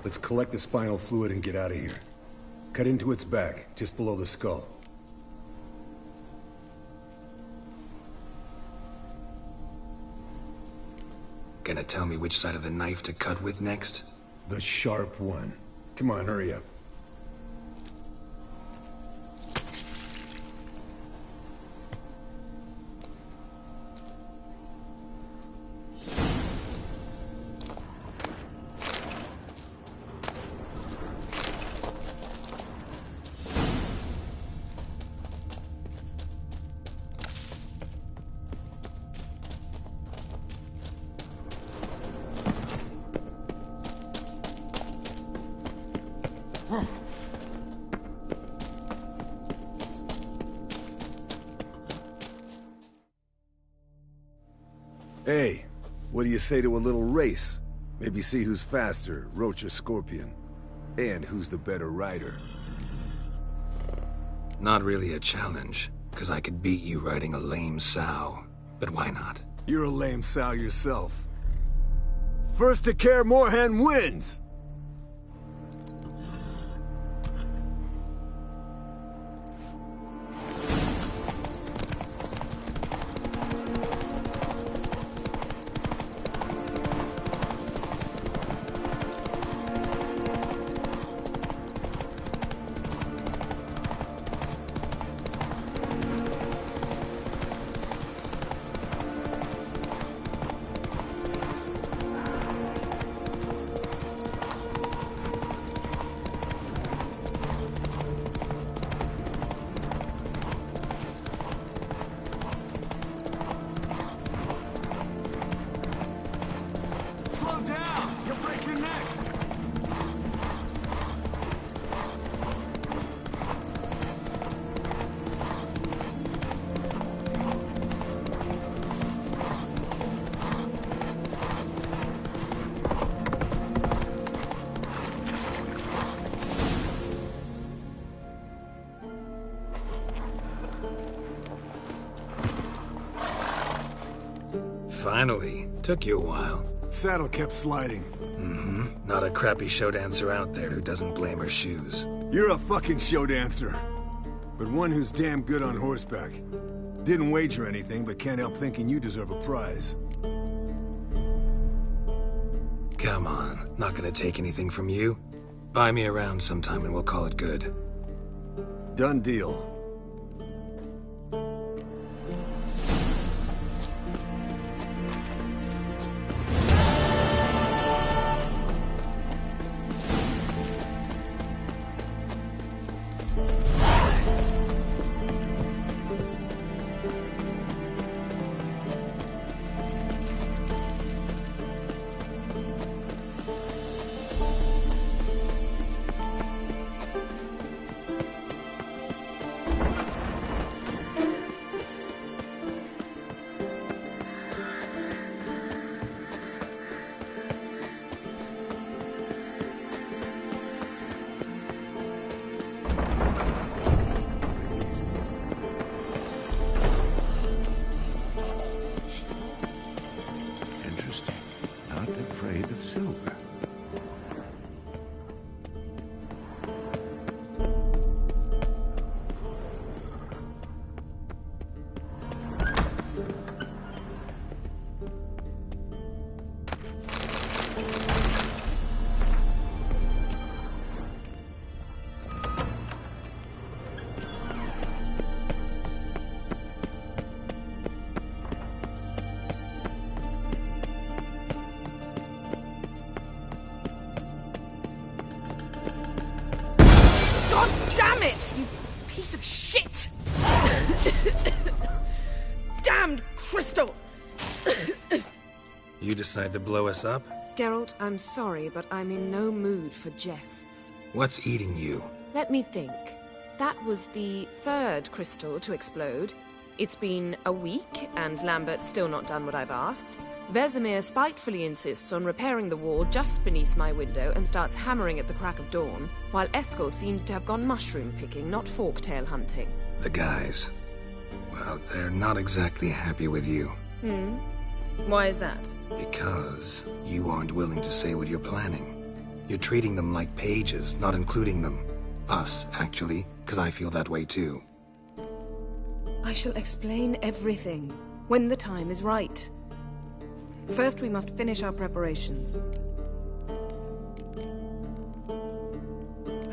Let's collect the spinal fluid and get out of here. Cut into its back, just below the skull. Gonna tell me which side of the knife to cut with next? The sharp one. Come on, hurry up. Hey, what do you say to a little race? Maybe see who's faster, Roach or Scorpion. And who's the better rider. Not really a challenge, because I could beat you riding a lame sow. But why not? You're a lame sow yourself. First to Kaer Morhen wins! Finally. Took you a while. Saddle kept sliding. Mm-hmm. Not a crappy show dancer out there who doesn't blame her shoes. You're a fucking show dancer. But one who's damn good on horseback. Didn't wager anything, but can't help thinking you deserve a prize. Come on. Not gonna take anything from you. Buy me around sometime and we'll call it good. Done deal. You piece of shit! Damned crystal! You decide to blow us up? Geralt, I'm sorry, but I'm in no mood for jests. What's eating you? Let me think. That was the third crystal to explode. It's been a week, and Lambert's still not done what I've asked. Vesemir spitefully insists on repairing the wall just beneath my window and starts hammering at the crack of dawn, while Eskel seems to have gone mushroom picking, not forktail hunting. The guys. Well, they're not exactly happy with you. Why is that? Because you aren't willing to say what you're planning. You're treating them like pages, not including them. Us, actually, because I feel that way too. I shall explain everything, when the time is right. First, we must finish our preparations.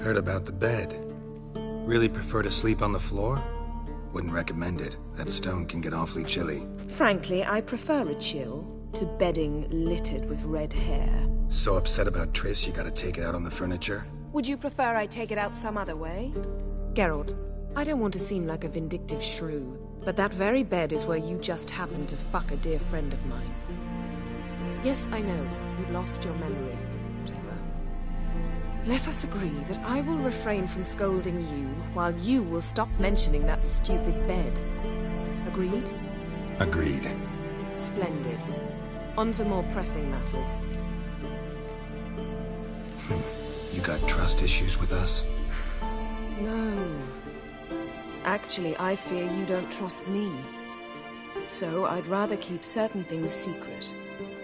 Heard about the bed. Really prefer to sleep on the floor? Wouldn't recommend it. That stone can get awfully chilly. Frankly, I prefer a chill to bedding littered with red hair. So upset about Triss, you gotta take it out on the furniture? Would you prefer I take it out some other way? Geralt, I don't want to seem like a vindictive shrew, but that very bed is where you just happened to fuck a dear friend of mine. Yes, I know, you lost your memory. Whatever. Let us agree that I will refrain from scolding you, while you will stop mentioning that stupid bed. Agreed? Agreed. Splendid. On to more pressing matters. You got trust issues with us? No. Actually, I fear you don't trust me. So I'd rather keep certain things secret.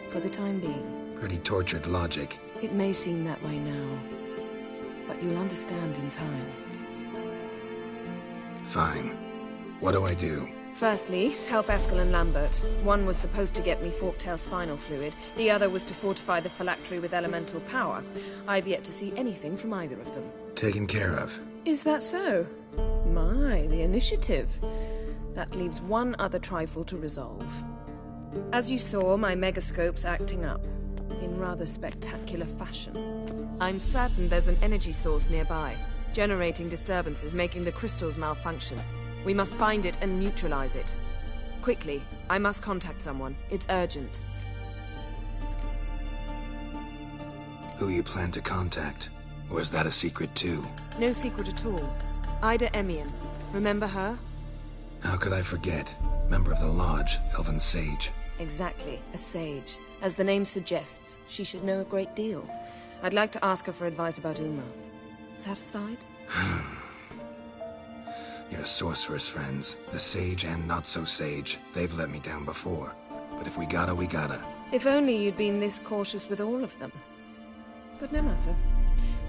For the time being. Pretty tortured logic. It may seem that way now. But you'll understand in time. Fine. What do I do? Firstly, help Eskel and Lambert. One was supposed to get me forktail spinal fluid. The other was to fortify the phylactery with elemental power. I've yet to see anything from either of them. Taken care of. Is that so? My, the initiative. That leaves one other trifle to resolve. As you saw, my megascope's acting up. In rather spectacular fashion. I'm certain there's an energy source nearby. Generating disturbances, making the crystals malfunction. We must find it and neutralize it. Quickly, I must contact someone. It's urgent. Who you plan to contact? Or is that a secret too? No secret at all. Ida Emian. Remember her? How could I forget? Member of the Lodge, Elven Sage. Exactly, a sage. As the name suggests, she should know a great deal. I'd like to ask her for advice about Uma. Satisfied? Your sorceress friends, the sage and not-so-sage, they've let me down before. But if we gotta, we gotta. If only you'd been this cautious with all of them. But no matter.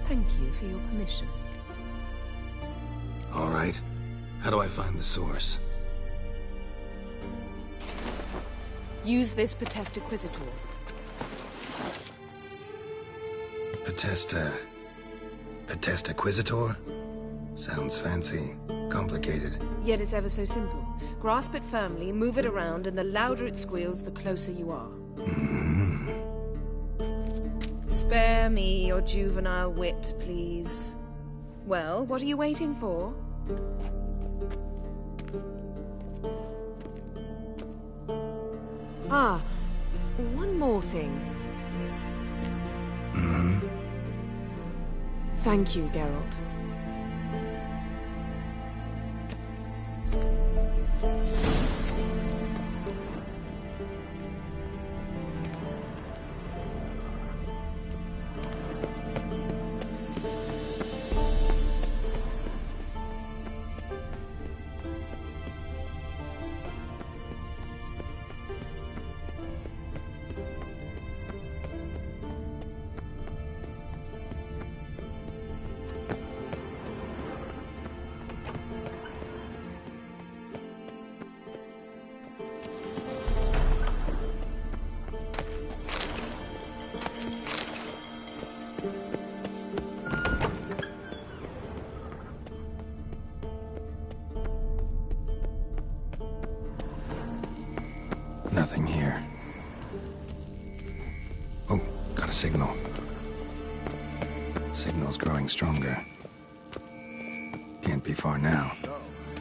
Thank you for your permission. All right. How do I find the source? Use this Potestaquisitor. Potestaquisitor? Sounds fancy. Complicated. Yet it's ever so simple. Grasp it firmly, move it around, and the louder it squeals, the closer you are. Spare me your juvenile wit, please. Well, what are you waiting for? Ah, one more thing. Thank you, Geralt. Nothing here. Oh, got a signal. Signal's growing stronger. Can't be far now. So,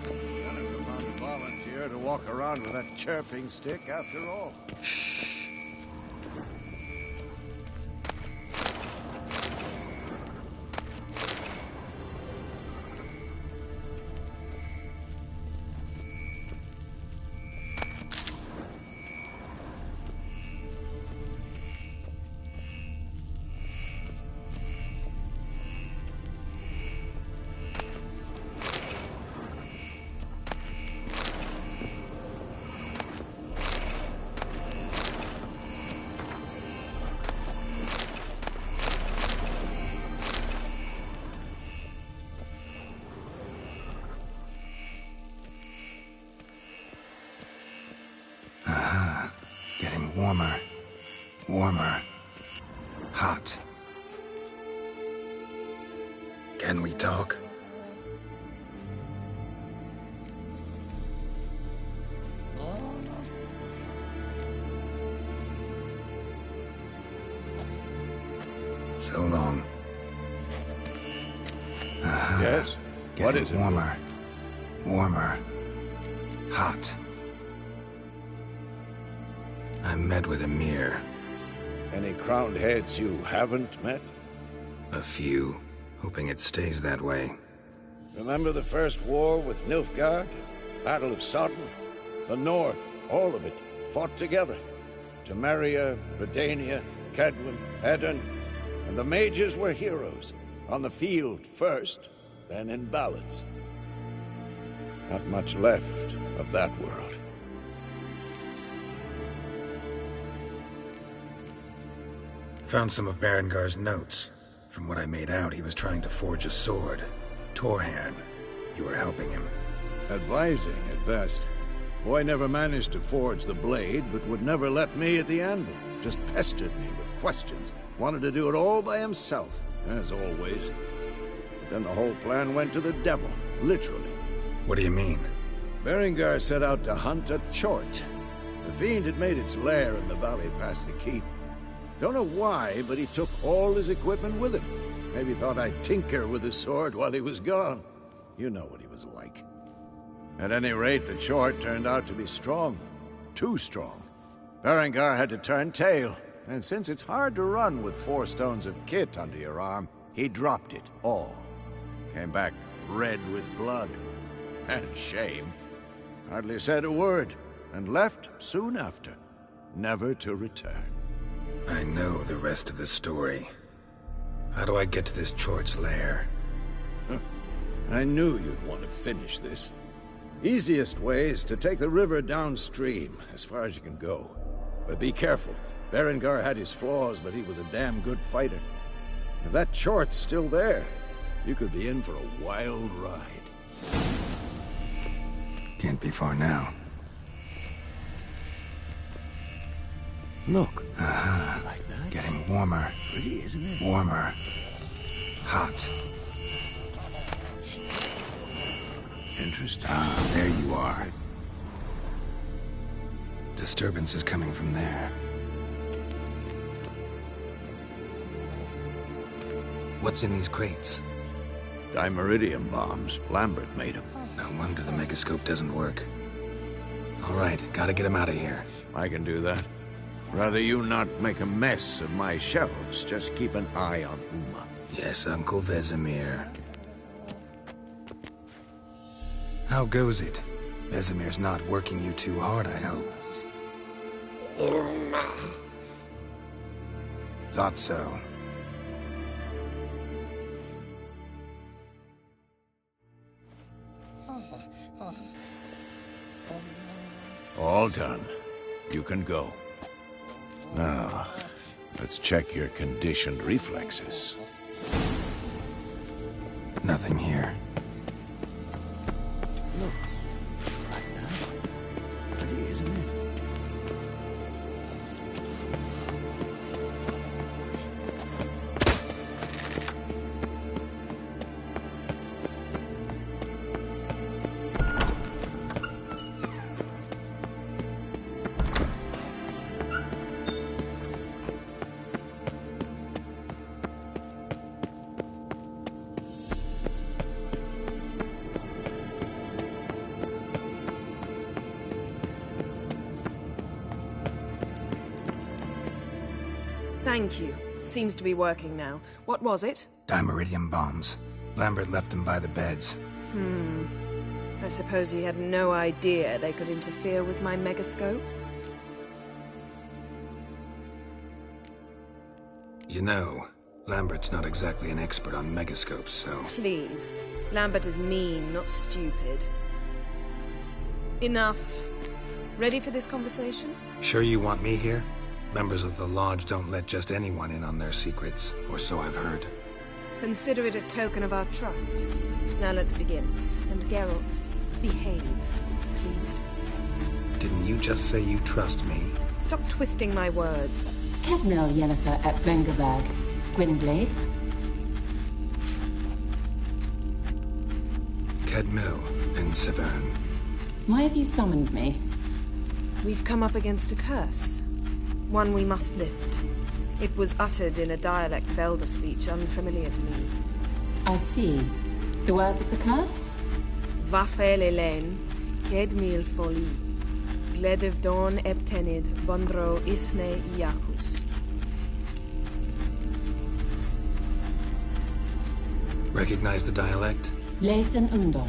none of them want to volunteer to walk around with that chirping stick after all. Shh. Getting warmer. Warmer. Hot. Can we talk? So long. Yes? What is it? Warmer. Warmer. Hot. I met with Emir. Any crowned heads you haven't met? A few. Hoping it stays that way. Remember the first war with Nilfgaard? Battle of Sodden? The North, all of it, fought together. Temeria, Redania, Kedwin, Edirn, and the mages were heroes. On the field first, then in ballads. Not much left of that world. Found some of Berengar's notes. From what I made out, he was trying to forge a sword. Torharn. You were helping him. Advising, at best. Boy never managed to forge the blade, but would never let me at the anvil. Just pestered me with questions. Wanted to do it all by himself, as always. But then the whole plan went to the devil, literally. What do you mean? Berengar set out to hunt a chort. The fiend had made its lair in the valley past the keep. Don't know why, but he took all his equipment with him. Maybe thought I'd tinker with his sword while he was gone. You know what he was like. At any rate, the chort turned out to be strong. Too strong. Berengar had to turn tail, and since it's hard to run with 4 stones of kit under your arm, he dropped it all. Came back red with blood. And shame. Hardly said a word, and left soon after, never to return. I know the rest of the story. How do I get to this chort's lair? I knew you'd want to finish this. Easiest way is to take the river downstream, as far as you can go. But be careful. Berengar had his flaws, but he was a damn good fighter. If that chort's still there, you could be in for a wild ride. Can't be far now. Look. Like that? Getting warmer. Pretty, isn't it? Warmer. Hot. Interesting. Ah, there you are. Disturbance is coming from there. What's in these crates? Dimeridium bombs. Lambert made them. No wonder the megascope doesn't work. All right, gotta get him out of here. I can do that. Rather you not make a mess of my shelves. Just keep an eye on Uma. Yes, Uncle Vesemir. How goes it? Vesemir's not working you too hard, I hope. Uma. Thought so. All done. You can go. Now, let's check your conditioned reflexes. Nothing here. Look. Like that. Pretty, isn't it? Thank you. Seems to be working now. What was it? Dimeridium bombs. Lambert left them by the beds. I suppose he had no idea they could interfere with my megascope? You know, Lambert's not exactly an expert on megascopes, so... Please. Lambert is mean, not stupid. Enough. Ready for this conversation? Sure you want me here? Members of the Lodge don't let just anyone in on their secrets, or so I've heard. Consider it a token of our trust. Now let's begin. And Geralt, behave, please. Didn't you just say you trust me? Stop twisting my words. Cadnel Yennefer at Vengerberg. Gwynblade? Head Mill in Severn. Why have you summoned me? We've come up against a curse. One we must lift. It was uttered in a dialect of Elder speech unfamiliar to me. I see. The words of the curse? Vafel Elaine, Ked Mil Foli, Gledev Don Eptenid, Bondro Isne Iakus. Recognize the dialect? Lathan Undod.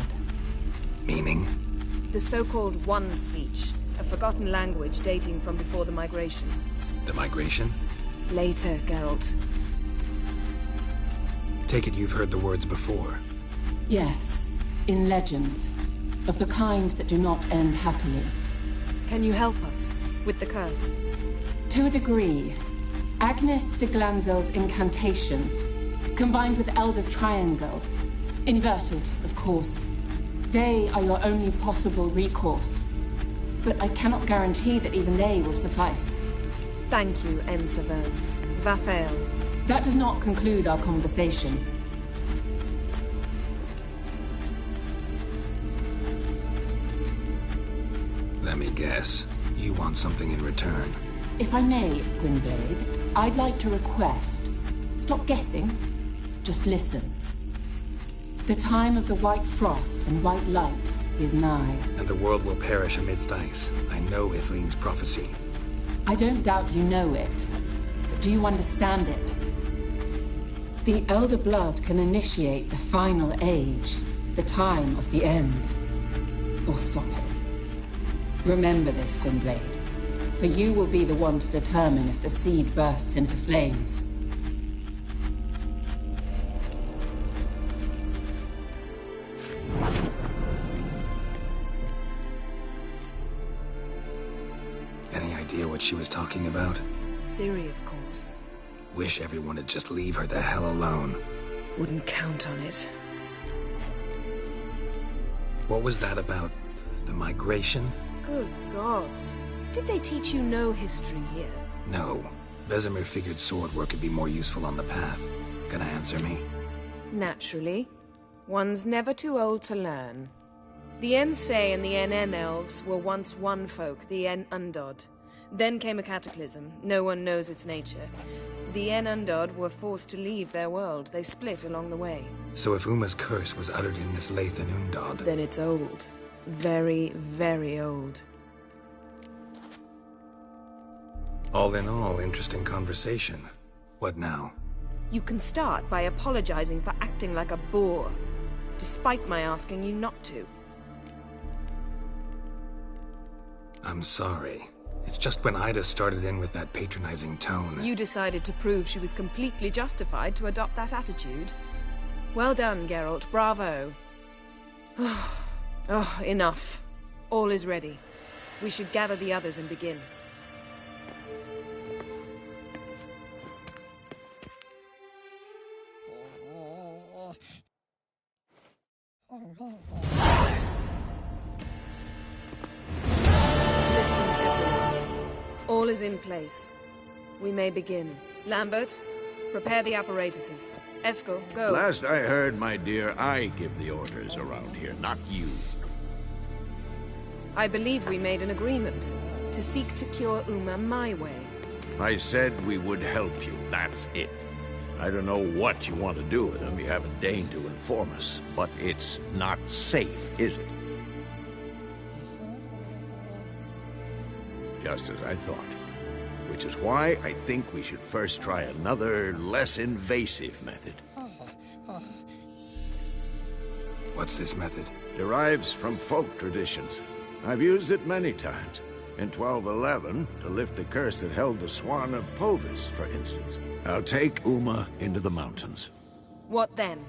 Meaning? The so-called One speech, a forgotten language dating from before the migration. The migration? Later, Geralt. Take it you've heard the words before. Yes, in legends. Of the kind that do not end happily. Can you help us with the curse? To a degree. Agnes de Glanville's incantation, combined with Elder's triangle, inverted, of course. They are your only possible recourse. But I cannot guarantee that even they will suffice. Thank you, En Severn. Vafel. That does not conclude our conversation. Let me guess. You want something in return. If I may, Gwynblade, I'd like to request... Stop guessing. Just listen. The time of the white frost and white light is nigh. And the world will perish amidst ice. I know Ithleen's prophecy. I don't doubt you know it. But do you understand it? The Elder Blood can initiate the final age. The time of the end. Or stop it. Remember this, Gwynblade. For you will be the one to determine if the seed bursts into flames. Any idea what she was talking about? Ciri, of course. Wish everyone would just leave her the hell alone. Wouldn't count on it. What was that about? The migration? Good gods. Did they teach you no history here? No. Vesemir figured sword work would be more useful on the path. Gonna answer me? Naturally. One's never too old to learn. The Ensei and the NN elves were once one folk, the En Undod. Then came a cataclysm. No one knows its nature. The En Undod were forced to leave their world. They split along the way. So if Uma's curse was uttered in this Lathan Undod... Then it's old. Very, very old. All in all, interesting conversation. What now? You can start by apologizing for acting like a boor, despite my asking you not to. I'm sorry. It's just when Ida started in with that patronizing tone... You decided to prove she was completely justified to adopt that attitude. Well done, Geralt. Bravo. Oh, enough. All is ready. We should gather the others and begin. Listen, everyone. All is in place. We may begin. Lambert, prepare the apparatuses. Esco, go. Last I heard, my dear, I give the orders around here, not you. I believe we made an agreement to seek to cure Uma my way. I said we would help you, that's it. I don't know what you want to do with them, you haven't deigned to inform us, but it's not safe, is it? Just as I thought. Which is why I think we should first try another, less invasive method. What's this method? Derives from folk traditions. I've used it many times. In 1211, to lift the curse that held the Swan of Povis, for instance. I'll take Uma into the mountains. What then?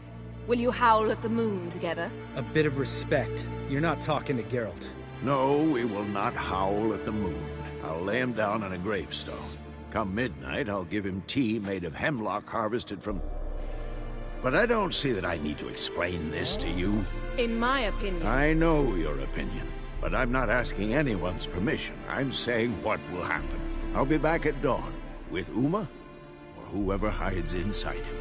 Will you howl at the moon together? A bit of respect. You're not talking to Geralt. No, we will not howl at the moon. I'll lay him down on a gravestone. Come midnight, I'll give him tea made of hemlock harvested from... But I don't see that I need to explain this to you. In my opinion... I know your opinion, but I'm not asking anyone's permission. I'm saying what will happen. I'll be back at dawn, with Uma, or whoever hides inside him.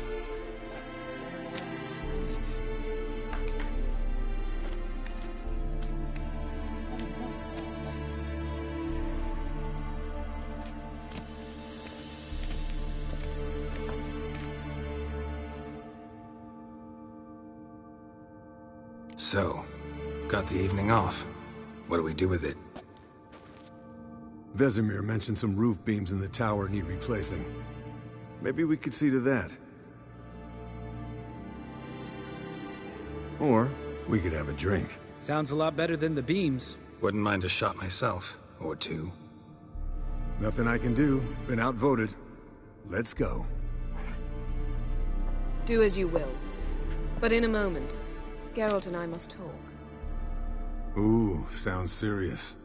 So, got the evening off. What do we do with it? Vesemir mentioned some roof beams in the tower need replacing. Maybe we could see to that. Or we could have a drink. Sounds a lot better than the beams. Wouldn't mind a shot myself, or two. Nothing I can do. Been outvoted. Let's go. Do as you will. But in a moment, Geralt and I must talk. Ooh, sounds serious.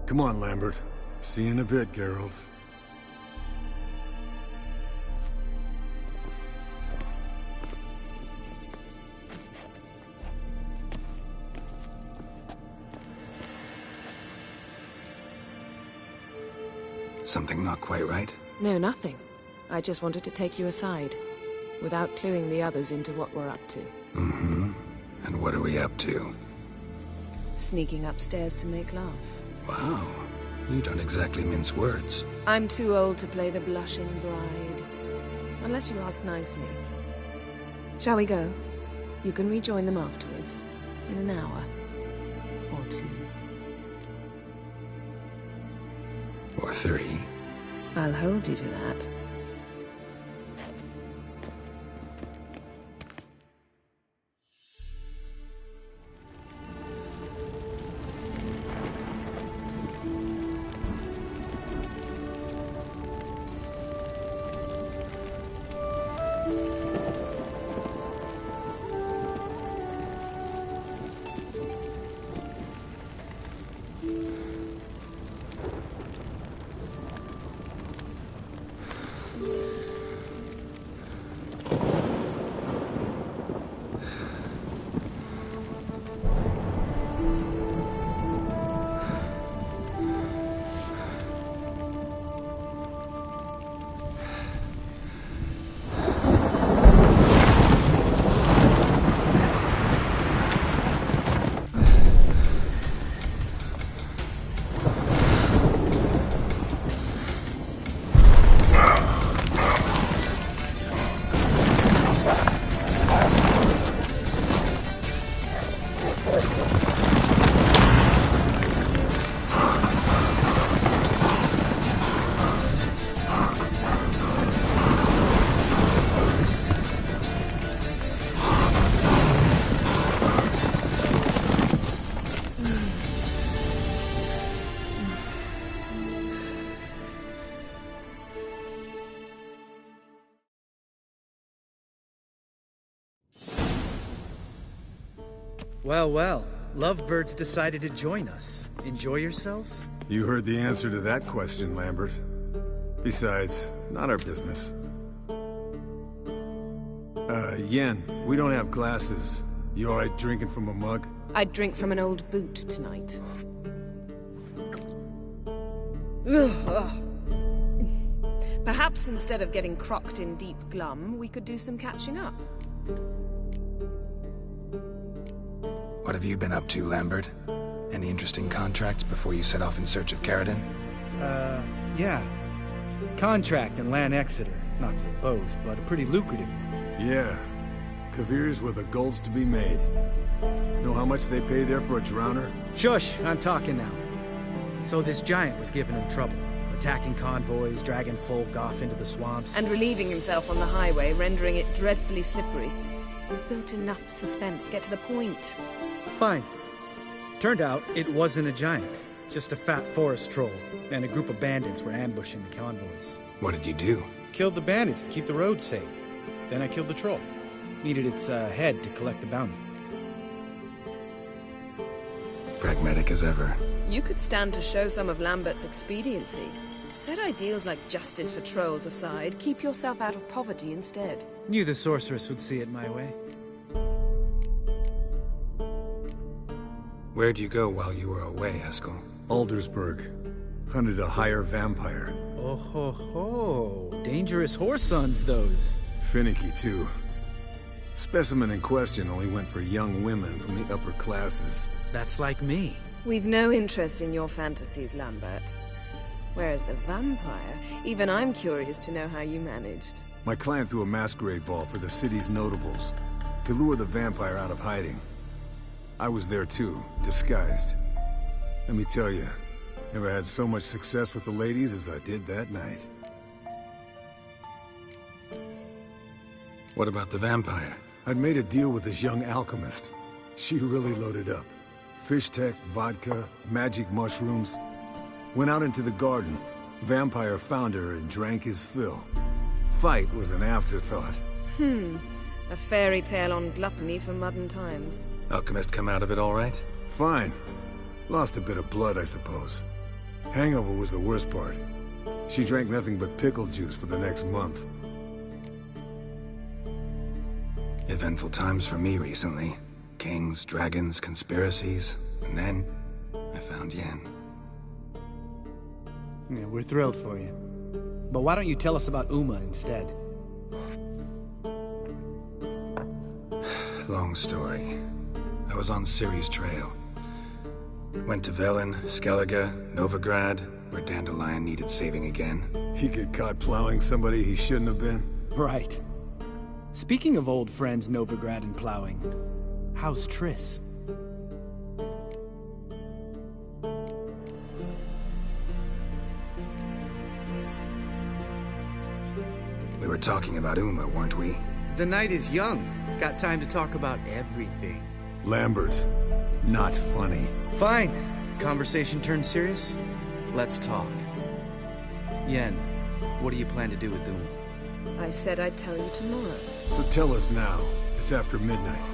Come on, Lambert. See you in a bit, Geralt. Something not quite right? No, nothing. I just wanted to take you aside, without cluing the others into what we're up to. Mm-hmm. And what are we up to? Sneaking upstairs to make love. Wow. You don't exactly mince words. I'm too old to play the blushing bride. Unless you ask nicely. Shall we go? You can rejoin them afterwards. In an hour. Or 2. Or 3. I'll hold you to that. Well, well. Lovebirds decided to join us. Enjoy yourselves? You heard the answer to that question, Lambert. Besides, not our business. Yen, we don't have glasses. You alright drinking from a mug? I'd drink from an old boot tonight. Perhaps instead of getting crocked in deep glum, we could do some catching up. What have you been up to, Lambert? Any interesting contracts before you set off in search of Caradon? Yeah. Contract in Lan Exeter. Not to boast, but a pretty lucrative one. Yeah. Kavir's where the gold's to be made. Know how much they pay there for a drowner? Shush! I'm talking now. So this giant was giving him trouble. Attacking convoys, dragging folk off into the swamps. And relieving himself on the highway, rendering it dreadfully slippery. We've built enough suspense. Get to the point. Fine. Turned out it wasn't a giant. Just a fat forest troll. And a group of bandits were ambushing the convoys. What did you do? Killed the bandits to keep the road safe. Then I killed the troll. Needed its head to collect the bounty. Pragmatic as ever. You could stand to show some of Lambert's expediency. Set ideals like justice for trolls aside, keep yourself out of poverty instead. Knew the sorceress would see it my way. Where'd you go while you were away, Haskell? Aldersburg. Hunted a higher vampire. Oh ho ho. Dangerous whoresons, those. Finicky, too. Specimen in question only went for young women from the upper classes. That's like me. We've no interest in your fantasies, Lambert. Whereas the vampire, even I'm curious to know how you managed. My client threw a masquerade ball for the city's notables to lure the vampire out of hiding. I was there too, disguised. Let me tell you, never had so much success with the ladies as I did that night. What about the vampire? I'd made a deal with this young alchemist. She really loaded up. Fish tech, vodka, magic mushrooms. Went out into the garden. Vampire found her and drank his fill. Fight was an afterthought. A fairy tale on gluttony for modern times. Alchemist come out of it all right? Fine. Lost a bit of blood, I suppose. Hangover was the worst part. She drank nothing but pickle juice for the next month. Eventful times for me recently. Kings, dragons, conspiracies. And then, I found Yen. Yeah, we're thrilled for you. But why don't you tell us about Uma instead? Long story. I was on Ciri's trail. Went to Velen, Skellige, Novigrad, where Dandelion needed saving again. He get caught plowing somebody he shouldn't have been? Right. Speaking of old friends Novigrad and plowing, how's Triss? We were talking about Uma, weren't we? The night is young. Got time to talk about everything. Lambert, not funny. Fine. Conversation turned serious? Let's talk. Yen, what do you plan to do with Uma? I said I'd tell you tomorrow. So tell us now. It's after midnight.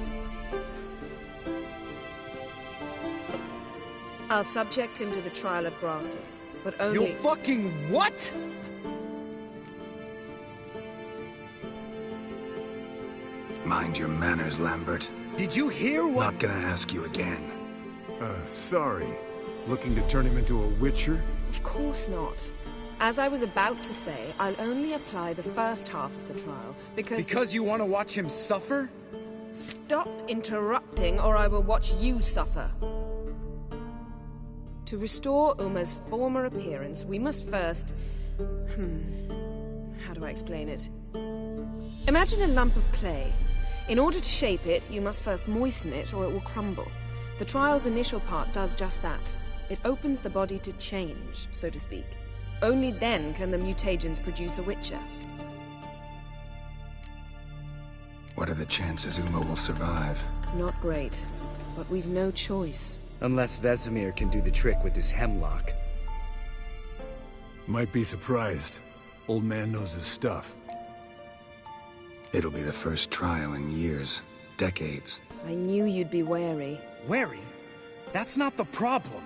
I'll subject him to the trial of grasses, but only— You fucking what?! Mind your manners, Lambert. Did you hear what— Not gonna ask you again. Sorry. Looking to turn him into a witcher? Of course not. As I was about to say, I'll only apply the first half of the trial, because— Because you want to watch him suffer? Stop interrupting, or I will watch you suffer. To restore Uma's former appearance, we must first— How do I explain it? Imagine a lump of clay. In order to shape it, you must first moisten it, or it will crumble. The trial's initial part does just that. It opens the body to change, so to speak. Only then can the mutagens produce a witcher. What are the chances Uma will survive? Not great, but we've no choice. Unless Vesemir can do the trick with his hemlock. Might be surprised. Old man knows his stuff. It'll be the first trial in years. Decades. I knew you'd be wary. Wary? That's not the problem.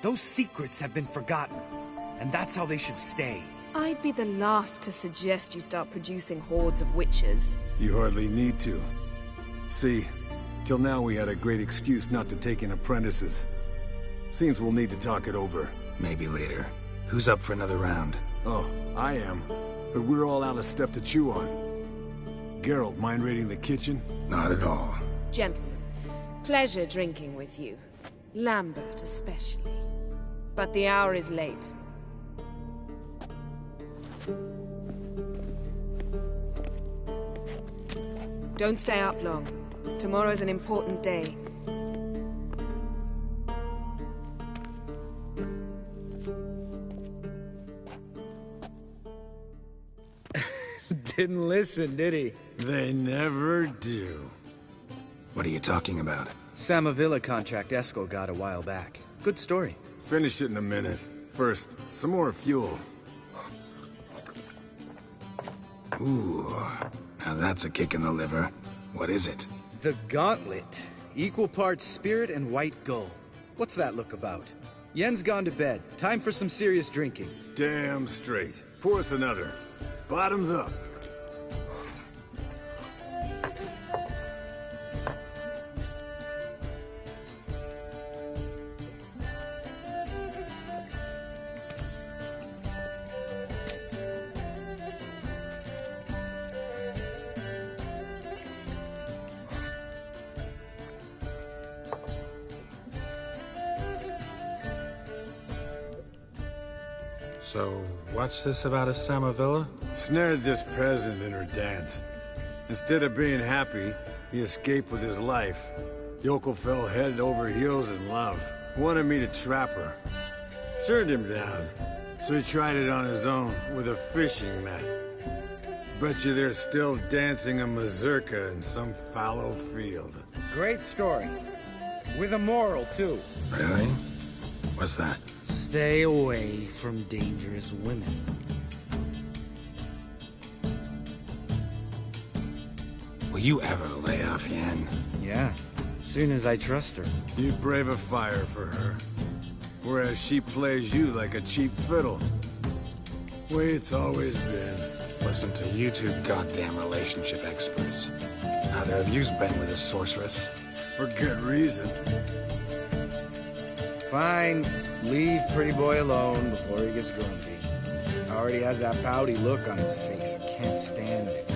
Those secrets have been forgotten. And that's how they should stay. I'd be the last to suggest you start producing hordes of witches. You hardly need to. See, till now we had a great excuse not to take in apprentices. Seems we'll need to talk it over. Maybe later. Who's up for another round? Oh, I am. But we're all out of stuff to chew on. Geralt, mind raiding the kitchen? Not at all. Gentlemen, pleasure drinking with you. Lambert especially. But the hour is late. Don't stay up long. Tomorrow's an important day. Didn't listen, did he? They never do. What are you talking about? Samavilla contract Eskel got a while back. Good story. Finish it in a minute. First, some more fuel. Ooh, now that's a kick in the liver. What is it? The Gauntlet. Equal parts spirit and white gull. What's that look about? Yen's gone to bed. Time for some serious drinking. Damn straight. Pour us another. Bottoms up. So, what's this about a Samavilla? Snared this peasant in her dance. Instead of being happy, he escaped with his life. Yokel fell head over heels in love. Wanted me to trap her. Turned him down. So he tried it on his own, with a fishing net. Bet you they're still dancing a mazurka in some fallow field. Great story. With a moral, too. Really? What's that? Stay away from dangerous women. Will you ever lay off Yen? Yeah, soon as I trust her. You'd brave a fire for her. Whereas she plays you like a cheap fiddle. Way it's always been. Listen to you two goddamn relationship experts. Neither of you's been with a sorceress. For good reason. Fine. Leave pretty boy alone before he gets grumpy. Already has that pouty look on his face. I can't stand it.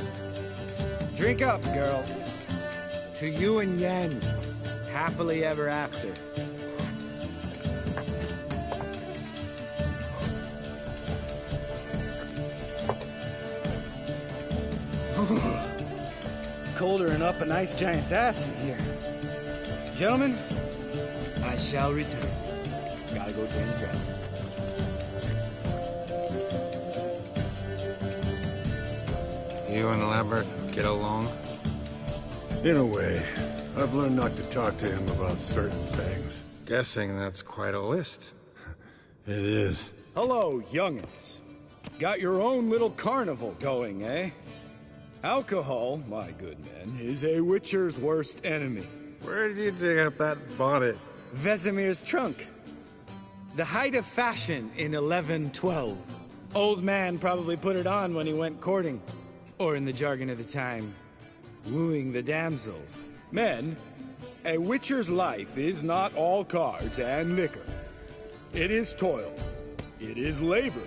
Drink up, girl. To you and Yen. Happily ever after. Colder and up a nice giant's ass in here. Gentlemen, I shall return. Gotta go change that. You and Lambert get along? In a way. I've learned not to talk to him about certain things. Guessing that's quite a list. It is. Hello, young'uns. Got your own little carnival going, eh? Alcohol, my good men, is a witcher's worst enemy. Where did you dig up that bonnet? Vesemir's trunk. The height of fashion in 1112. Old man probably put it on when he went courting. Or in the jargon of the time, wooing the damsels. Men, a witcher's life is not all cards and liquor. It is toil. It is labor.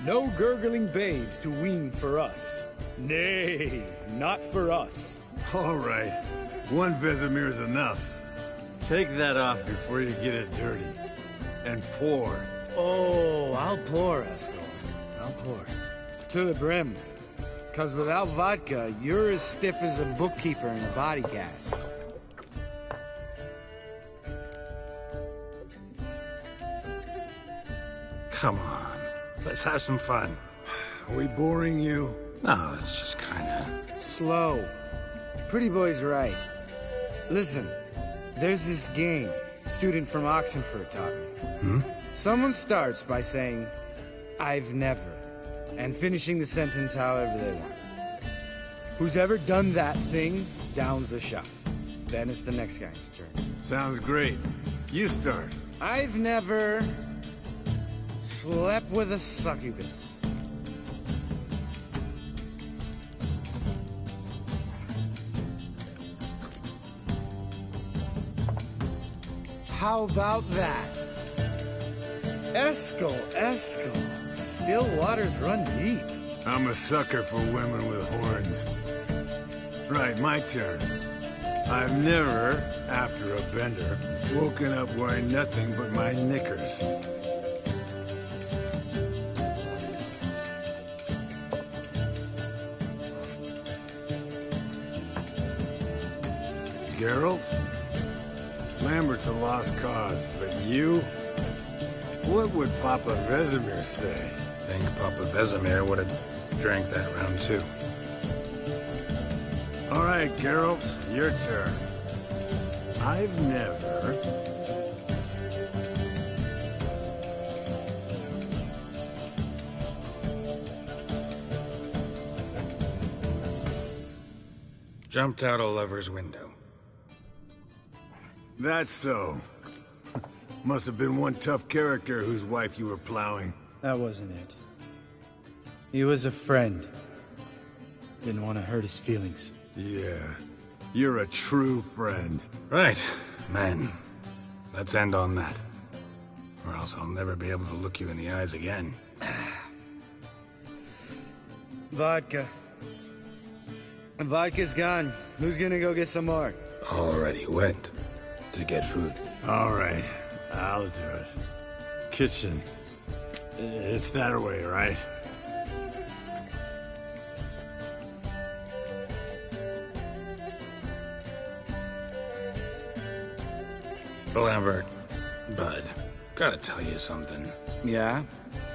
No gurgling babes to wean for us. Nay, not for us. All right. One Vesemir's enough. Take that off before you get it dirty. And pour. Oh, I'll pour, Eskel. I'll pour. To the brim. 'Cause without vodka, you're as stiff as a bookkeeper in a body cast. Come on. Let's have some fun. Are we boring you? No, it's just kinda... Slow. Pretty boy's right. Listen, there's this game student from Oxenford taught me. Someone starts by saying, I've never, and finishing the sentence however they want. Who's ever done that thing downs a shot. Then it's the next guy's turn. Sounds great. You start. I've never slept with a succubus. How about that? Eskel. Still waters run deep. I'm a sucker for women with horns. Right, my turn. I've never, after a bender, woken up wearing nothing but my knickers. Geralt? Lambert's a lost cause, but you? What would Papa Vesemir say? I think Papa Vesemir would have drank that round too. All right, Geralt, your turn. I've never... Jumped out a lover's window. That's so. Must have been one tough character whose wife you were plowing. That wasn't it. He was a friend. Didn't want to hurt his feelings. Yeah. You're a true friend. Right, man. Let's end on that. Or else I'll never be able to look you in the eyes again. Vodka. Vodka's gone. Who's gonna go get some more? Already went. To get food. All right. I'll do it. Kitchen. It's that way, right? Lambert, bud, gotta tell you something. Yeah?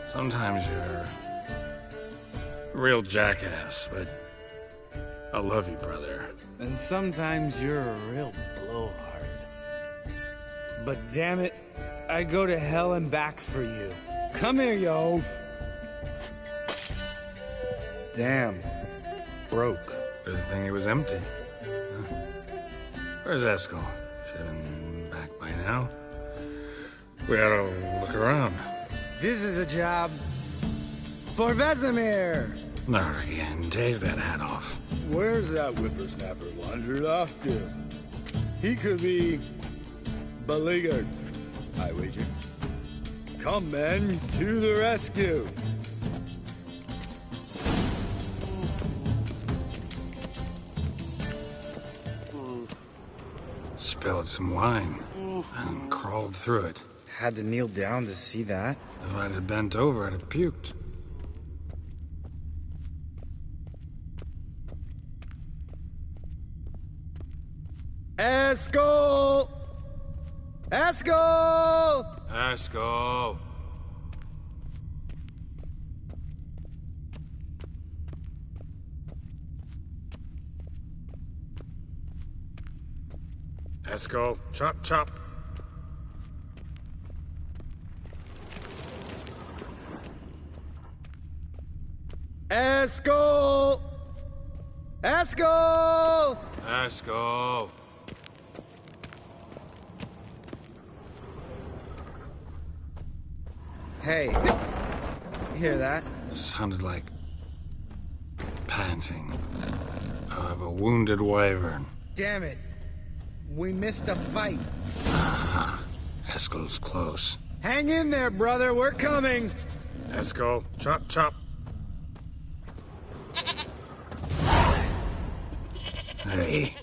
Sometimes you're a real jackass, but I love you, brother. And sometimes you're a real blowhard. But damn it, I'd go to hell and back for you. Come here, you oaf. Damn. Broke. Good thing it was empty. Huh? Where's Eskel? Should have been back by now. We ought to look around. This is a job for Vesemir. Not again. Take that hat off. Where's that whippersnapper wandered off to? He could be beleaguered, I wager. Come, men, to the rescue. Spilled some wine and crawled through it. Had to kneel down to see that. If I'd have bent over, I'd have puked. Eskel! Eskel! Eskel! Eskel, chop, chop. Eskel! Eskel! Eskel! Hey, hear that? Sounded like panting of a wounded wyvern. Damn it. We missed a fight. Eskel's close. Hang in there, brother. We're coming. Eskel, chop, chop. Hey,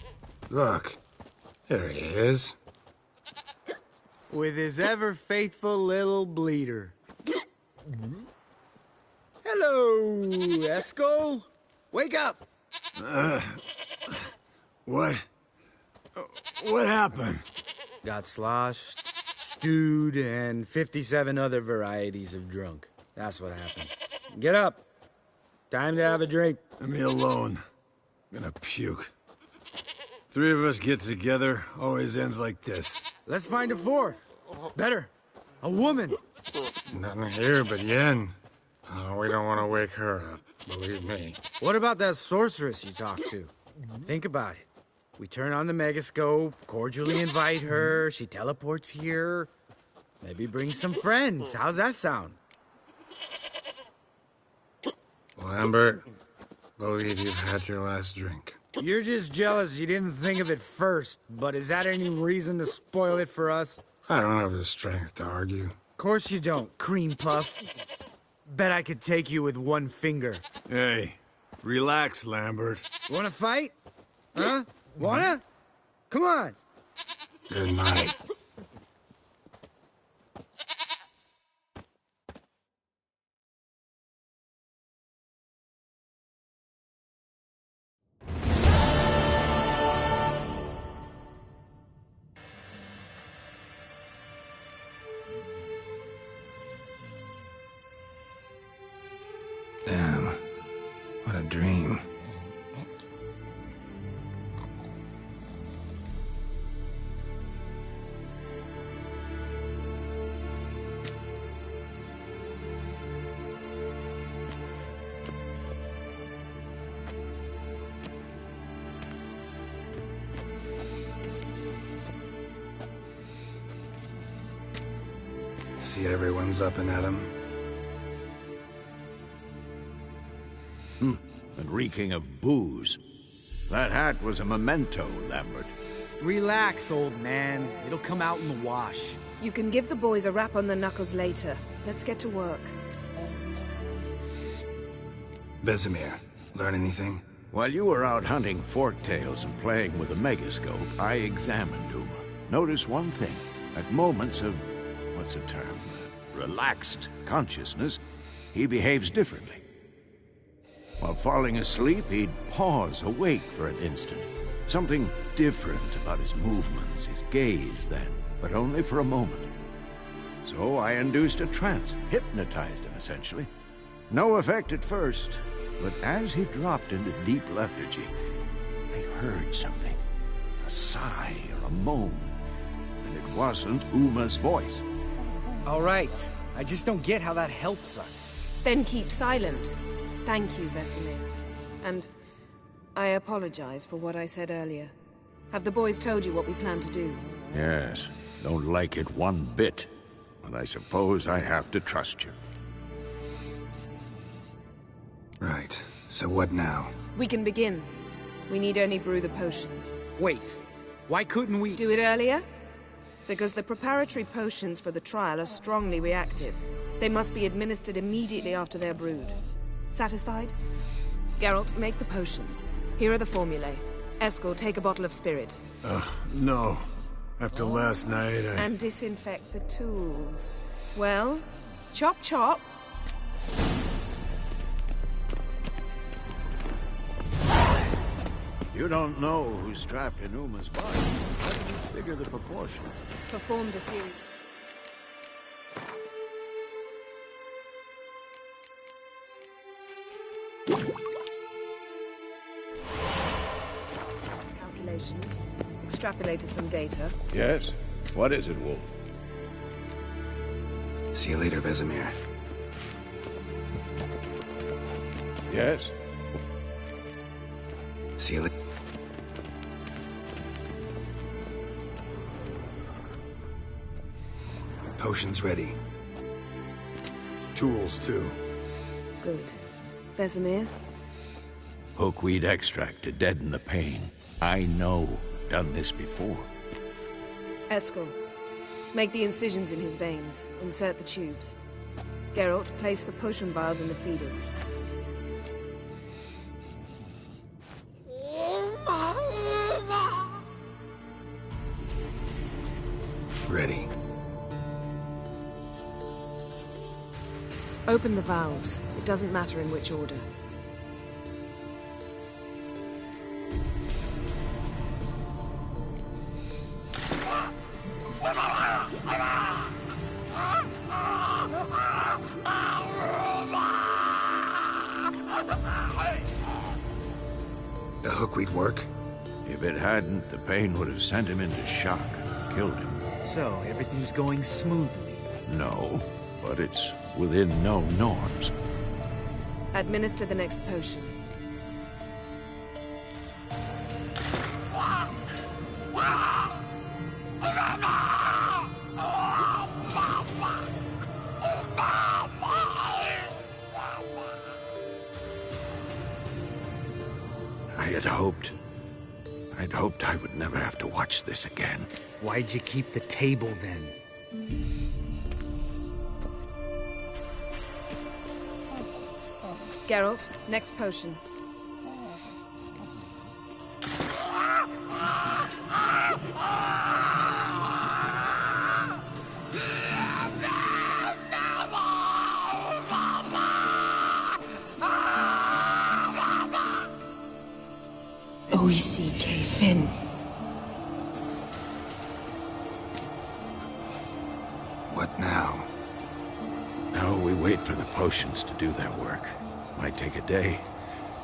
look. There he is. With his ever-faithful little bleeder. Hello, Eskel. Wake up. What happened? Got sloshed, stewed, and 57 other varieties of drunk. That's what happened. Get up. Time to have a drink. Leave me alone. I'm gonna puke. Three of us get together, always ends like this. Let's find a fourth. Better. A woman. Nothing here but Yen. Oh, we don't want to wake her up, believe me. What about that sorceress you talked to? Think about it. We turn on the megascope, cordially invite her, she teleports here. Maybe bring some friends. How's that sound? Lambert, believe you've had your last drink. You're just jealous you didn't think of it first, but is that any reason to spoil it for us? I don't have the strength to argue. Of course you don't, cream puff. Bet I could take you with one finger. Hey, relax, Lambert. Wanna fight? Huh? Wanna? Come on. Good night. Damn, what a dream. See everyone's up and at 'em. And reeking of booze. That hat was a memento, Lambert. Relax, old man. It'll come out in the wash. You can give the boys a rap on the knuckles later. Let's get to work. Vesemir, learn anything? While you were out hunting forktails and playing with the megascope, I examined Uma. Notice one thing. At moments of, what's the term, relaxed consciousness, he behaves differently. While falling asleep, he'd pause, awake for an instant. Something different about his movements, his gaze then. but only for a moment. So I induced a trance, hypnotized him essentially. No effect at first, but as he dropped into deep lethargy, I heard something. A sigh or a moan. And it wasn't Uma's voice. All right. I just don't get how that helps us. Then keep silent. Thank you, Vesemir. And I apologize for what I said earlier. Have the boys told you what we plan to do? Yes, don't like it one bit. But I suppose I have to trust you. Right. So what now? We can begin. We need only brew the potions. Wait. Why couldn't we... Do it earlier? Because the preparatory potions for the trial are strongly reactive. They must be administered immediately after they're brewed. Satisfied? Geralt, make the potions. Here are the formulae. Eskel, take a bottle of spirit. No. After last night, And disinfect the tools. Well, chop chop. You don't know who's strapped in Uma's body. How do you figure the proportions? Performed a series. Calculations. Extrapolated some data. Yes? What is it, Wolf? See you later, Vesemir. Yes? See you later. Potions ready. Tools, too. Good. Vesemir? Hookweed extract to deaden the pain. I know. Done this before. Eskel, make the incisions in his veins. Insert the tubes. Geralt, place the potion vials in the feeders. Ready. Open the valves. It doesn't matter in which order. The hookweed work? If it hadn't, the pain would have sent him into shock, killed him. So, everything's going smoothly? No, but it's within known norms. Administer the next potion. I'd hoped I would never have to watch this again. Why'd you keep the table then? Geralt, next potion. Oisi Fin. What now? Now we wait for the potions to do their work. Might take a day,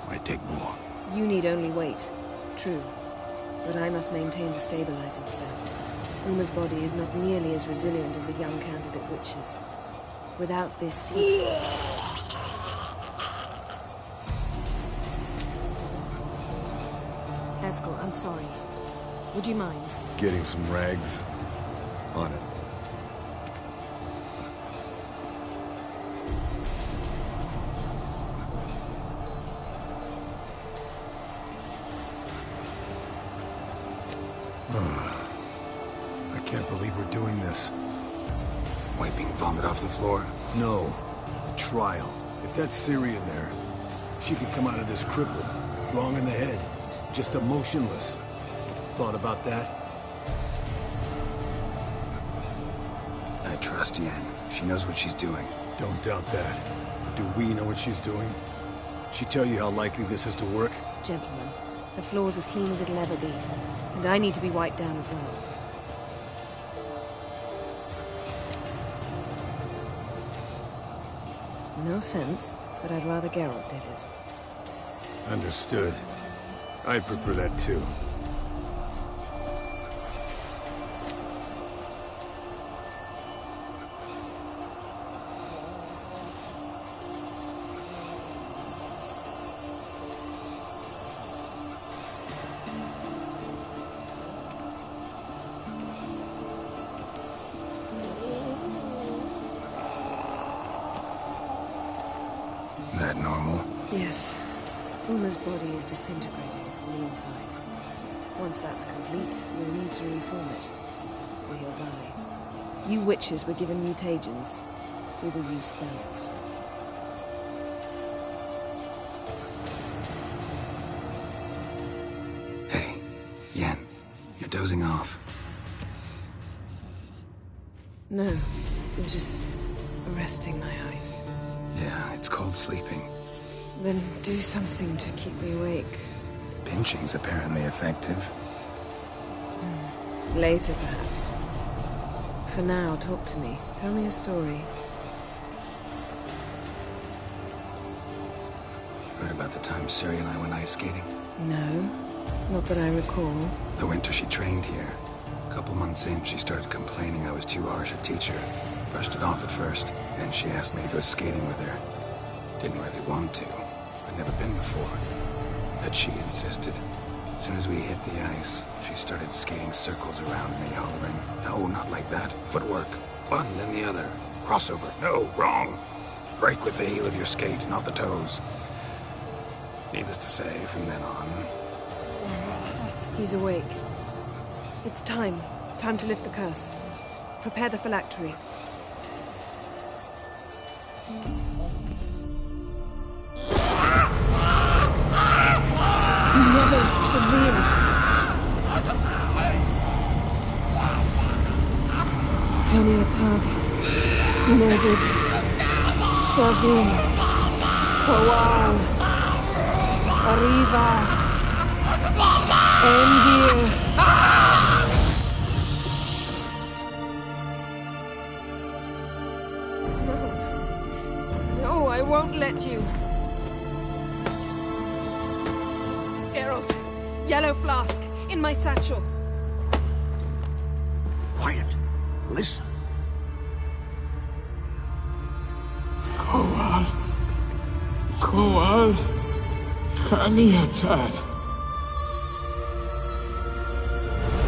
might take more. You need only wait. True. But I must maintain the stabilizing spell. Uma's body is not nearly as resilient as a young candidate witch's. Without this, Eskel, I'm sorry. Would you mind? Getting some rags. On it. I can't believe we're doing this. Wiping vomit off the floor? No. The trial. If that's Ciri in there, she could come out of this crippled, wrong in the head, just emotionless. Thought about that? I trust Yen. She knows what she's doing. Don't doubt that. But do we know what she's doing? She tell you how likely this is to work? Gentlemen, the floor's as clean as it'll ever be. And I need to be wiped down as well. No offense, but I'd rather Geralt did it. Understood. I'd prefer that too. That normal? Yes. Uma's body is disintegrating from the inside. Once that's complete, we'll need to reform it, or he'll die. You witches were given mutagens. We will use spells. Hey, Yen, you're dozing off. No, I'm just resting my eyes. Yeah, it's called sleeping. Then do something to keep me awake. Pinching's apparently effective. Later, perhaps. For now, talk to me. Tell me a story. Heard about the time Ciri and I went ice skating? No, not that I recall. The winter she trained here. A couple months in, she started complaining I was too harsh a teacher. Brushed it off at first, then she asked me to go skating with her. Didn't really want to. I'd never been before. But she insisted. As soon as we hit the ice, she started skating circles around me, hollering, "No, not like that. Footwork. One, then the other. Crossover. No, wrong. Break with the heel of your skate, not the toes." Needless to say, from then on... He's awake. It's time. Time to lift the curse. Prepare the phylactery. Never severe. Peniatad. Nevid. Severe. Kowal. Arriva. Endir. No, I won't let you. Geralt, yellow flask, in my satchel. Quiet. Listen. Kowal. Kowal. Kaniatad.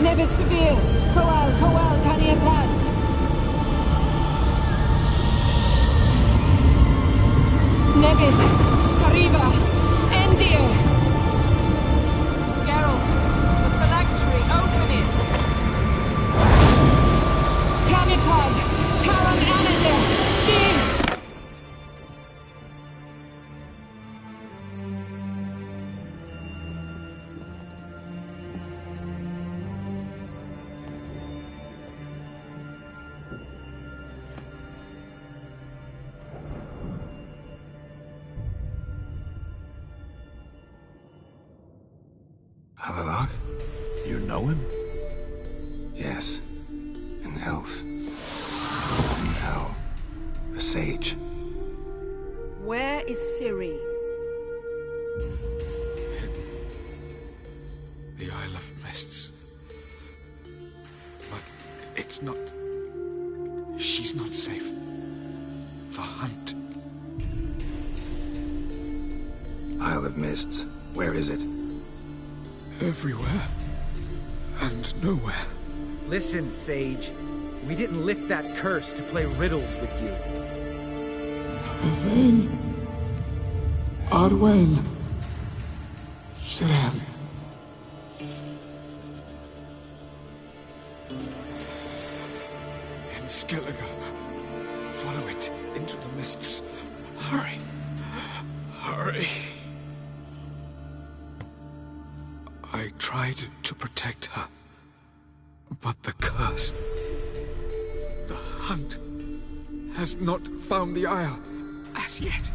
Nevid severe. Kowal. Kaniatad. Nevid. Arriva. Endir. Geralt, the phylactery, open it! Canitad. Taran Anadir. Jeez. Avalok? You know him? Yes. An elf. An owl. A sage. Where is Ciri? The Isle of Mists. But it's not... She's not safe. The hunt. Isle of Mists. Where is it? Everywhere. And nowhere. Listen, Sage. We didn't lift that curse to play riddles with you. Yvain. Arwen. Siren. In Skellige. Follow it into the mists. Hurry. Hurry. I tried to protect her. But the curse... The hunt has not found the Isle as yet.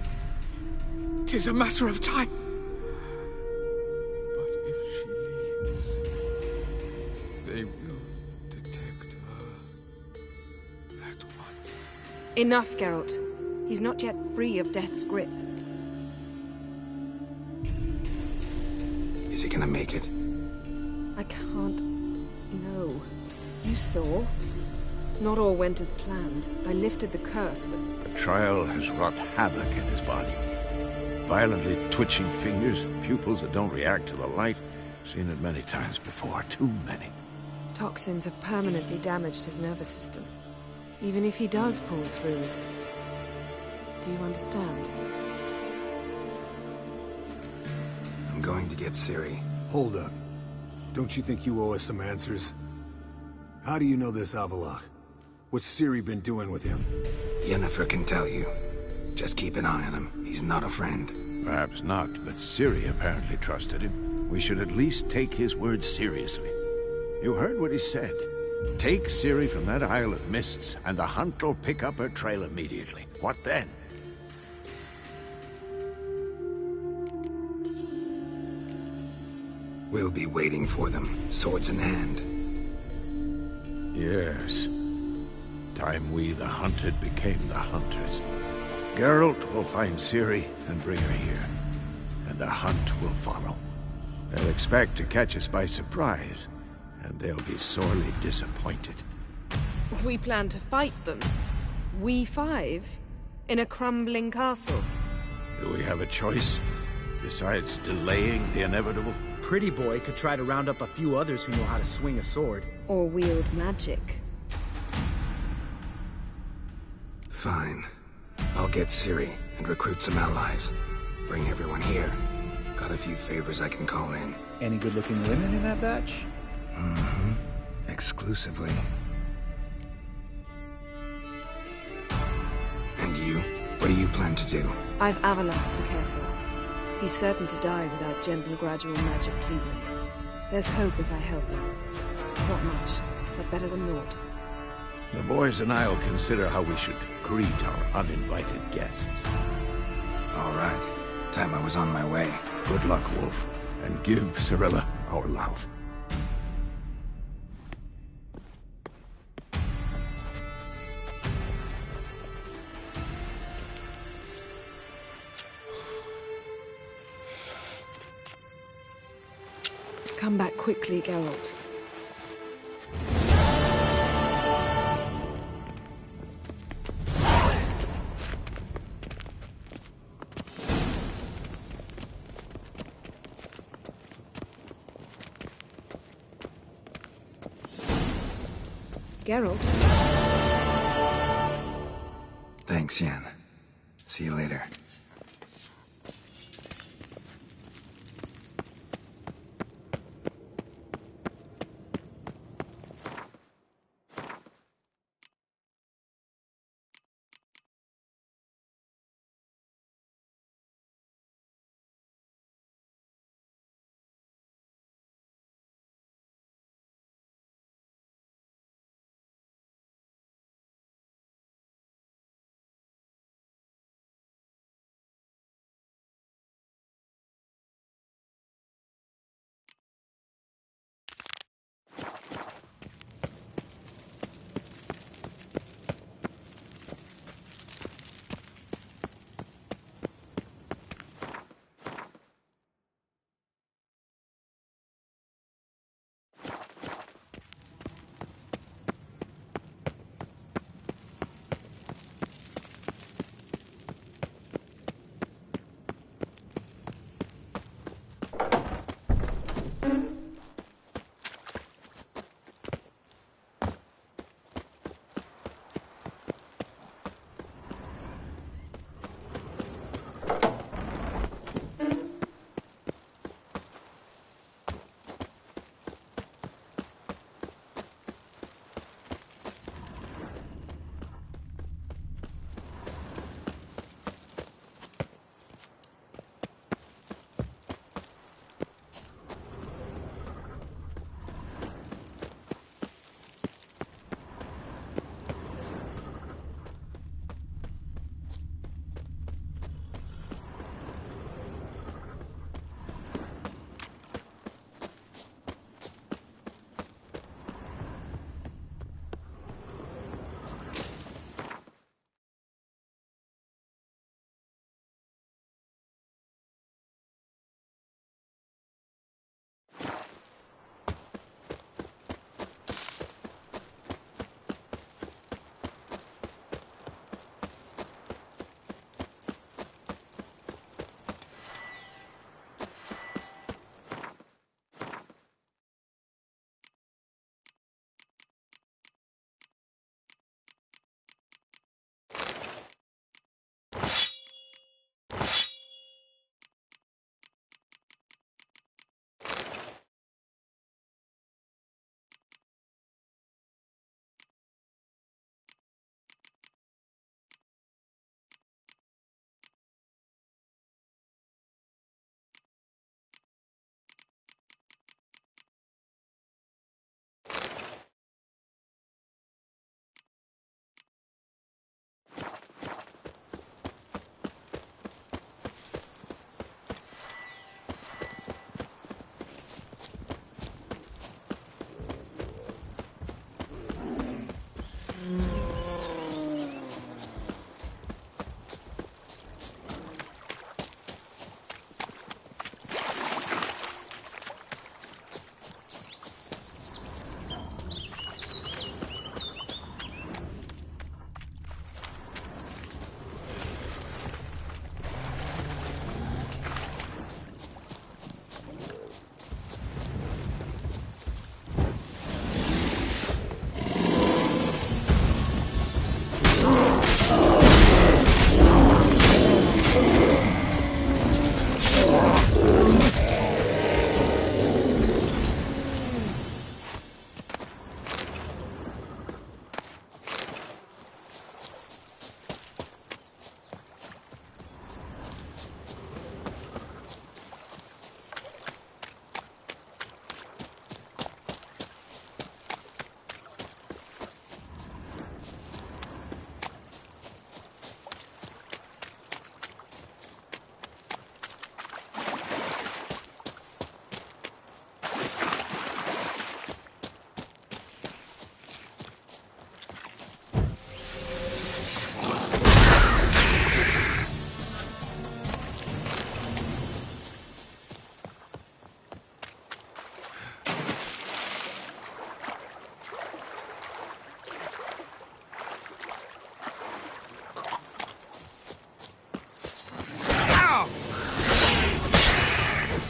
'Tis a matter of time. But if she leaves, they will detect her at once. Enough, Geralt. He's not yet free of death's grip. Is he gonna make it? I can't... No. You saw? Not all went as planned. I lifted the curse, but... The trial has wrought havoc in his body. Violently twitching fingers, pupils that don't react to the light. Seen it many times before, too many. Toxins have permanently damaged his nervous system. Even if he does pull through... Do you understand? I'm going to get Ciri. Hold up. Don't you think you owe us some answers? How do you know this Avalok? What's Ciri been doing with him? Yennefer can tell you. Just keep an eye on him. He's not a friend. Perhaps not, but Ciri apparently trusted him. We should at least take his words seriously. You heard what he said. Take Ciri from that Isle of Mists, and the Hunt will pick up her trail immediately. What then? We'll be waiting for them, swords in hand. Yes. Time we, the hunted, became the hunters. Geralt will find Ciri and bring her here. And the hunt will follow. They'll expect to catch us by surprise, and they'll be sorely disappointed. We plan to fight them. We five? In a crumbling castle? Do we have a choice? Besides delaying the inevitable? Pretty Boy could try to round up a few others who know how to swing a sword. Or wield magic. Fine. I'll get Ciri and recruit some allies. Bring everyone here. Got a few favors I can call in. Any good-looking women in that batch? Mm-hmm. Exclusively. And you? What do you plan to do? I've Avalok to care for. He's certain to die without gentle, gradual magic treatment. There's hope if I help him. Not much, but better than naught. The boys and I'll consider how we should greet our uninvited guests. All right. Time I was on my way. Good luck, Wolf. And give Cirilla our love. Come back quickly, Geralt. Geralt? Thanks, Yen. See you later.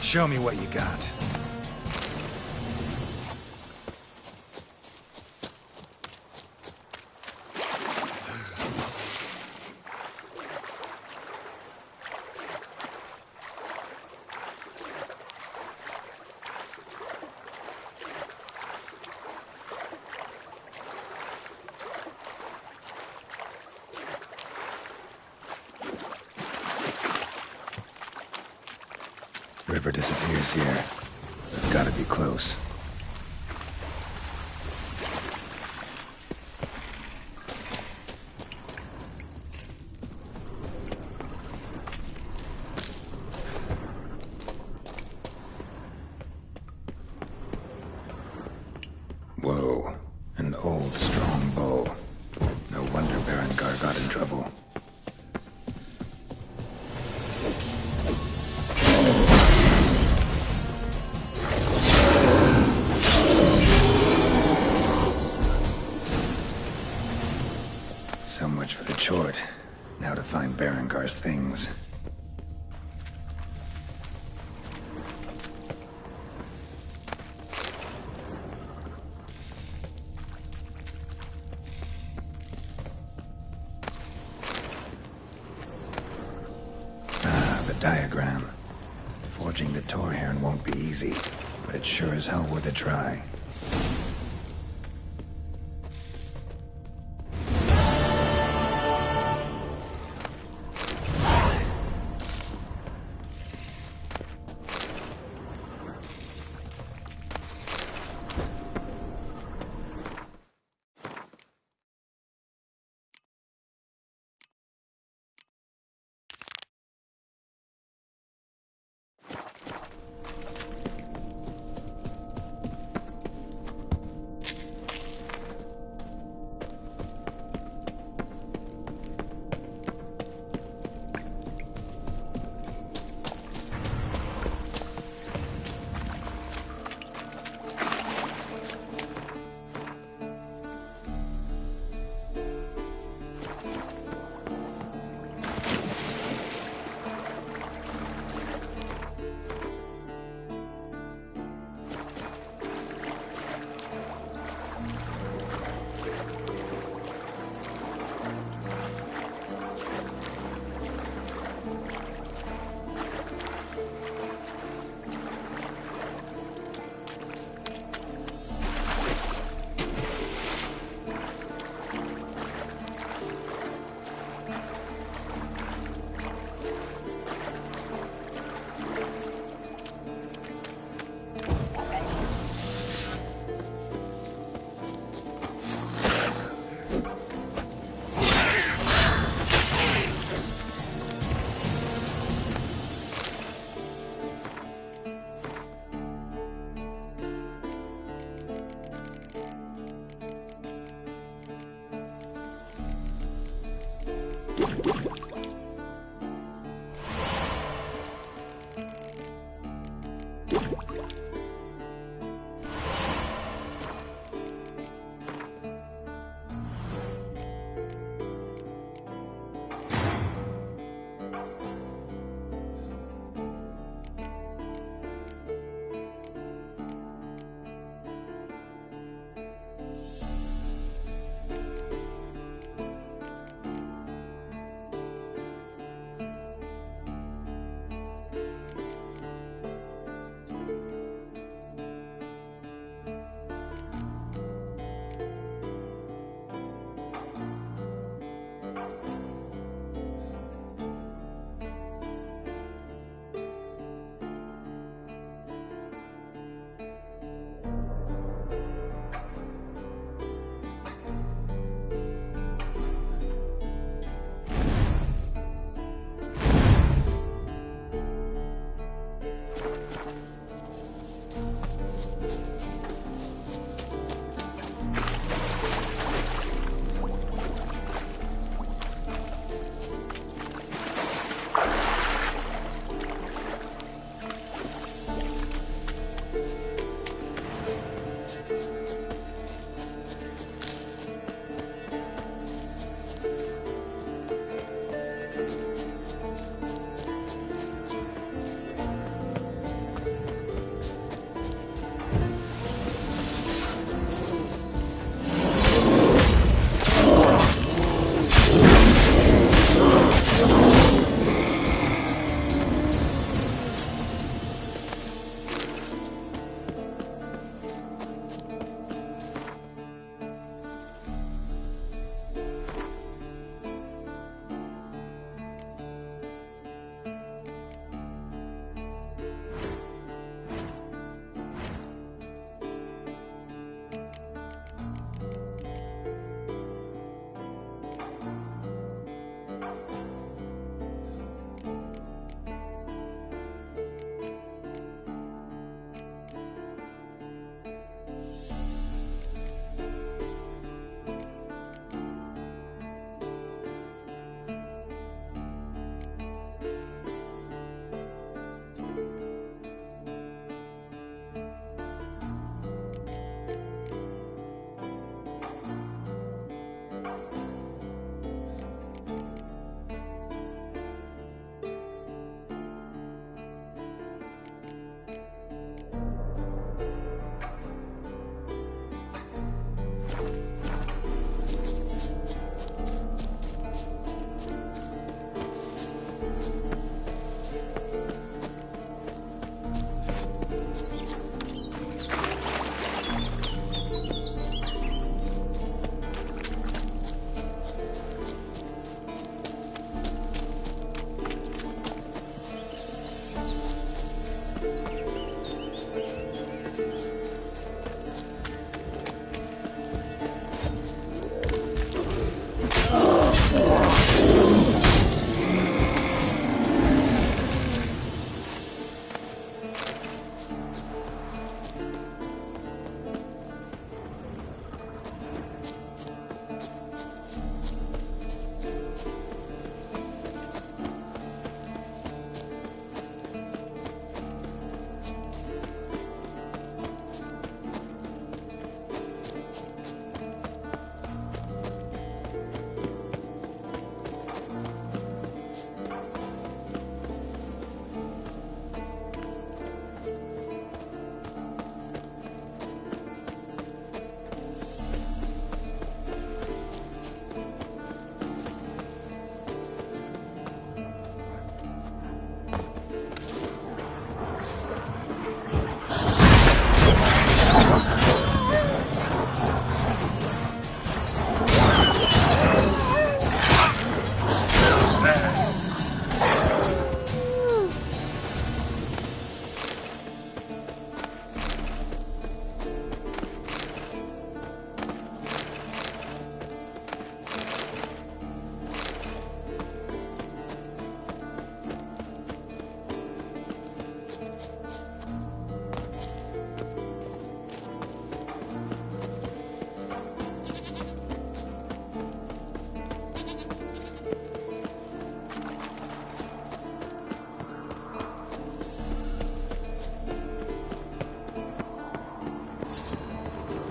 Show me what you got. River disappears here. It's gotta be close. Whoa. An old, strong bow. No wonder Berengar got in trouble. So much for the chort. Now to find Berengar's things. Ah, the diagram. Forging the Torhairn won't be easy, but it's sure as hell worth a try.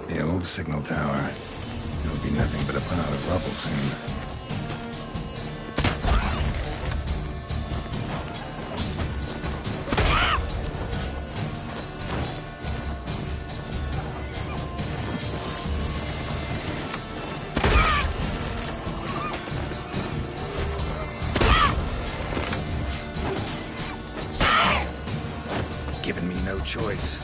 The old signal tower. It'll be nothing but a pile of rubble soon. Giving me no choice.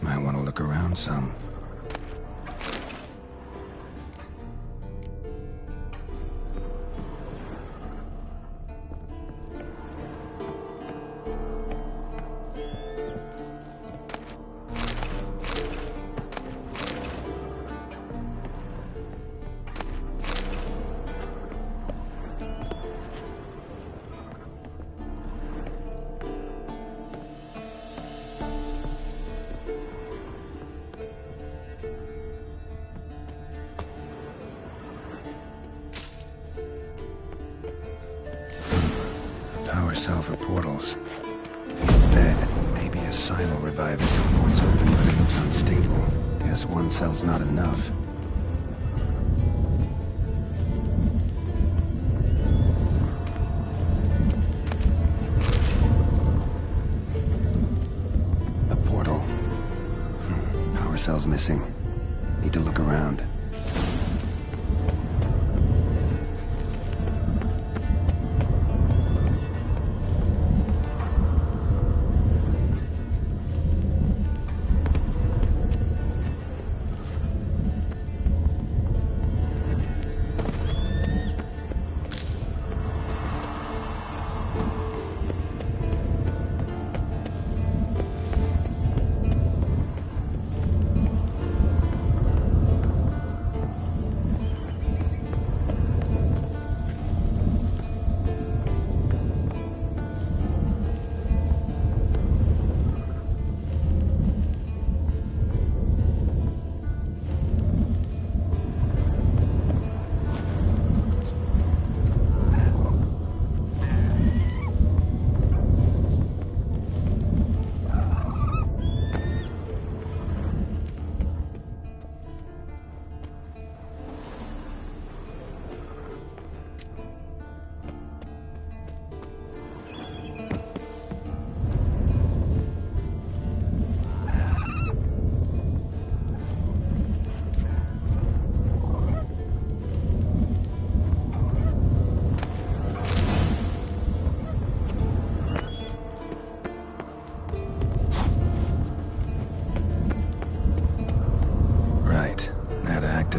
Might want to look around some. Power cell for portals. It's dead. Maybe a sign will revive it when one's open, but it looks unstable. Guess one cell's not enough. A portal. Power cell's missing. Need to look around.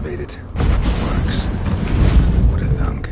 activated. Works. Who would have thunk?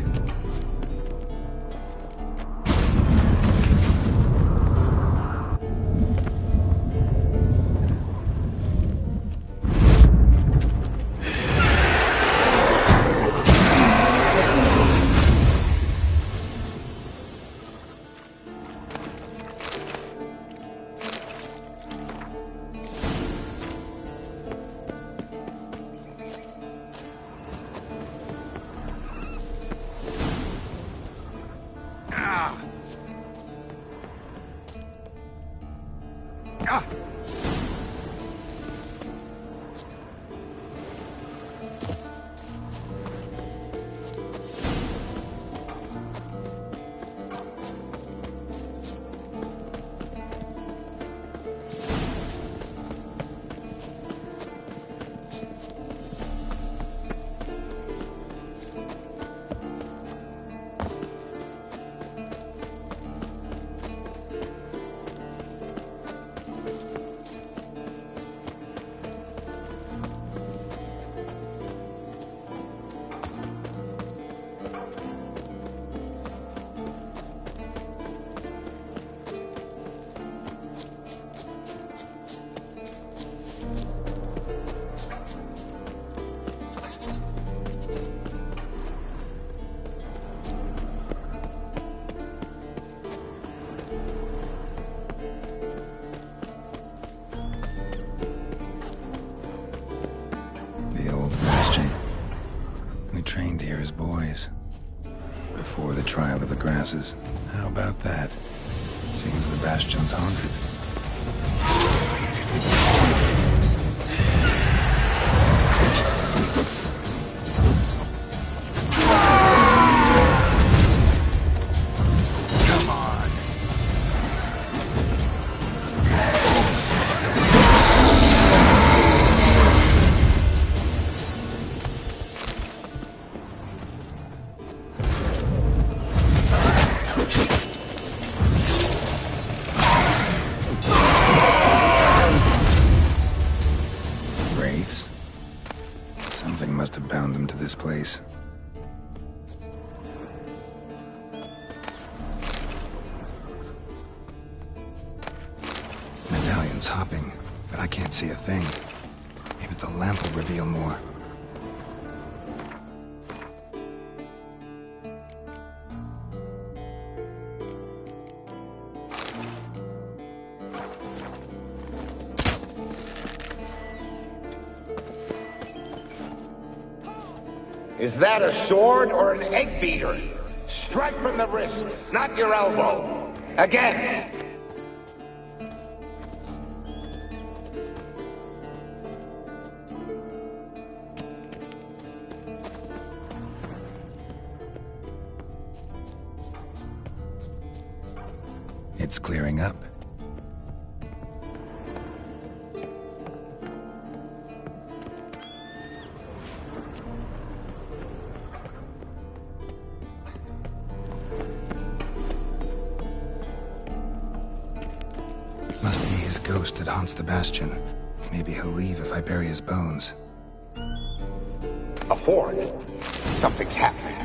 Trained here as boys. Before the trial of the grasses. How about that? Seems the bastion's haunted. Something must have bound them to this place. Medallion's hopping, but I can't see a thing. Maybe the lamp will reveal more. Is that a sword or an egg beater? Strike from the wrist, not your elbow. Again! It's clearing up. Must be his ghost that haunts the bastion. Maybe he'll leave if I bury his bones. A horde. Something's happening.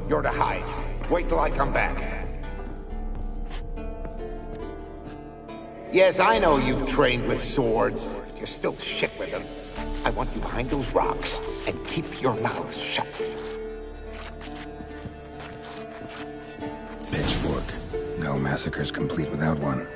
You're to hide. Wait till I come back. Yes, I know you've trained with swords. You're still shit with them. I want you behind those rocks, and keep your mouths shut. Pitchfork. No massacre's complete without one.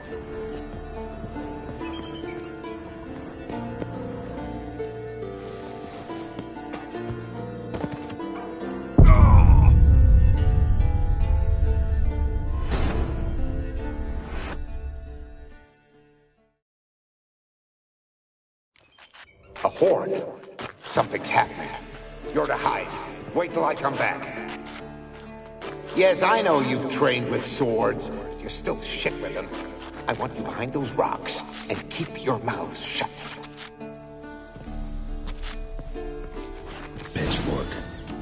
A horde. Something's happening. You're to hide. Wait till I come back. Yes, I know you've trained with swords. You're still shit with them. I want you behind those rocks, and keep your mouths shut. Pitchfork.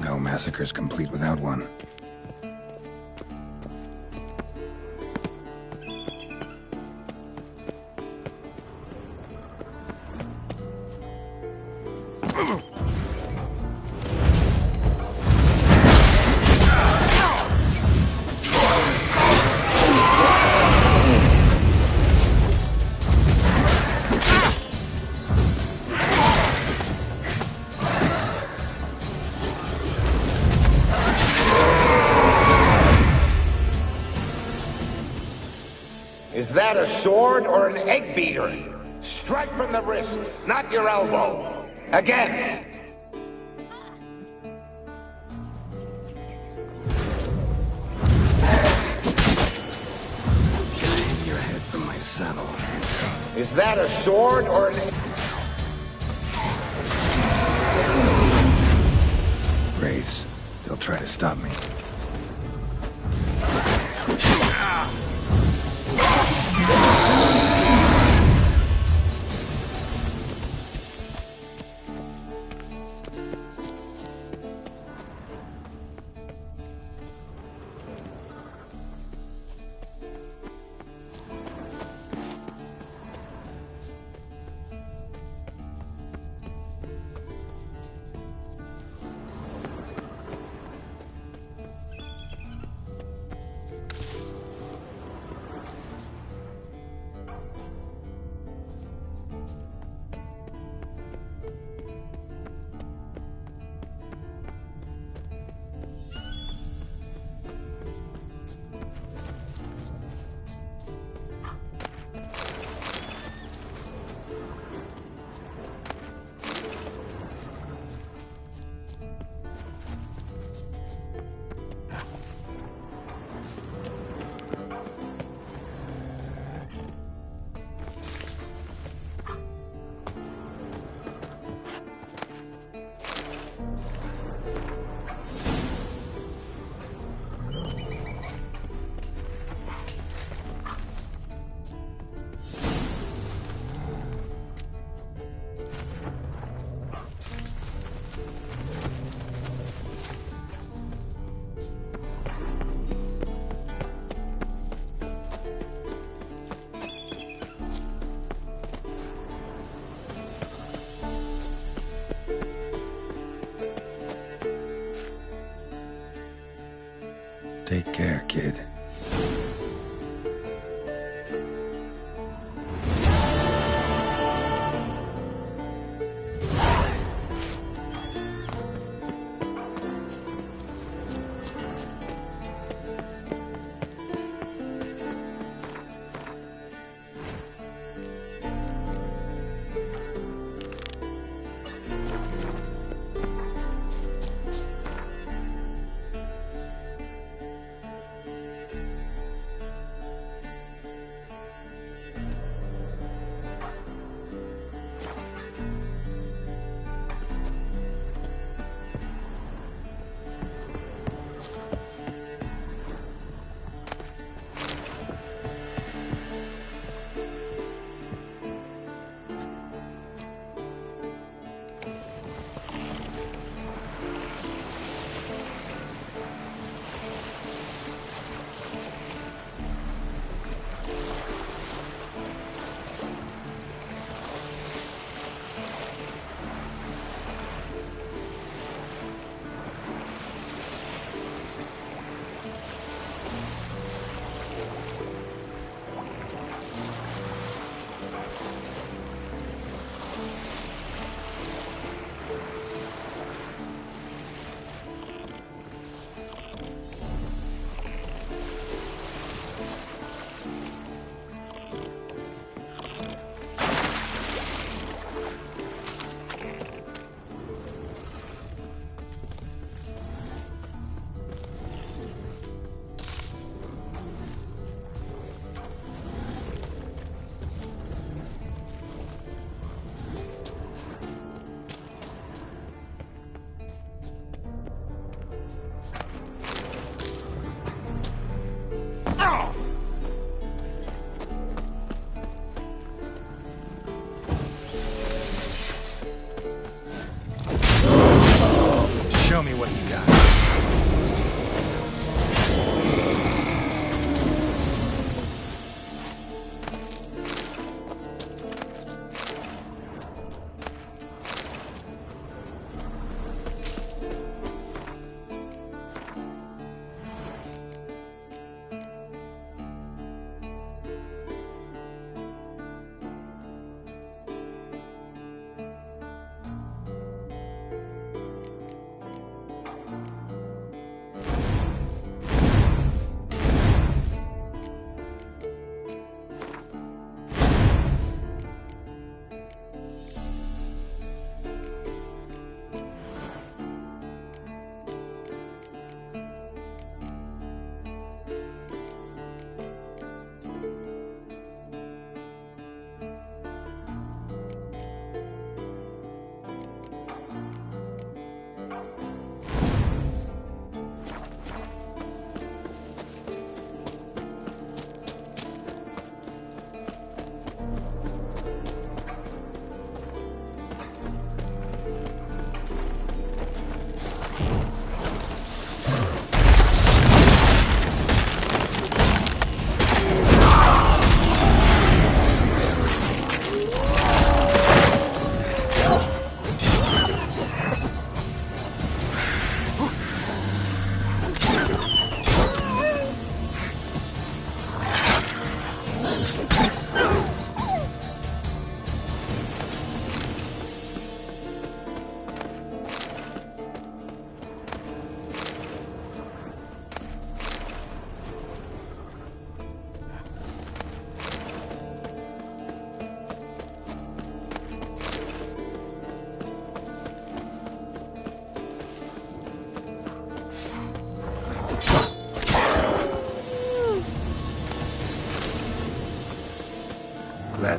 No massacre's complete without one. Is that a sword or an egg beater? Strike from the wrist, not your elbow. Again! Getting your head from my saddle. Is that a sword or an... Wraiths. They'll try to stop me. Take care, kid.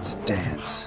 Let's dance.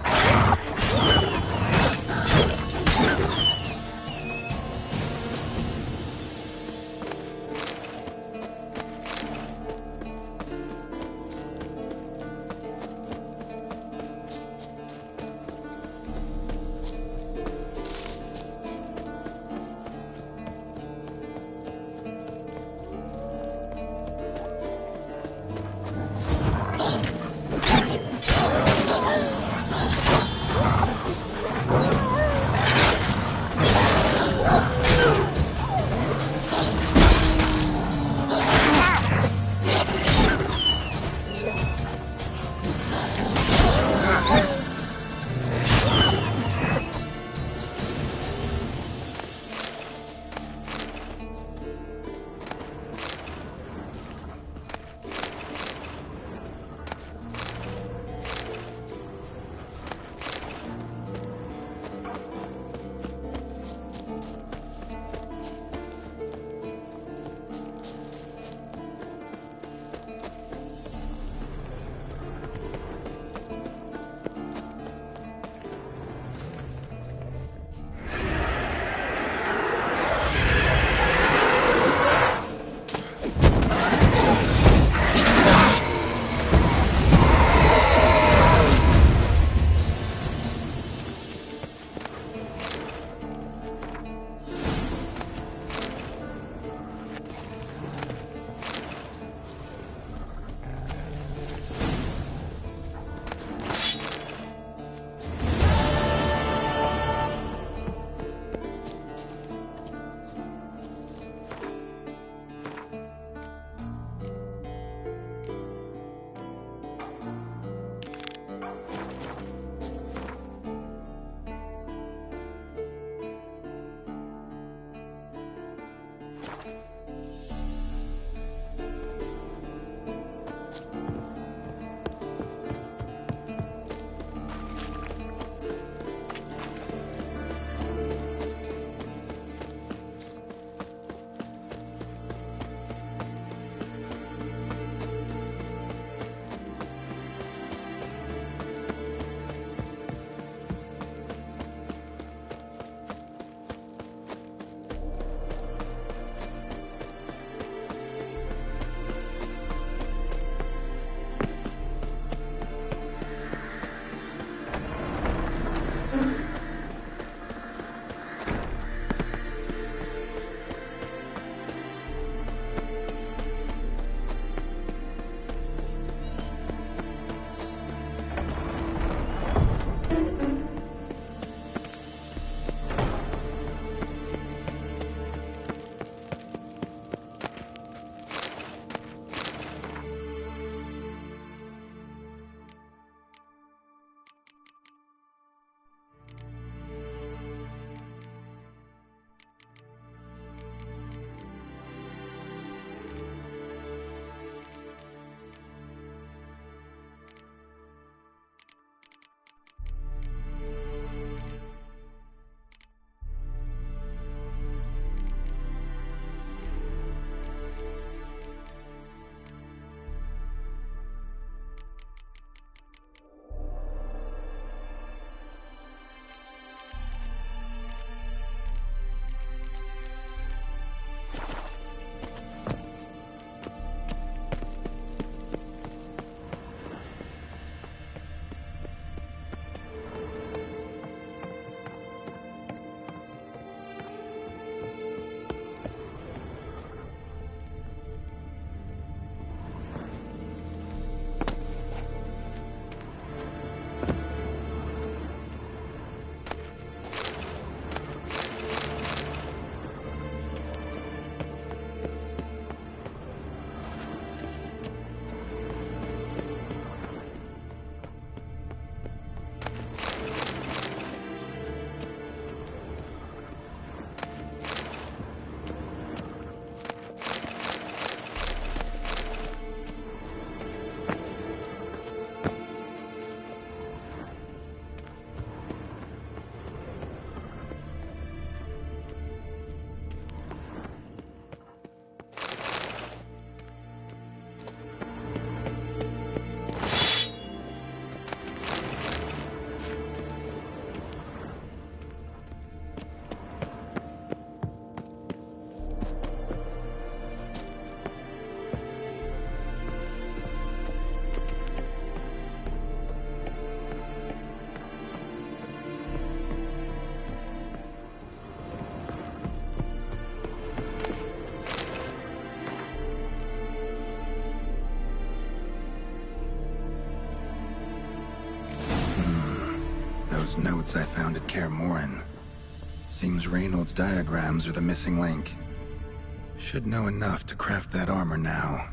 notes I found at Kaer Morhen. Seems Reynold's diagrams are the missing link. Should know enough to craft that armor now.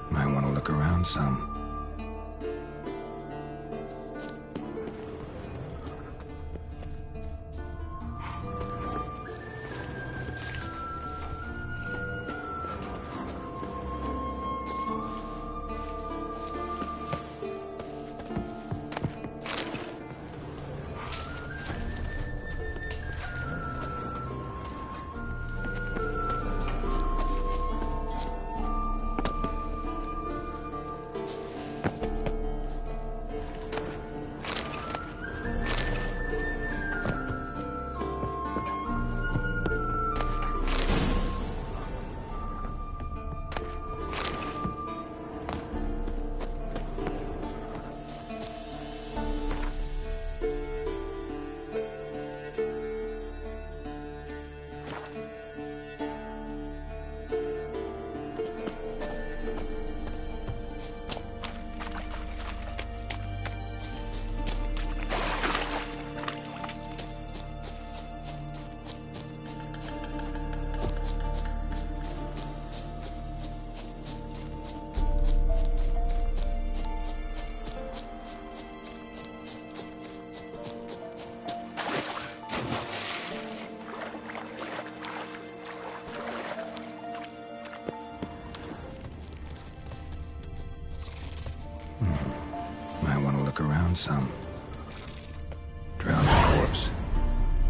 Might want to look around some. Might want to look around some. Drowned corpse.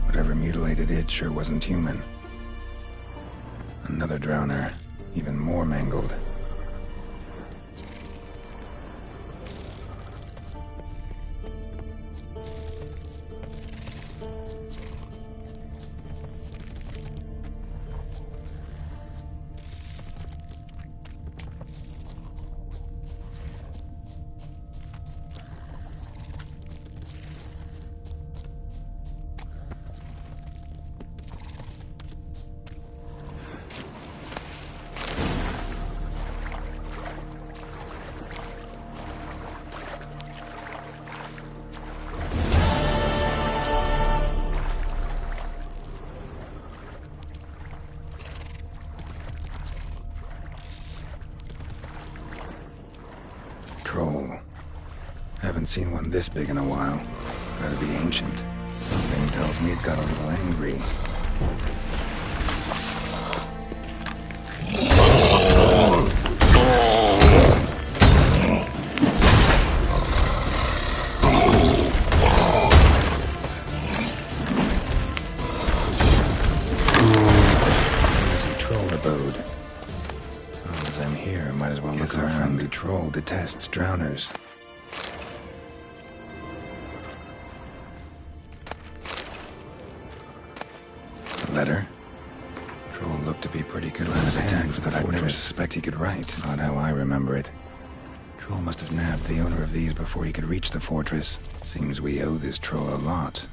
Whatever mutilated it sure wasn't human. Another drowner, even more mangled. Troll. Haven't seen one this big in a while. Gotta be ancient. Something tells me it got a little angry. Our friendly troll detests drowners. A letter? Troll looked to be pretty good with his hands, but I'd never suspect he could write. Not how I remember it. Troll must have nabbed the owner of these before he could reach the fortress. Seems we owe this troll a lot.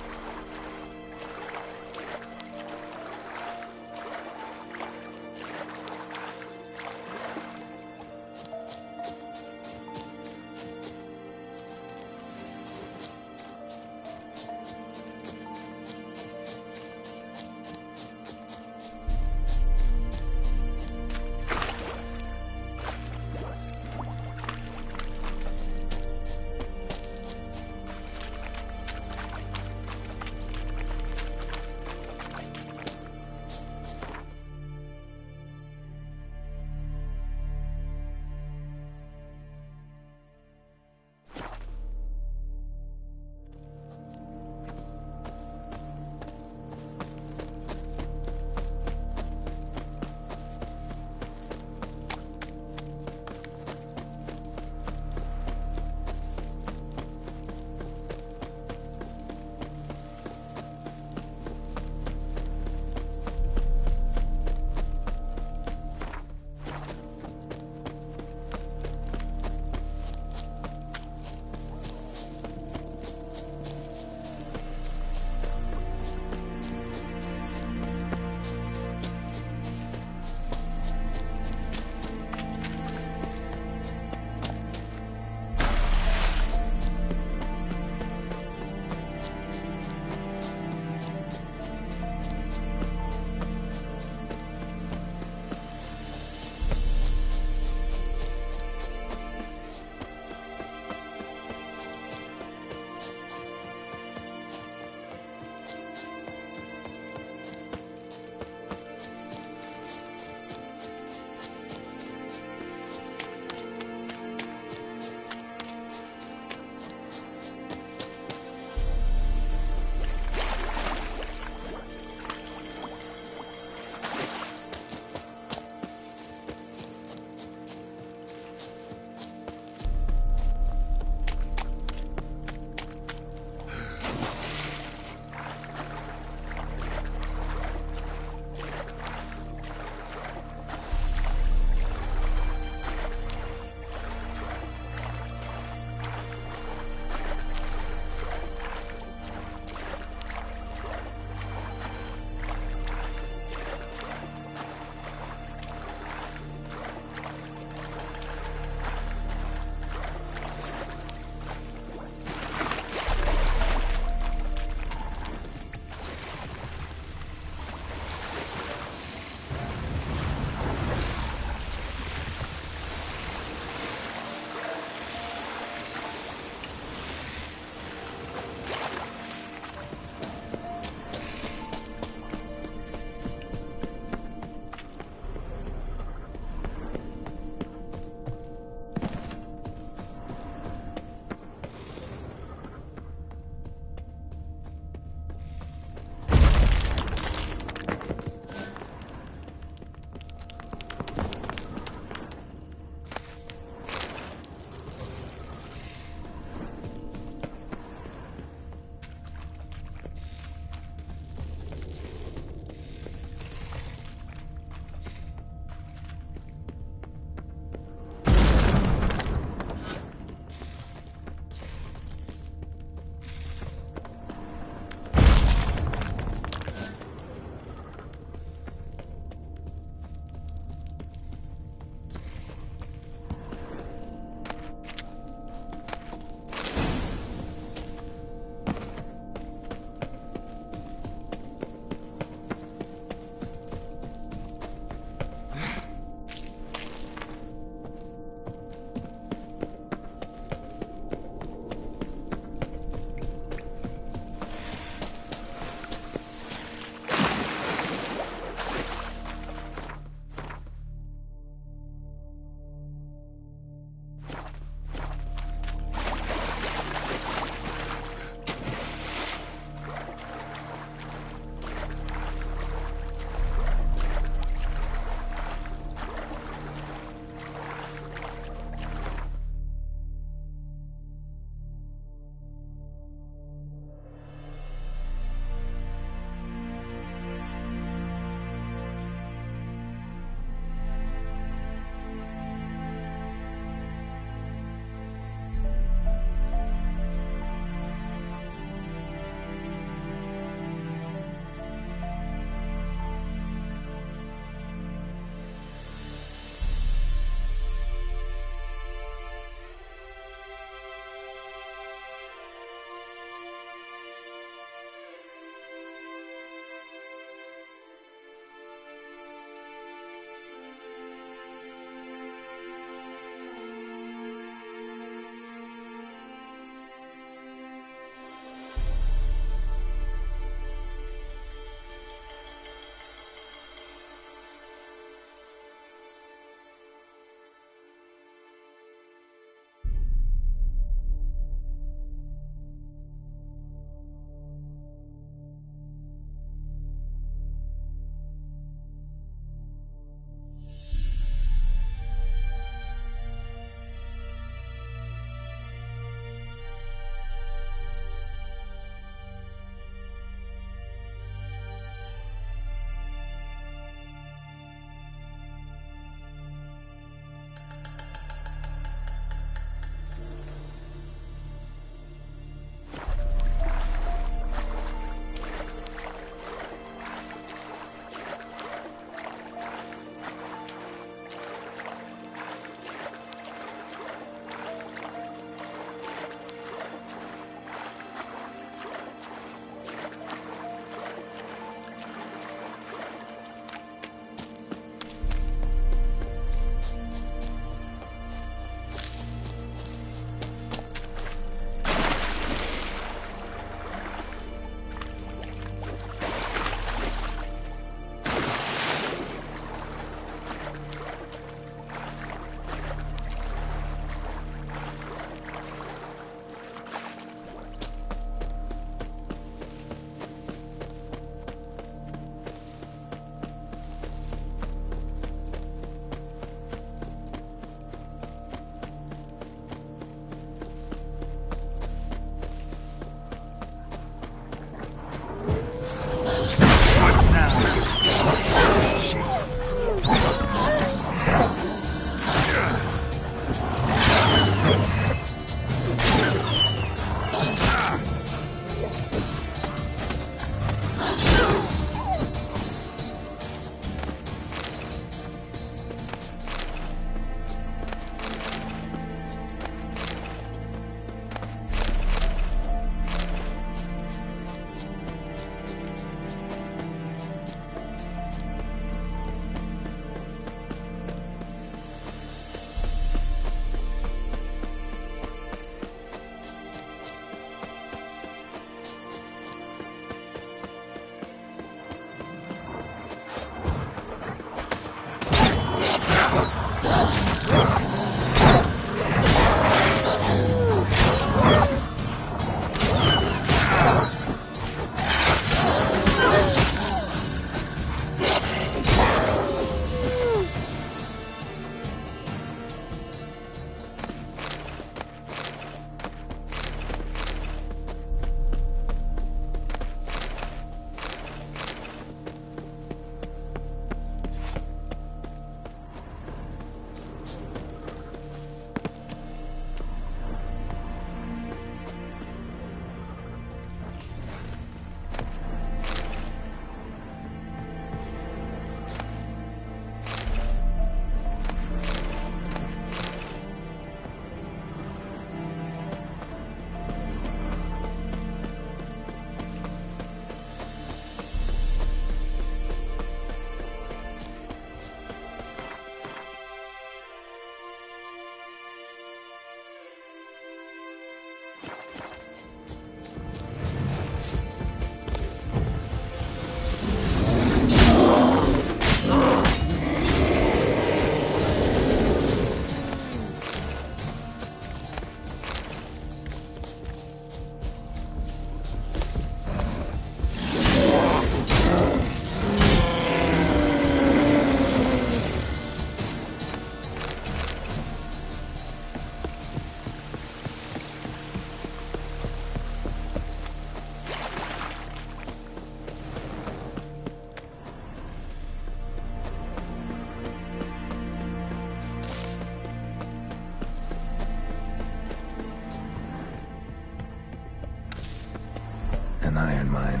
mine.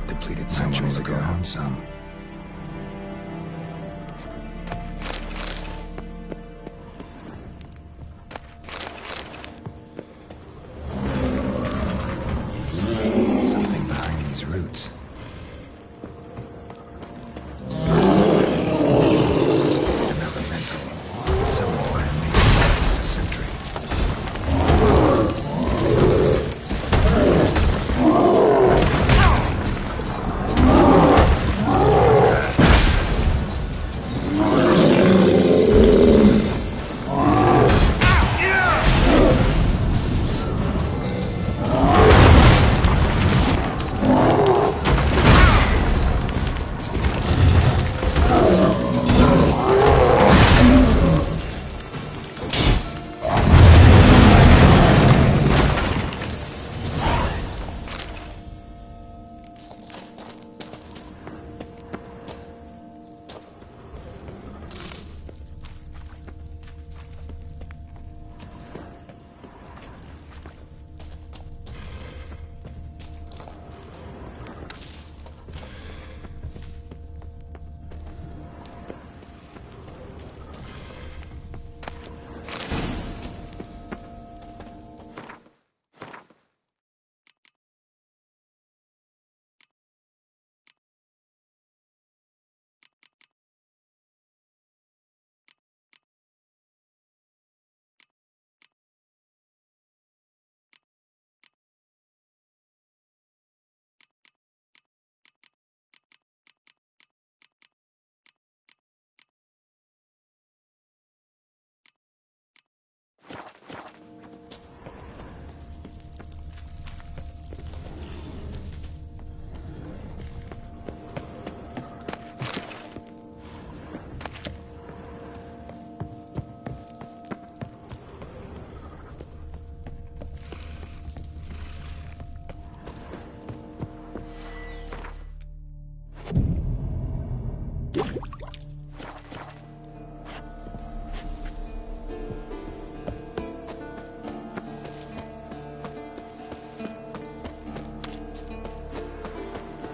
Depleted centuries ago. Some. Something behind these roots. An elemental. Summoned by a mage back a century.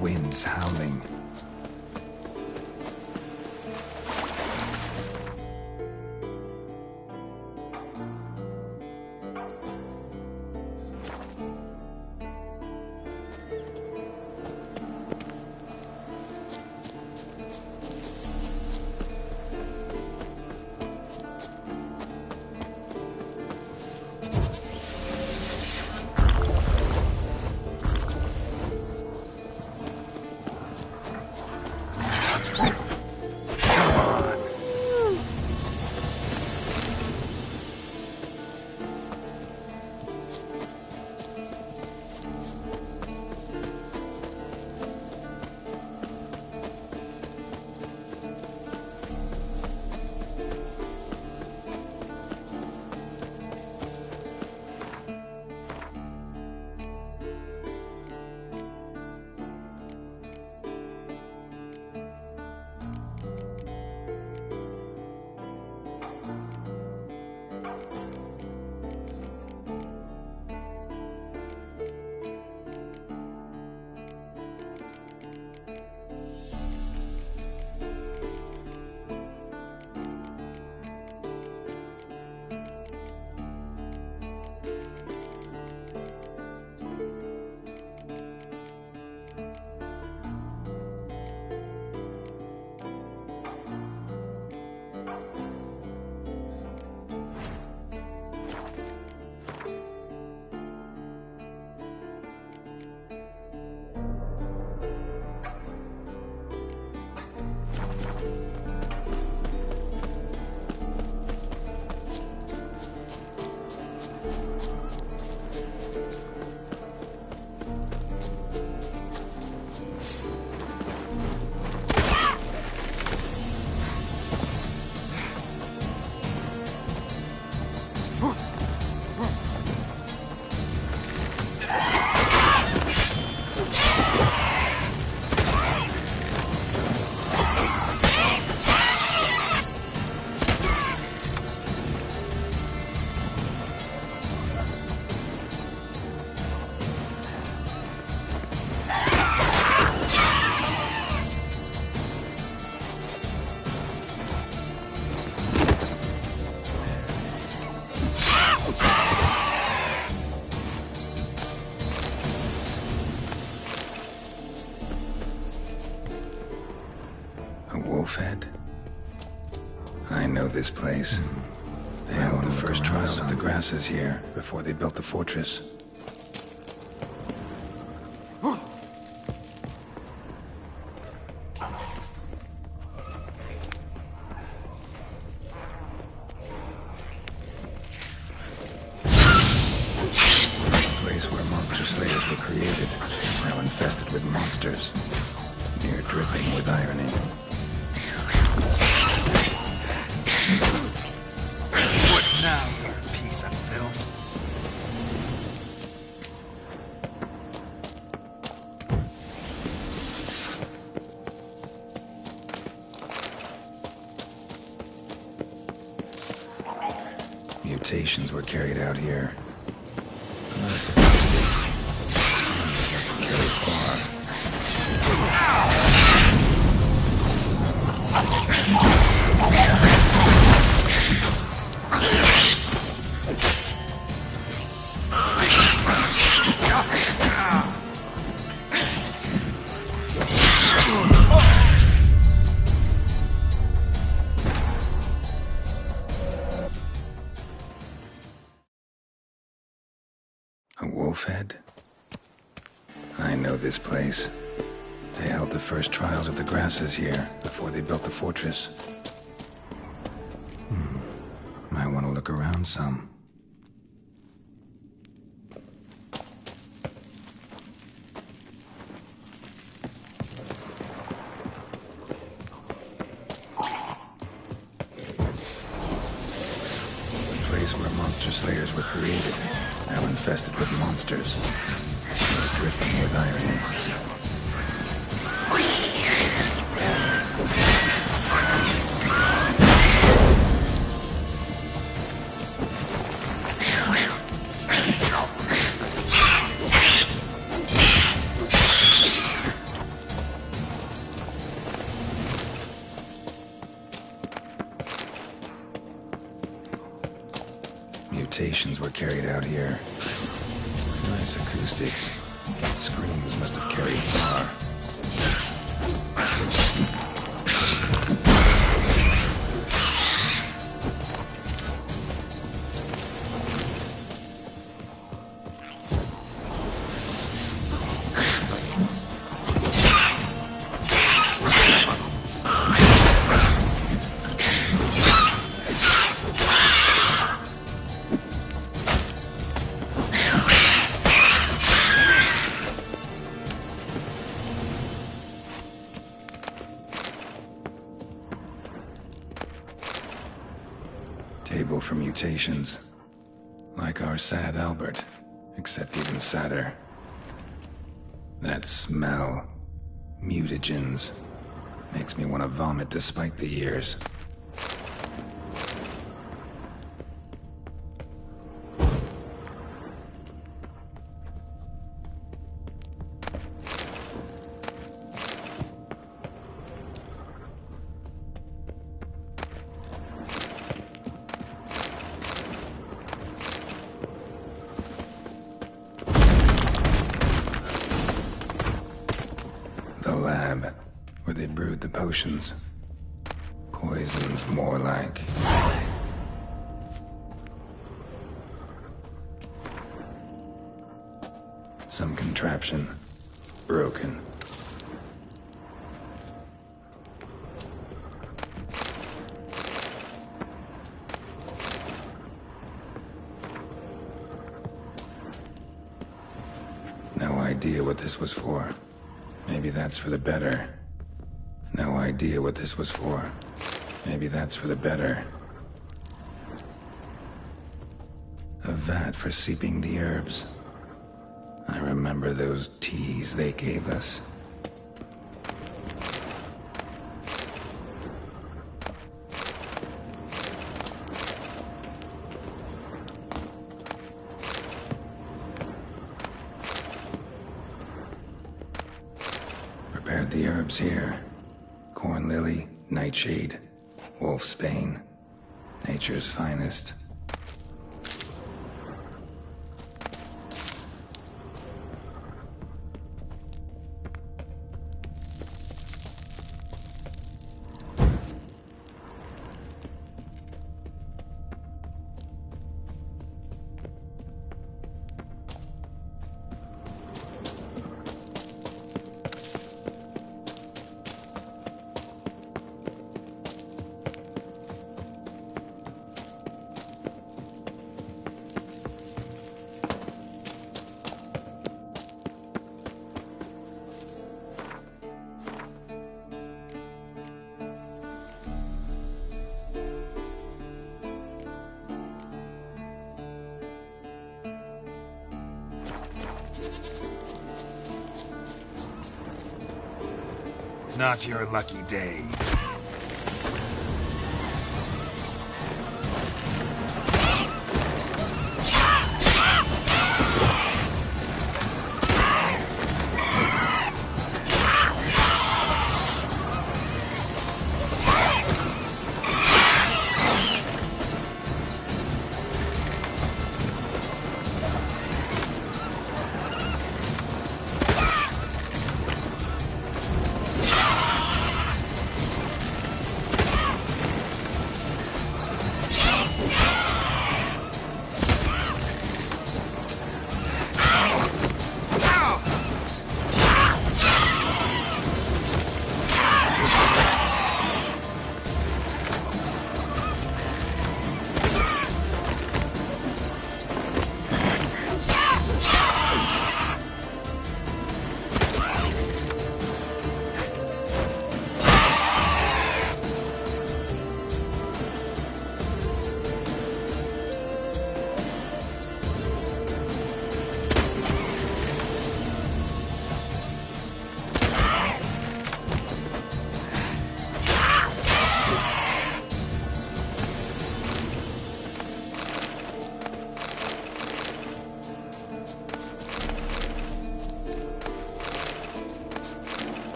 Winds howling. Wolfhead? I know this place. They held the first trials of the grasses here before they built the fortress. Created, now infested with monsters, near dripping with irony. What now, you piece of filth? Mutations were carried out here. A Wolfhead? I know this place. They held the first trials of the grasses here before they built the fortress. Might want to look around some. The place where monster slayers were created, now infested with monsters. Dripping with irony. Mutations were carried out here. Nice acoustics. Screams must have carried far. Table for mutations. Like our sad Albert, except even sadder. That smell. Mutagens. Makes me want to vomit despite the years. The lab, where they brewed the potions. Poisons, more like. Some contraption. Broken. No idea what this was for. Maybe that's for the better. No idea what this was for. Maybe that's for the better. A vat for seeping the herbs. I remember those teas they gave us. Prepared the herbs here. Corn lily, nightshade, wolfsbane, nature's finest. Not your lucky day.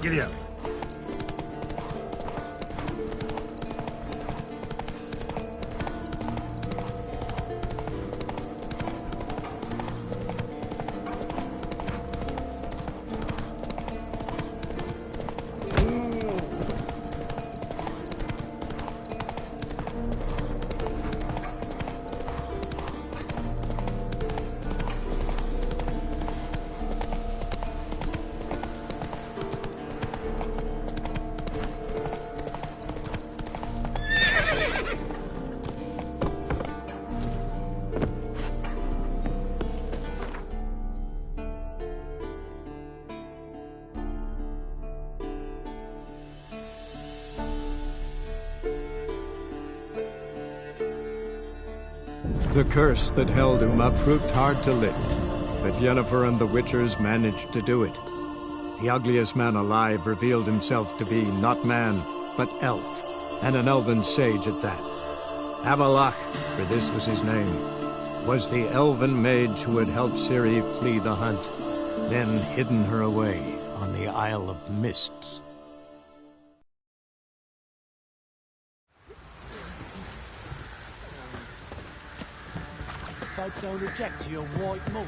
Giddy up. The curse that held Uma proved hard to lift, but Yennefer and the Witchers managed to do it. The ugliest man alive revealed himself to be not man, but elf, and an elven sage at that. Avalach, for this was his name, was the elven mage who had helped Ciri flee the hunt, then hidden her away on the Isle of Mists. Folk don't object to your white malt.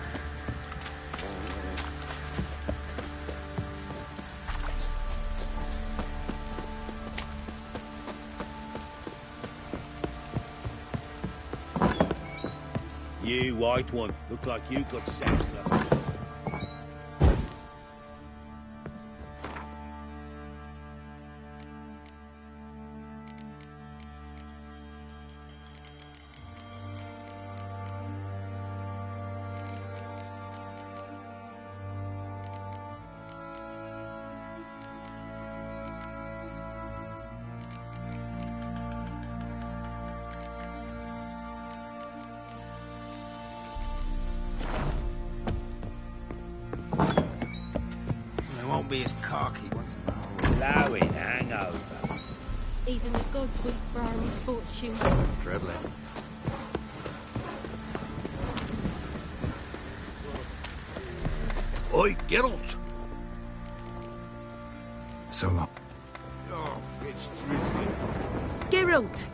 You, white one, look like you got sex left. Be as cocky once. Allowing hangover. Even the gods weep for our misfortune. Dreadly. Oi, Geralt! So long. Oh, it's drizzly. Geralt!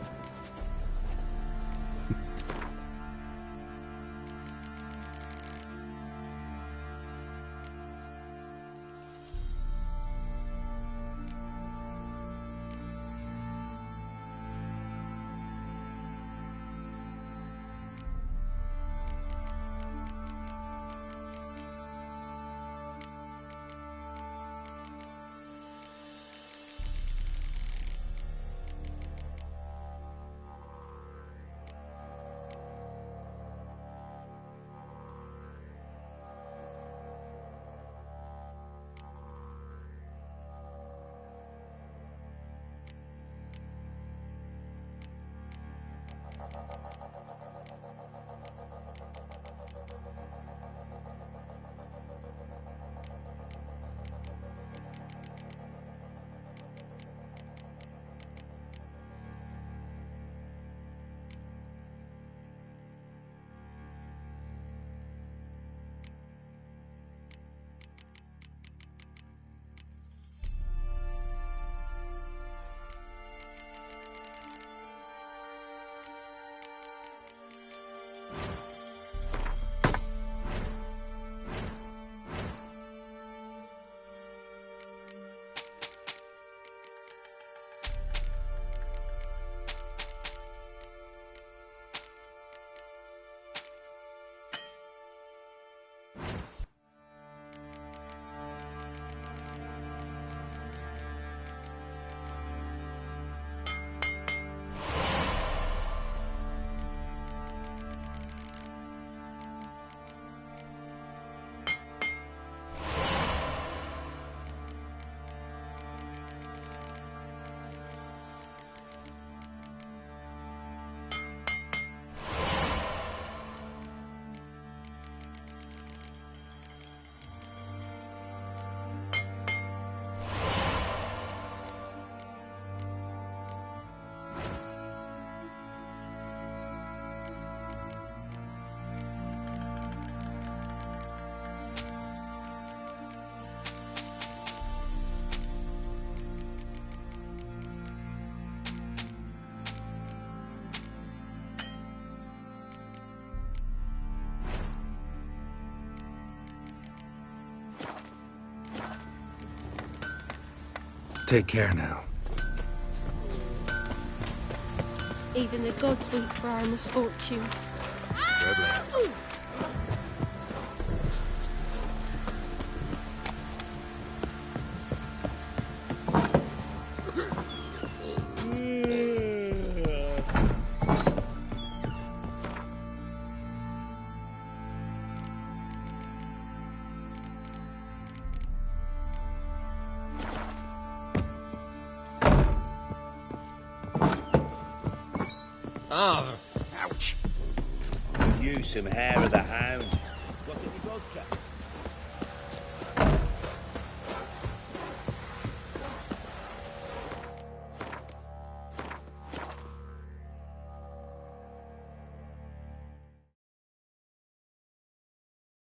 Take care now. Even the gods weep for our misfortune. Oh, ouch. Give you some hair of the hound. What have you got, Cap?